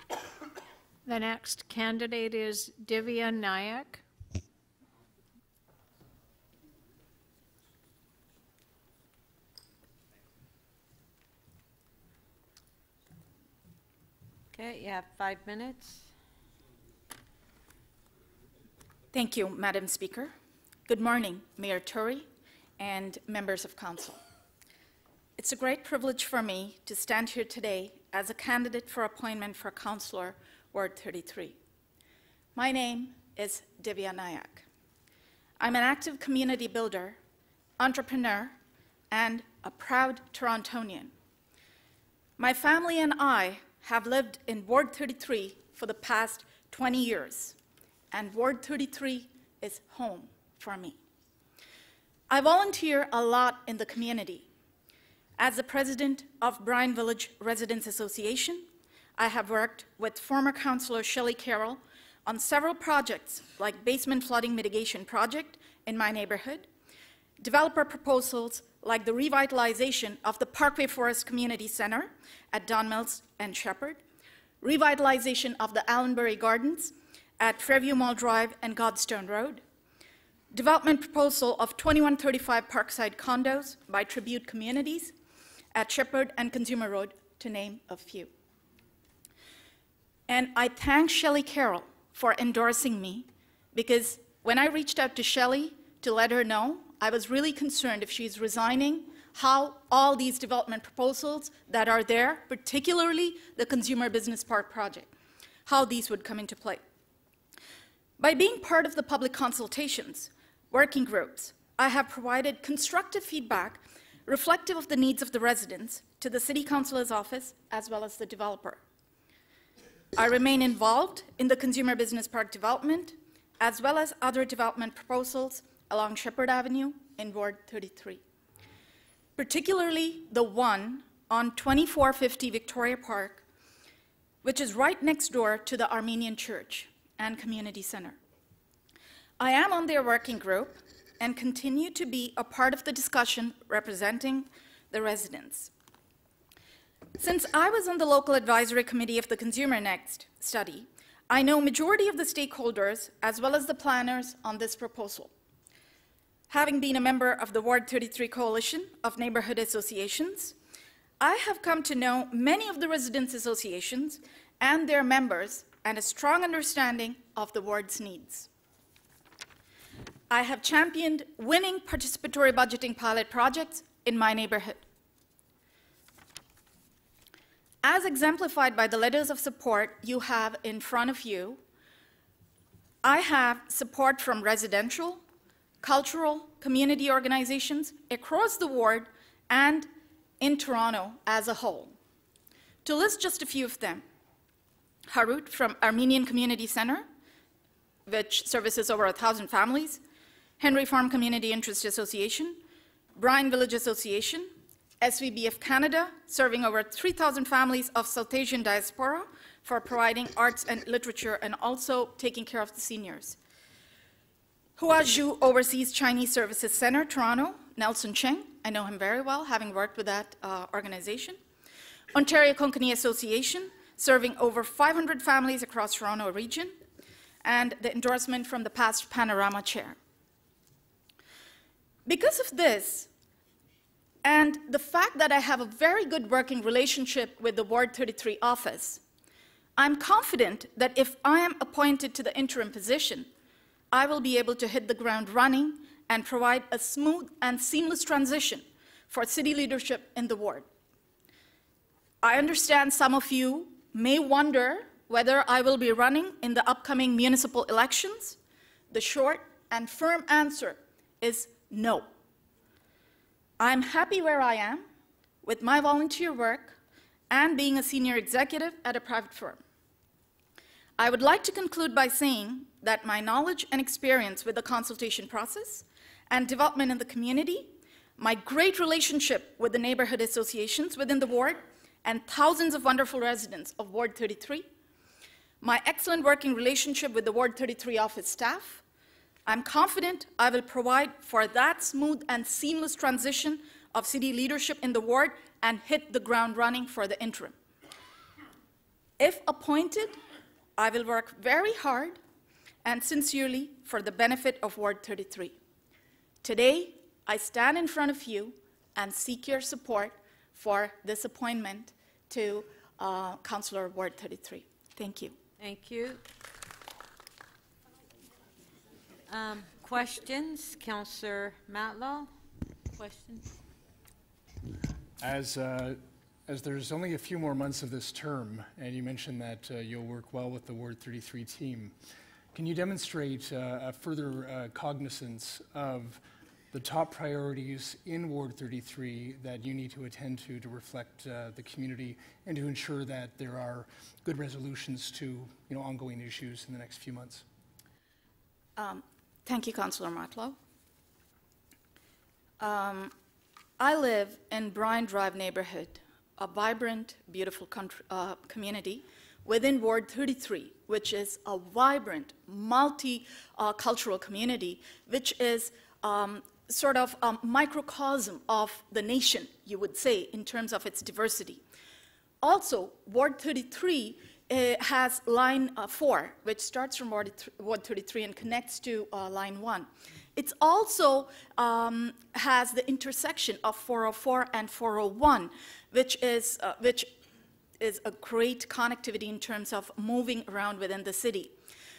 The next candidate is Divya Nayak. Okay, you have 5 minutes. Thank you, Madam Speaker. Good morning, Mayor Tory and members of council. It's a great privilege for me to stand here today as a candidate for appointment for Councillor Ward 33. My name is Divya Nayak. I'm an active community builder, entrepreneur, and a proud Torontonian. My family and I have lived in Ward 33 for the past 20 years, and Ward 33 is home for me. I volunteer a lot in the community. As the president of Bryan Village Residents Association, I have worked with former Councillor Shelley Carroll on several projects like basement flooding mitigation project in my neighborhood, developer proposals like the revitalization of the Parkway Forest Community Center at Don Mills and Shepherd, revitalization of the Allenbury Gardens at Fairview Mall Drive and Godstone Road, development proposal of 2135 Parkside condos by Tribute Communities at Shepherd and Consumer Road, to name a few. And I thank Shelley Carroll for endorsing me, because when I reached out to Shelley to let her know, I was really concerned if she's resigning, how all these development proposals that are there, particularly the Consumer Business Park project, how these would come into play. By being part of the public consultations, working groups, I have provided constructive feedback reflective of the needs of the residents to the City Councilor's office as well as the developer. I remain involved in the Consumer Business Park development as well as other development proposals along Shepherd Avenue in Ward 33, particularly the one on 2450 Victoria Park, which is right next door to the Armenian Church and Community Center. I am on their working group and continue to be a part of the discussion representing the residents. Since I was on the local advisory committee of the Consumer Next study, I know majority of the stakeholders as well as the planners on this proposal. Having been a member of the Ward 33 Coalition of Neighborhood Associations, I have come to know many of the residents' associations and their members and a strong understanding of the ward's needs. I have championed winning participatory budgeting pilot projects in my neighborhood. As exemplified by the letters of support you have in front of you, I have support from residential, cultural, community organizations across the ward and in Toronto as a whole. To list just a few of them, Harut from Armenian Community Center, which services over 1,000 families, Henry Farm Community Interest Association, Bryan Village Association, SVBF Canada, serving over 3,000 families of South Asian diaspora for providing arts and literature and also taking care of the seniors. Hua Zhu oversees Chinese Services Center, Toronto, Nelson Cheng, I know him very well, having worked with that organization. Ontario Konkani Association, serving over 500 families across Toronto region, and the endorsement from the past Panorama Chair. Because of this, and the fact that I have a very good working relationship with the Ward 33 office, I'm confident that if I am appointed to the interim position, I will be able to hit the ground running and provide a smooth and seamless transition for city leadership in the ward. I understand some of you may wonder whether I will be running in the upcoming municipal elections. The short and firm answer is no. I'm happy where I am with my volunteer work and being a senior executive at a private firm. I would like to conclude by saying that my knowledge and experience with the consultation process and development in the community, my great relationship with the neighborhood associations within the ward, and thousands of wonderful residents of Ward 33, my excellent working relationship with the Ward 33 office staff, I'm confident I will provide for that smooth and seamless transition of city leadership in the ward and hit the ground running for the interim. If appointed, I will work very hard and sincerely for the benefit of Ward 33. Today, I stand in front of you and seek your support for this appointment to Councillor Ward 33. Thank you. Thank you. Questions? Councillor Matlow, questions? As there's only a few more months of this term, and you mentioned that you'll work well with the Ward 33 team, can you demonstrate a further cognizance of the top priorities in Ward 33 that you need to attend to reflect the community and to ensure that there are good resolutions to ongoing issues in the next few months? Thank you, Councillor Matlow. I live in Bryan Drive neighborhood, a vibrant, beautiful community within Ward 33, which is a vibrant, multicultural community, which is sort of a microcosm of the nation, you would say, in terms of its diversity. Also, Ward 33 has line 4, which starts from Ward 33 and connects to line 1. It also has the intersection of 404 and 401, which is a great connectivity in terms of moving around within the city.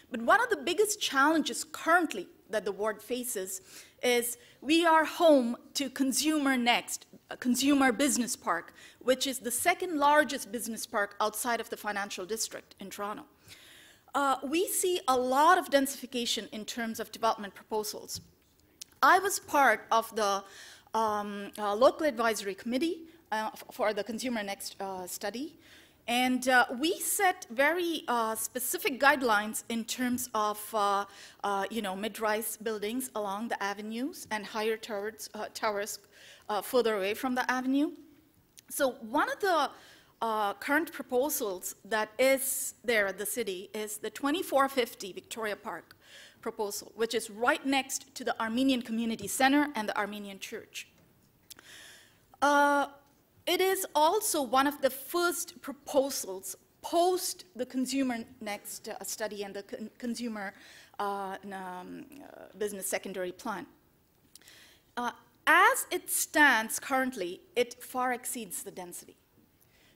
But one of the biggest challenges currently that the ward faces is we are home to Consumer Next, a consumer business park, which is the second largest business park outside of the financial district in Toronto. We see a lot of densification in terms of development proposals. I was part of the local advisory committee for the Consumer Next study, and we set very specific guidelines in terms of mid-rise buildings along the avenues and higher towers further away from the avenue. So one of the current proposals that is there at the city is the 2450 Victoria Park proposal, which is right next to the Armenian Community Center and the Armenian Church. It is also one of the first proposals post the Consumer Next study and the Consumer Business Secondary Plan. As it stands currently, it far exceeds the density.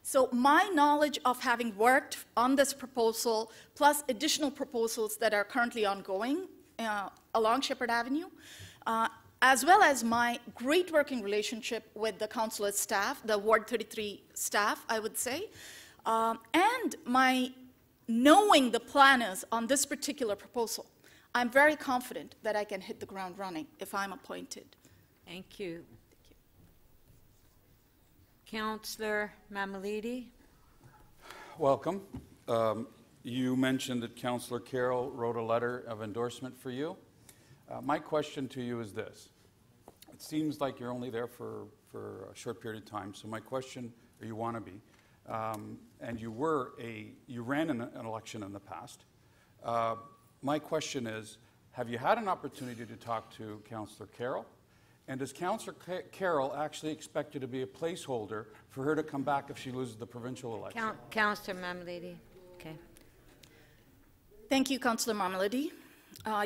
So my knowledge of having worked on this proposal, plus additional proposals that are currently ongoing along Shepherd Avenue, as well as my great working relationship with the council staff, the Ward 33 staff, I would say, and my knowing the planners on this particular proposal, I'm very confident that I can hit the ground running if I'm appointed. Thank you. Councillor Mamalidi. Welcome. You mentioned that Councillor Carroll wrote a letter of endorsement for you. My question to you is this. It seems like you're only there for a short period of time, so my question, or you want to be, and you ran an election in the past. My question is, have you had an opportunity to talk to Councillor Carroll? And does Councillor Carroll actually expect you to be a placeholder for her to come back if she loses the provincial election? Councillor Mamalidi. Okay. Thank you, Councillor Mamalidi.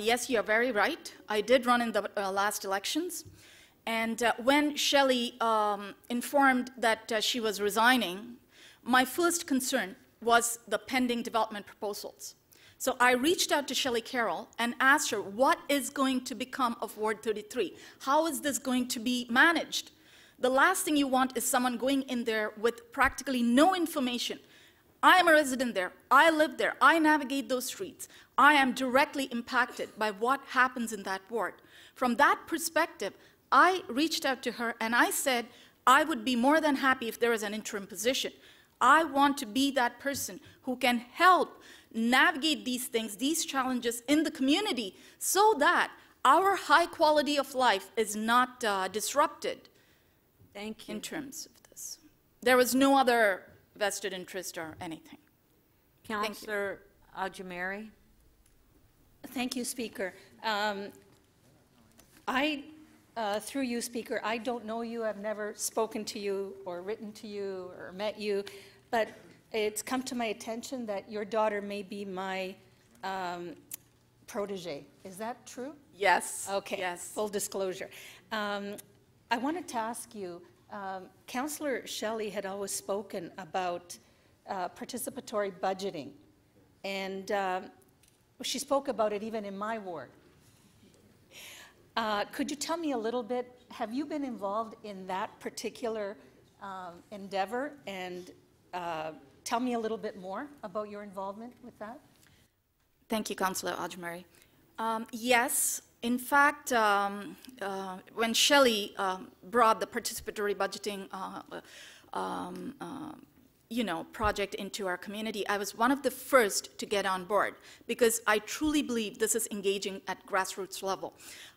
Yes, you are very right. I did run in the last elections. And when Shelley informed that she was resigning, my first concern was the pending development proposals. So I reached out to Shelley Carroll and asked her, what is going to become of Ward 33? How is this going to be managed? The last thing you want is someone going in there with practically no information. I am a resident there. I live there. I navigate those streets. I am directly impacted by what happens in that ward. From that perspective, I reached out to her and I said, I would be more than happy if there is an interim position. I want to be that person who can help navigate these things, these challenges in the community, so that our high quality of life is not disrupted. Thank you. In terms of this. There was no other vested interest or anything. Councillor Ajamari. Thank you, Speaker. Through you, Speaker, I don't know you. I've never spoken to you or written to you or met you, but it's come to my attention that your daughter may be my protege. Is that true? Yes. Okay. Yes. Full disclosure. I wanted to ask you, Councillor Shelley had always spoken about participatory budgeting, and she spoke about it even in my ward. Could you tell me a little bit, have you been involved in that particular endeavor, and tell me a little bit more about your involvement with that? Thank you, Councillor Ajamari. Yes, in fact, when Shelley brought the participatory budgeting project into our community, I was one of the first to get on board because I truly believe this is engaging at grassroots level.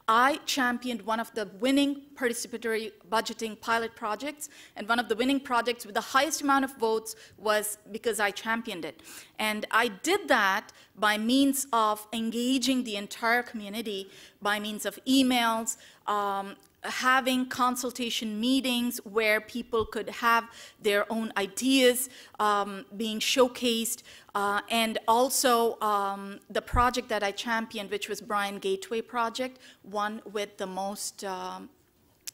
I championed one of the winning participatory budgeting pilot projects, and one of the winning projects with the highest amount of votes was because I championed it. And I did that by means of engaging the entire community, by means of emails, having consultation meetings where people could have their own ideas being showcased, and also the project that I championed, which was Bryan Gateway project, won with the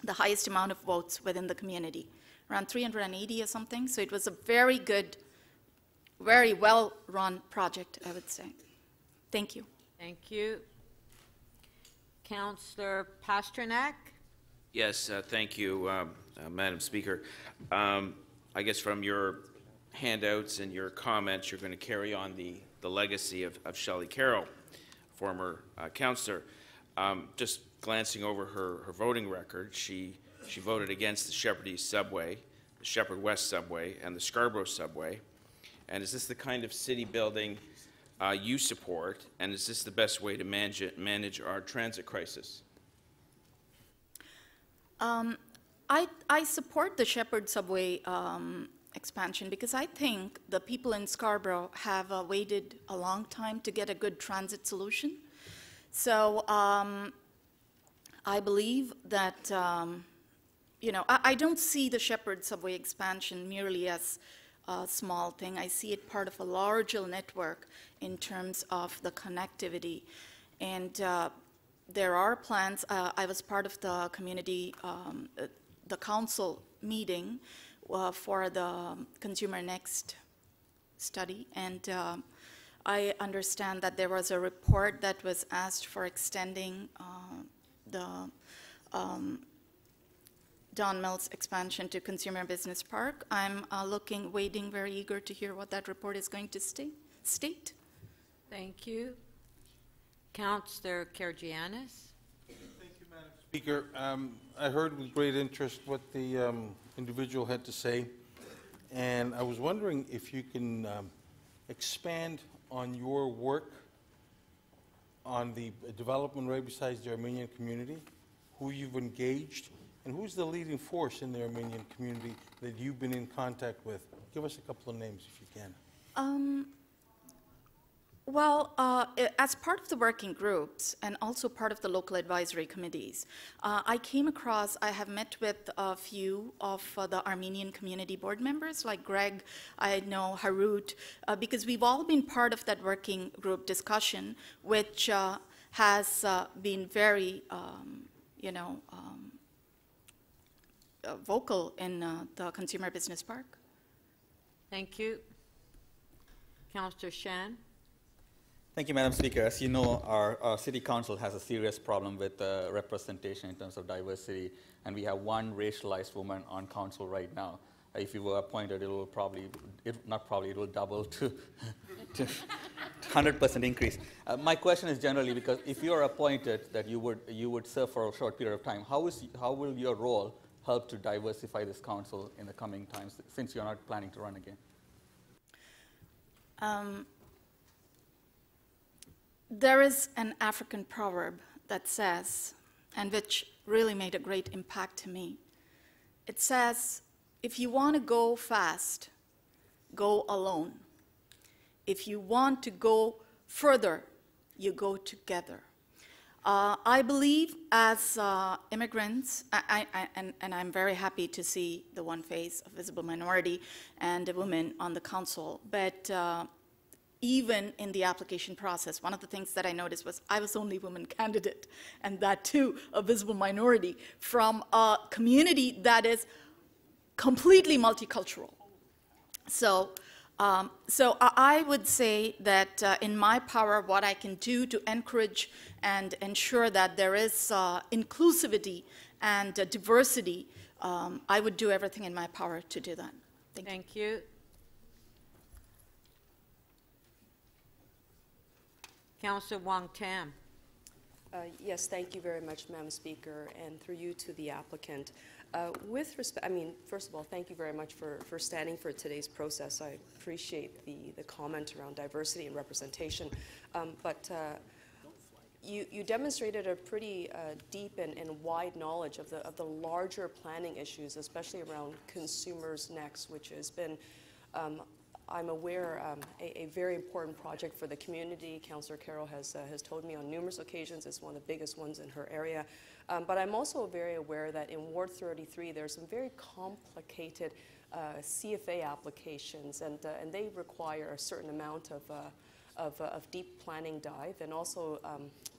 highest amount of votes within the community, around 380 or something. So it was a very good, very well-run project, I would say. Thank you. Thank you. Councillor Pasternak? Yes, thank you, Madam Speaker. I guess from your handouts and your comments, you're going to carry on the legacy of Shelley Carroll, former councillor. Just glancing over her voting record, she voted against the Shepherd East subway, the Shepherd West subway, and the Scarborough subway. And is this the kind of city building you support, and is this the best way to manage our transit crisis? I support the Shepherd subway expansion because I think the people in Scarborough have waited a long time to get a good transit solution. So I believe that, you know, I don't see the Shepherd subway expansion merely as a small thing. I see it part of a larger network in terms of the connectivity. And there are plans. I was part of the community, the council meeting for the Consumer Next study. And I understand that there was a report that was asked for extending the Don Mills expansion to Consumer Business Park. I'm waiting, very eager to hear what that report is going to state. Thank you. Councillor Karygiannis. Thank you, Madam Speaker. I heard with great interest what the individual had to say, and I was wondering if you can expand on your work on the development right besides the Armenian community, who you've engaged, and who's the leading force in the Armenian community that you've been in contact with. Give us a couple of names if you can. Well, as part of the working groups and also part of the local advisory committees, I have met with a few of the Armenian community board members, like Greg, I know Harut, because we've all been part of that working group discussion, which has been very, vocal in the Consumer Business Park. Thank you. Councillor Shan. Thank you, Madam Speaker. As you know, our City Council has a serious problem with representation in terms of diversity, and we have one racialized woman on council right now. If you were appointed, it will double to 100% increase. My question is generally because if you are appointed, that you would serve for a short period of time. How will your role help to diversify this council in the coming times, since you're not planning to run again? There is an African proverb that says, and which really made a great impact to me. It says, if you want to go fast, go alone. If you want to go further, you go together. I believe as immigrants, and I'm very happy to see the one face of visible minority and a woman on the council, but even in the application process, one of the things that I noticed was I was the only woman candidate, and that too, a visible minority from a community that is completely multicultural. So I would say that in my power, what I can do to encourage and ensure that there is inclusivity and diversity, I would do everything in my power to do that. Thank you. Councillor Wong Tam. Yes, thank you very much, Madam Speaker, and through you to the applicant. With respect, first of all, thank you very much for standing for today's process. I appreciate the comment around diversity and representation, but you demonstrated a pretty deep and wide knowledge of the larger planning issues, especially around Consumers Next, which has been I'm aware a very important project for the community. Councillor Carroll has told me on numerous occasions it's one of the biggest ones in her area. But I'm also very aware that in Ward 33 there's some very complicated CFA applications, and they require a certain amount of deep planning dive and also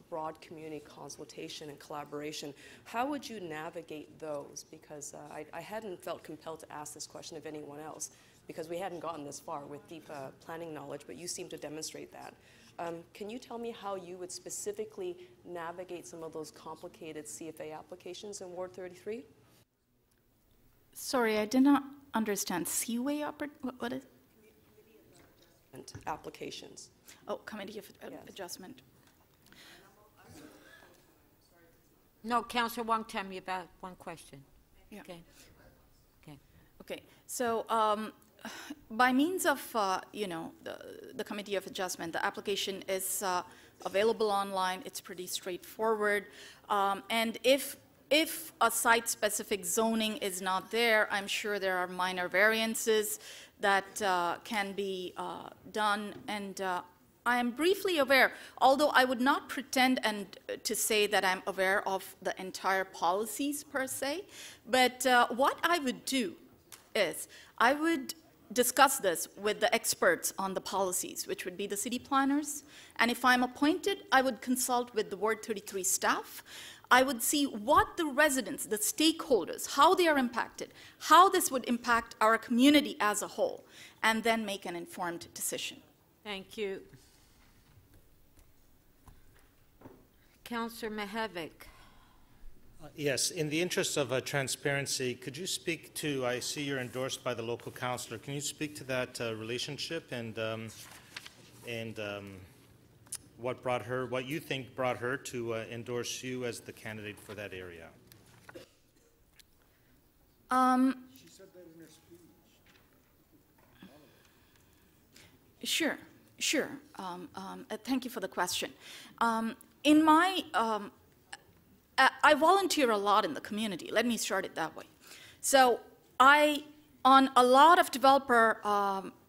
broad community consultation and collaboration. How would you navigate those? Because I hadn't felt compelled to ask this question of anyone else, because we hadn't gotten this far with deep planning knowledge, but you seem to demonstrate that. Can you tell me how you would specifically navigate some of those complicated CFA applications in Ward 33? Sorry, I did not understand. Seaway, what is? Applications. Oh, Committee of Adjustment. No, Councillor Wong Tam, you have one question. Yeah. Okay. Okay. Okay. So, by means of the Committee of Adjustment, the application is available online. It's pretty straightforward, and if a site-specific zoning is not there, I'm sure there are minor variances that can be done, and I am briefly aware, although I would not pretend to say that I'm aware of the entire policies per se, but what I would do is I would discuss this with the experts on the policies, which would be the city planners, and if I'm appointed, I would consult with the Ward 33 staff. I would see what the residents, the stakeholders, how they are impacted, how this would impact our community as a whole, and then make an informed decision. Thank you. Councillor Mihevik. Yes, in the interest of transparency, could you speak to, I see you're endorsed by the local councillor, can you speak to that relationship and what you think brought her to endorse you as the candidate for that area? She said that in her speech. Sure. Thank you for the question. In my, I volunteer a lot in the community. Let me start it that way. So on a lot of developer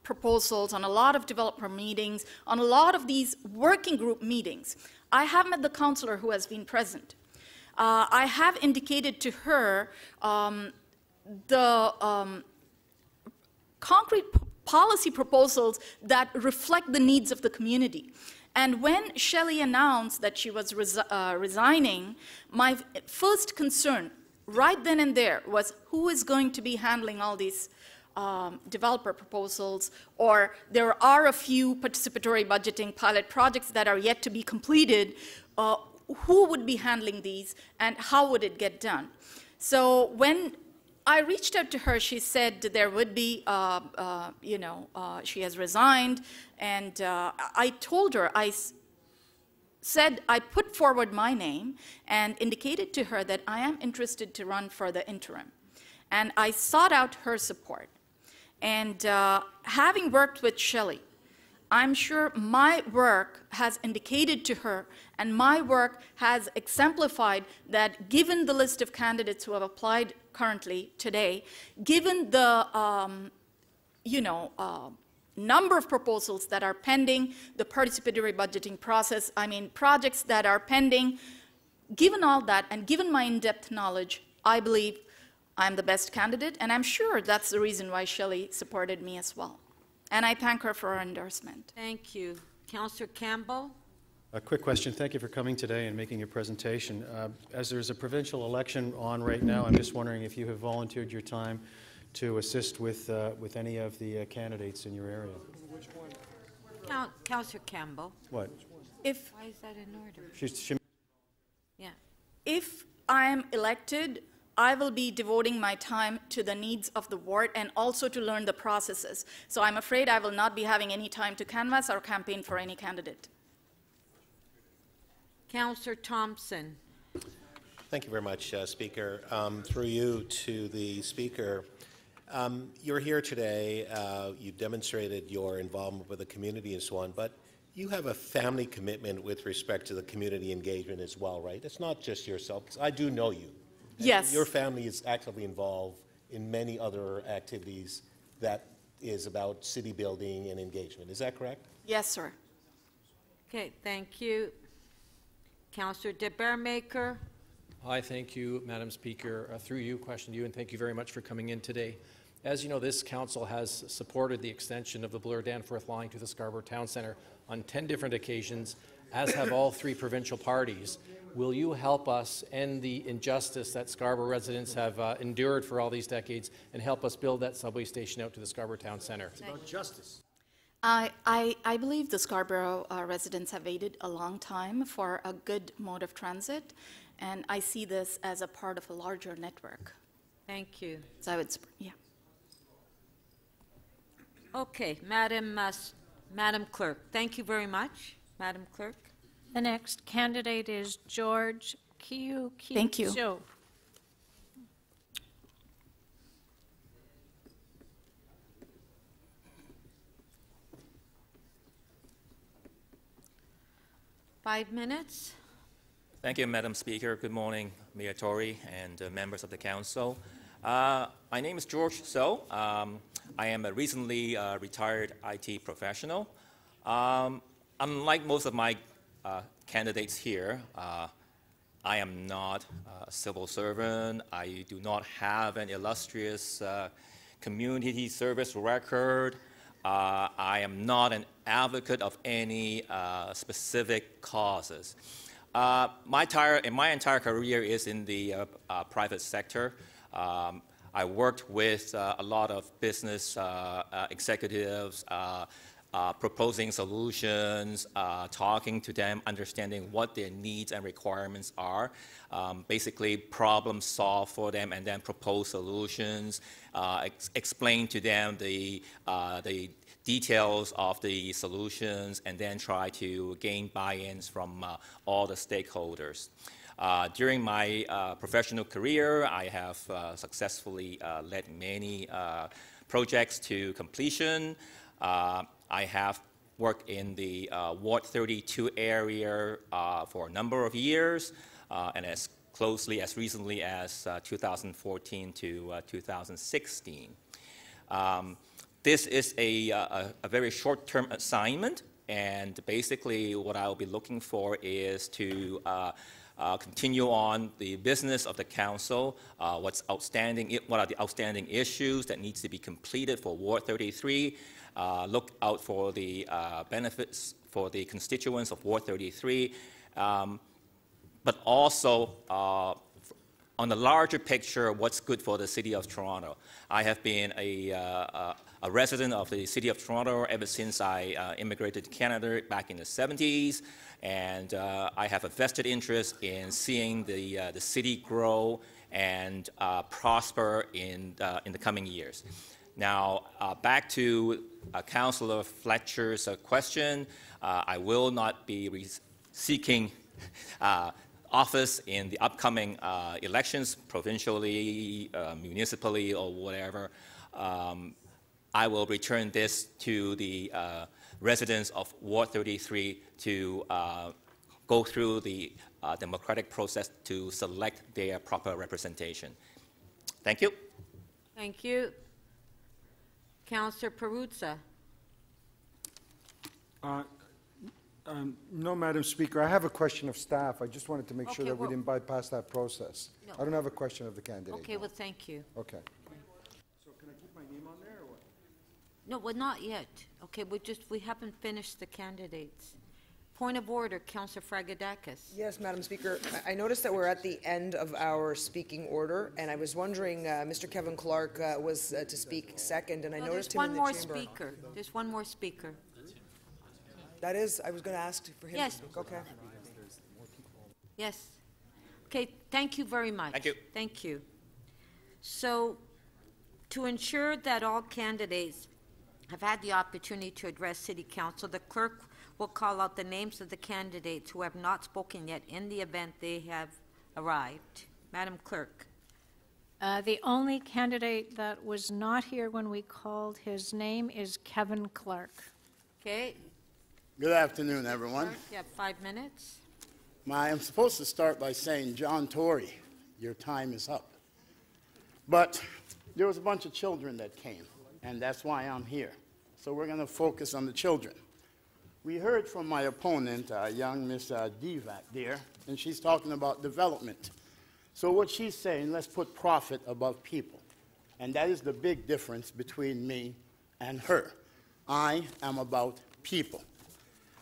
proposals, on a lot of developer meetings, on a lot of these working group meetings, I have met the councillor who has been present. I have indicated to her the concrete policy proposals that reflect the needs of the community. And when Shelley announced that she was resigning, my first concern right then and there was who is going to be handling all these developer proposals, or there are a few participatory budgeting pilot projects that are yet to be completed. Who would be handling these and how would it get done? So when I reached out to her, she said there would be, she has resigned, and I told her, I put forward my name and indicated to her that I am interested to run for the interim. And I sought out her support. And having worked with Shelley, I'm sure my work has indicated to her, and my work has exemplified that given the list of candidates who have applied currently today, given the number of proposals that are pending, the participatory budgeting process, projects that are pending, given all that and given my in-depth knowledge, I believe I'm the best candidate, and I'm sure that's the reason why Shelley supported me as well. And I thank her for her endorsement. Thank you. Councillor Campbell? A quick question. Thank you for coming today and making your presentation. As there's a provincial election on right now, I'm just wondering if you have volunteered your time to assist with any of the candidates in your area. Which one? Councillor Campbell. What? Why is that in order? Yeah. If I'm elected, I will be devoting my time to the needs of the ward and also to learn the processes. So I'm afraid I will not be having any time to canvass or campaign for any candidate. Councillor Thompson. Thank you very much, Speaker. Through you to the Speaker, you're here today. You've demonstrated your involvement with the community and so on, but you have a family commitment with respect to the community engagement as well, right? It's not just yourself, because I do know you. Yes. Your family is actively involved in many other activities that is about city building and engagement. Is that correct? Yes, sir. Okay, thank you. Councillor De Bearmaker. Hi, thank you, Madam Speaker. Through you, question to you, and thank you very much for coming in today. As you know, this council has supported the extension of the Bloor-Danforth line to the Scarborough Town Centre on 10 different occasions, as have all 3 provincial parties. Will you help us end the injustice that Scarborough residents have endured for all these decades and help us build that subway station out to the Scarborough Town Centre? It's about justice. I believe the Scarborough residents have waited a long time for a good mode of transit, and I see this as a part of a larger network. Thank you. So I would, yeah. Okay, Madam Clerk, thank you very much. Madam Clerk. The next candidate is George Kiu. Thank you. Chao. Five minutes. Thank you, Madam Speaker. Good morning, Mayor Tory and members of the council. My name is George So. I am a recently retired IT professional. Unlike most of my candidates here, I am not a civil servant. I do not have an illustrious community service record. I am not an advocate of any specific causes. My entire career is in the private sector. I worked with a lot of business executives, proposing solutions, talking to them, understanding what their needs and requirements are, basically problem solve for them and then propose solutions, explain to them the details of the solutions, and then try to gain buy-ins from all the stakeholders. During my professional career, I have successfully led many projects to completion. I have worked in the Ward 32 area for a number of years, and as closely as recently as 2014 to 2016. This is a very short-term assignment, and basically what I'll be looking for is to continue on the business of the council, what are the outstanding issues that needs to be completed for Ward 33, look out for the benefits for the constituents of Ward 33, but also on the larger picture, what's good for the City of Toronto. I have been a resident of the City of Toronto ever since I immigrated to Canada back in the 70s, and I have a vested interest in seeing the city grow and prosper in the coming years. Now, back to Councillor Fletcher's question. I will not be seeking office in the upcoming elections, provincially, municipally, or whatever. I will return this to the residents of Ward 33 to go through the democratic process to select their proper representation. Thank you. Thank you. Councillor Perruzza. No, Madam Speaker. I have a question of staff. I just wanted to make sure that we didn't bypass that process. No. I don't have a question of the candidate. Okay, well, thank you. Okay. So can I keep my name on there or what? No, well, not yet. Okay, we haven't finished the candidates. Point of order, Councillor Fragadakis. Yes, Madam Speaker. I noticed that we're at the end of our speaking order, and I was wondering, Mr. Kevin Clark was to speak second, and I noticed him in the chamber. There's one more speaker. There's one more speaker. That is, I was going to ask for him to speak. Okay. Yes. Okay, thank you very much. Thank you. Thank you. So, to ensure that all candidates have had the opportunity to address City Council, the clerk will call out the names of the candidates who have not spoken yet in the event they have arrived. Madam Clerk. The only candidate that was not here when we called his name is Kevin Clark. Okay. Good afternoon, everyone. You have 5 minutes. I'm supposed to start by saying, John Tory, your time is up. But there was a bunch of children that came. and that's why I'm here. So we're going to focus on the children. We heard from my opponent, young Miss Divac there, and she's talking about development. So what she's saying, let's put profit above people. And that is the big difference between me and her. I am about people.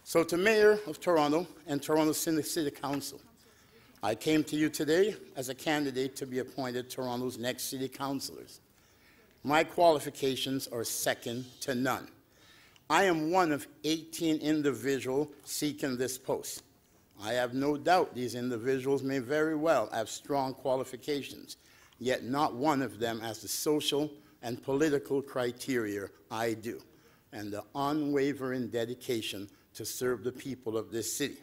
So to Mayor of Toronto and Toronto City Council, I came to you today as a candidate to be appointed Toronto's next city councillors. My qualifications are second to none. I am one of 18 individuals seeking this post. I have no doubt these individuals may very well have strong qualifications, yet not one of them has the social and political criteria I do, and the unwavering dedication to serve the people of this city.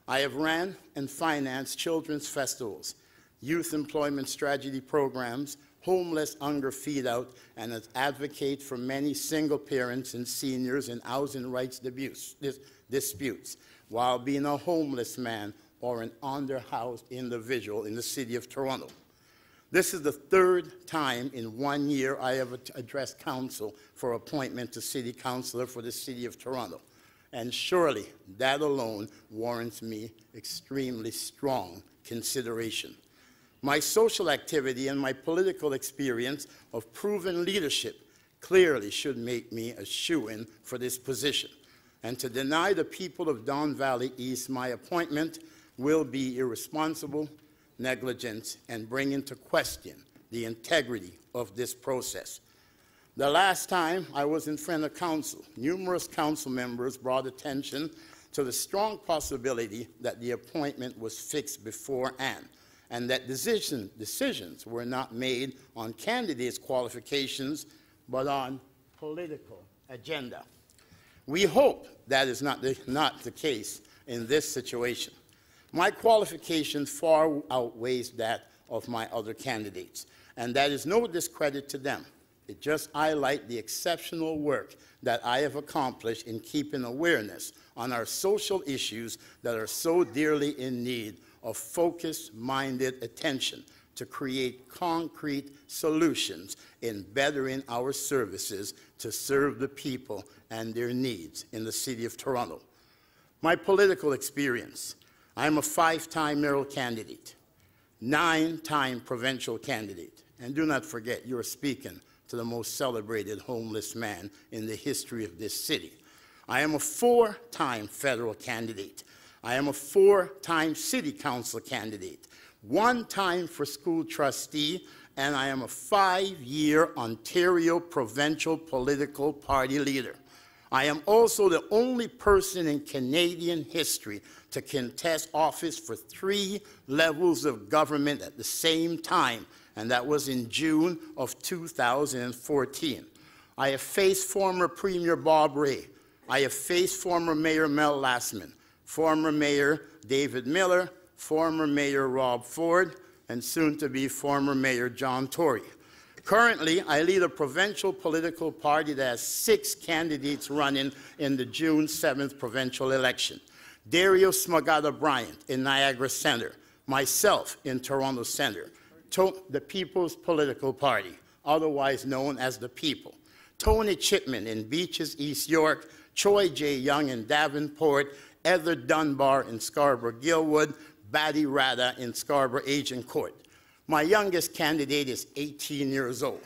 I have ran and financed children's festivals, youth employment strategy programs, homeless hunger feed out, and as advocate for many single parents and seniors in housing rights disputes, while being a homeless man or an underhoused individual in the city of Toronto. This is the third time in 1 year I have addressed council for appointment to city councillor for the city of Toronto. And surely that alone warrants me extremely strong consideration. My social activity and my political experience of proven leadership clearly should make me a shoo-in for this position. And to deny the people of Don Valley East my appointment will be irresponsible, negligent, and bring into question the integrity of this process. The last time I was in front of council, numerous council members brought attention to the strong possibility that the appointment was fixed beforehand, and that decisions were not made on candidates' qualifications, but on political agenda. We hope that is not the case in this situation. My qualifications far outweighs that of my other candidates, and that is no discredit to them. It just highlights the exceptional work that I have accomplished in keeping awareness on our social issues that are so dearly in need of focused-minded attention to create concrete solutions in bettering our services to serve the people and their needs in the city of Toronto. My political experience: I'm a 5-time mayoral candidate, 9-time provincial candidate, and do not forget, you're speaking to the most celebrated homeless man in the history of this city. I am a 4-time federal candidate. I am a 4-time city council candidate, 1 time for school trustee, and I am a 5-year Ontario provincial political party leader. I am also the only person in Canadian history to contest office for 3 levels of government at the same time, and that was in June of 2014. I have faced former Premier Bob Ray. I have faced former Mayor Mel Lastman, former Mayor David Miller, former Mayor Rob Ford, and soon-to-be former Mayor John Tory. Currently, I lead a provincial political party that has 6 candidates running in the June 7th provincial election. Dario Smagada Bryant in Niagara Centre, myself in Toronto Centre, the People's Political Party, otherwise known as the People, Tony Chipman in Beaches, East York, Troy J. Young in Davenport, Heather Dunbar in Scarborough-Gilwood, Batty Rada in Scarborough Agincourt. My youngest candidate is 18 years old.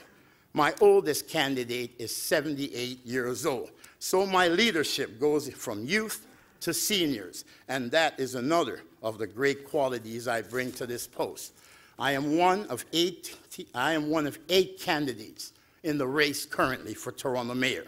My oldest candidate is 78 years old. So my leadership goes from youth to seniors, and that is another of the great qualities I bring to this post. I am one of 8 candidates in the race currently for Toronto Mayor.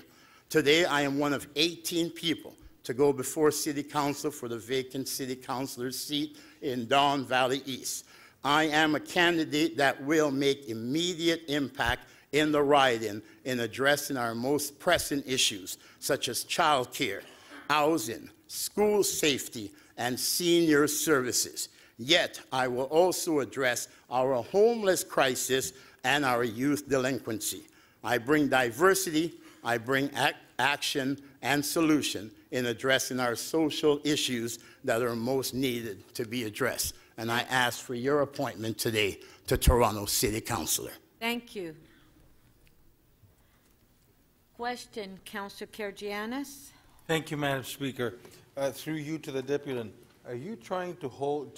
Today, I am one of 18 people to go before City Council for the vacant City Councilor's seat in Don Valley East. I am a candidate that will make immediate impact in the riding in addressing our most pressing issues, such as childcare, housing, school safety, and senior services. Yet, I will also address our homeless crisis and our youth delinquency. I bring diversity, I bring action and solution in addressing our social issues that are most needed to be addressed. And I ask for your appointment today to Toronto City Councillor. Thank you. Question, Councillor Karygiannis. Thank you, Madam Speaker. Through you to the deputant, are you trying to hold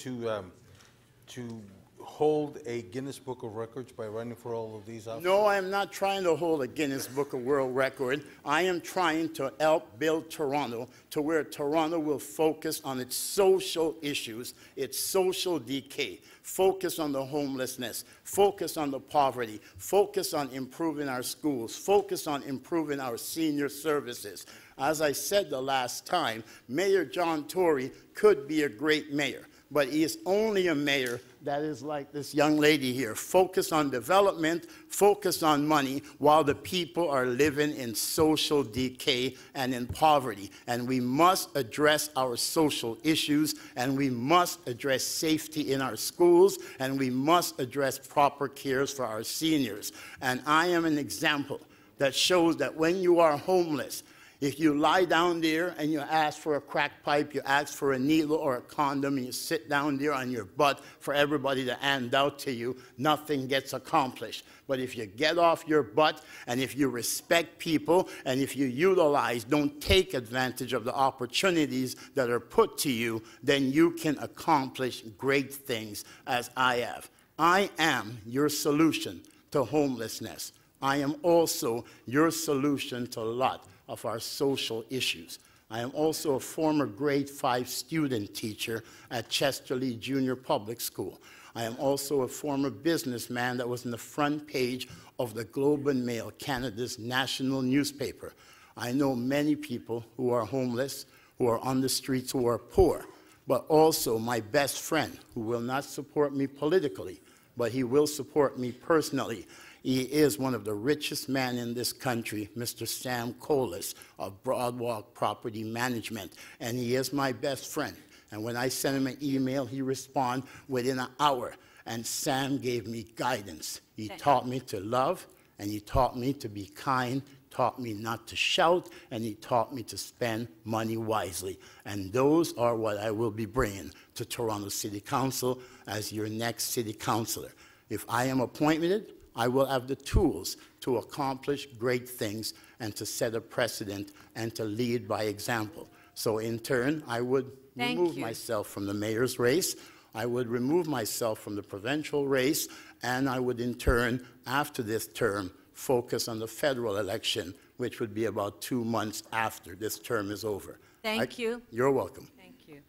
a Guinness Book of Records by running for all of these offices? No, I'm not trying to hold a Guinness Book of World Record. I am trying to help build Toronto to where Toronto will focus on its social issues, its social decay, focus on the homelessness, focus on the poverty, focus on improving our schools, focus on improving our senior services. As I said the last time, Mayor John Tory could be a great mayor, but he is only a mayor that is like this young lady here. Focus on development, focus on money, while the people are living in social decay and in poverty. And we must address our social issues, and we must address safety in our schools, and we must address proper cares for our seniors. And I am an example that shows that when you are homeless, if you lie down there and you ask for a crack pipe, you ask for a needle or a condom, and you sit down there on your butt for everybody to hand out to you, nothing gets accomplished. But if you get off your butt, and if you respect people, and if you utilize, don't take advantage of the opportunities that are put to you, then you can accomplish great things, as I have. I am your solution to homelessness. I am also your solution to a lot of our social issues. I am also a former grade 5 student teacher at Chesterley Junior Public School. I am also a former businessman that was in the front page of the Globe and Mail, Canada's national newspaper. I know many people who are homeless, who are on the streets, who are poor, but also my best friend, who will not support me politically, but he will support me personally. He is one of the richest men in this country, Mr. Sam Colas of Broadwalk Property Management, and he is my best friend. And when I sent him an email, he responded within an hour, and Sam gave me guidance. He taught me to love, and he taught me to be kind, taught me not to shout, and he taught me to spend money wisely. And those are what I will be bringing to Toronto City Council as your next city councillor. If I am appointed, I will have the tools to accomplish great things and to set a precedent and to lead by example. So in turn, I would remove myself from the mayor's race, I would remove myself from the provincial race, and I would in turn, after this term, focus on the federal election, which would be about 2 months after this term is over. Thank you. You're welcome. Thank you.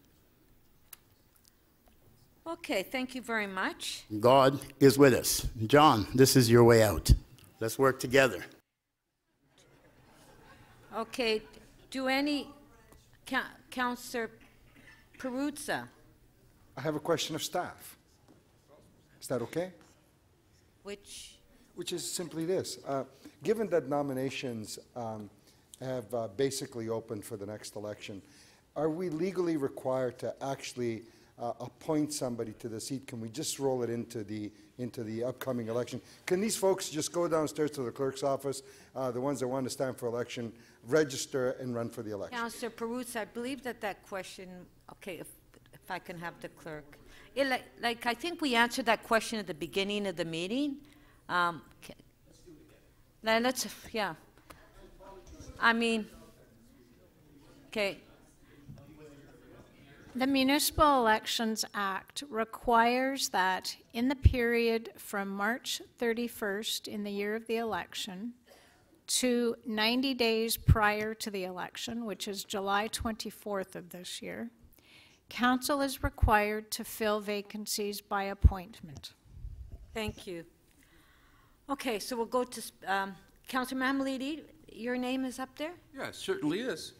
Okay, thank you very much. God is with us. John, this is your way out. Let's work together. Okay, do any, Councillor Peruzza? I have a question of staff. Is that okay? Which is simply this. Given that nominations have basically opened for the next election, are we legally required to actually appoint somebody to the seat? Can we just roll it into the upcoming election? Can these folks just go downstairs to the clerk's office, the ones that want to stand for election, register and run for the election? Councillor Peruzza, I believe that question, okay, if I can have the clerk. I think we answered that question at the beginning of the meeting. Let's, yeah. I mean, okay. The Municipal Elections Act requires that in the period from March 31st in the year of the election to 90 days prior to the election, which is July 24th of this year, Council is required to fill vacancies by appointment. Thank you. Okay, so we'll go to Councillor Mamalidi. Your name is up there? Yeah, it certainly is.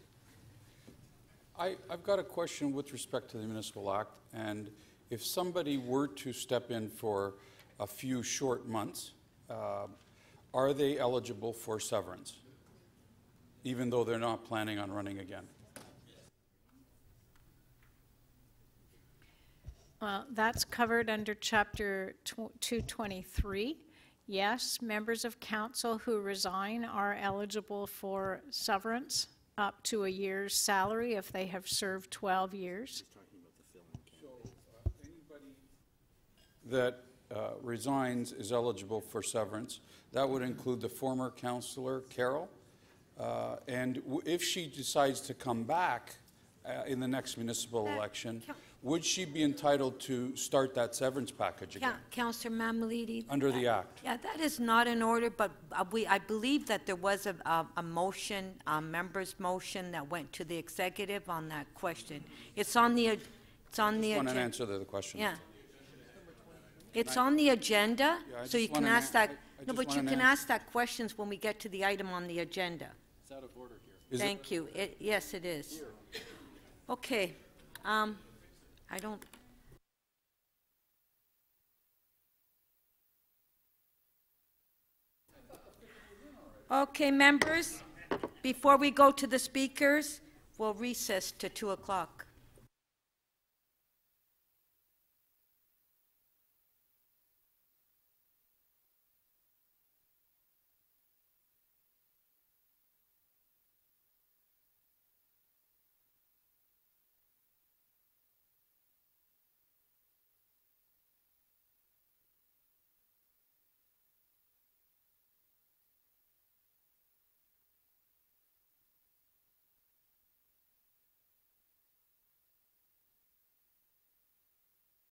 I've got a question with respect to the Municipal Act, and if somebody were to step in for a few short months, are they eligible for severance, even though they're not planning on running again? Well, that's covered under Chapter 223. Yes, members of council who resign are eligible for severance up to a year's salary if they have served 12 years. So anybody that resigns is eligible for severance. That would include the former councillor, Carol, If she decides to come back in the next municipal election, would she be entitled to start that severance package again? Councillor Mammoliti. Under the Act. Yeah, that is not in order, but I believe that there was a motion, a member's motion that went to the executive on that question. It's on the agenda. I want an answer to the question. Yeah. It's on the agenda, Yeah, so you can ask that. No, but you can ask that questions when we get to the item on the agenda. It's out of order here. Thank you. Yes, it is. Okay. I don't. Okay, members, before we go to the speakers, we'll recess to 2 o'clock.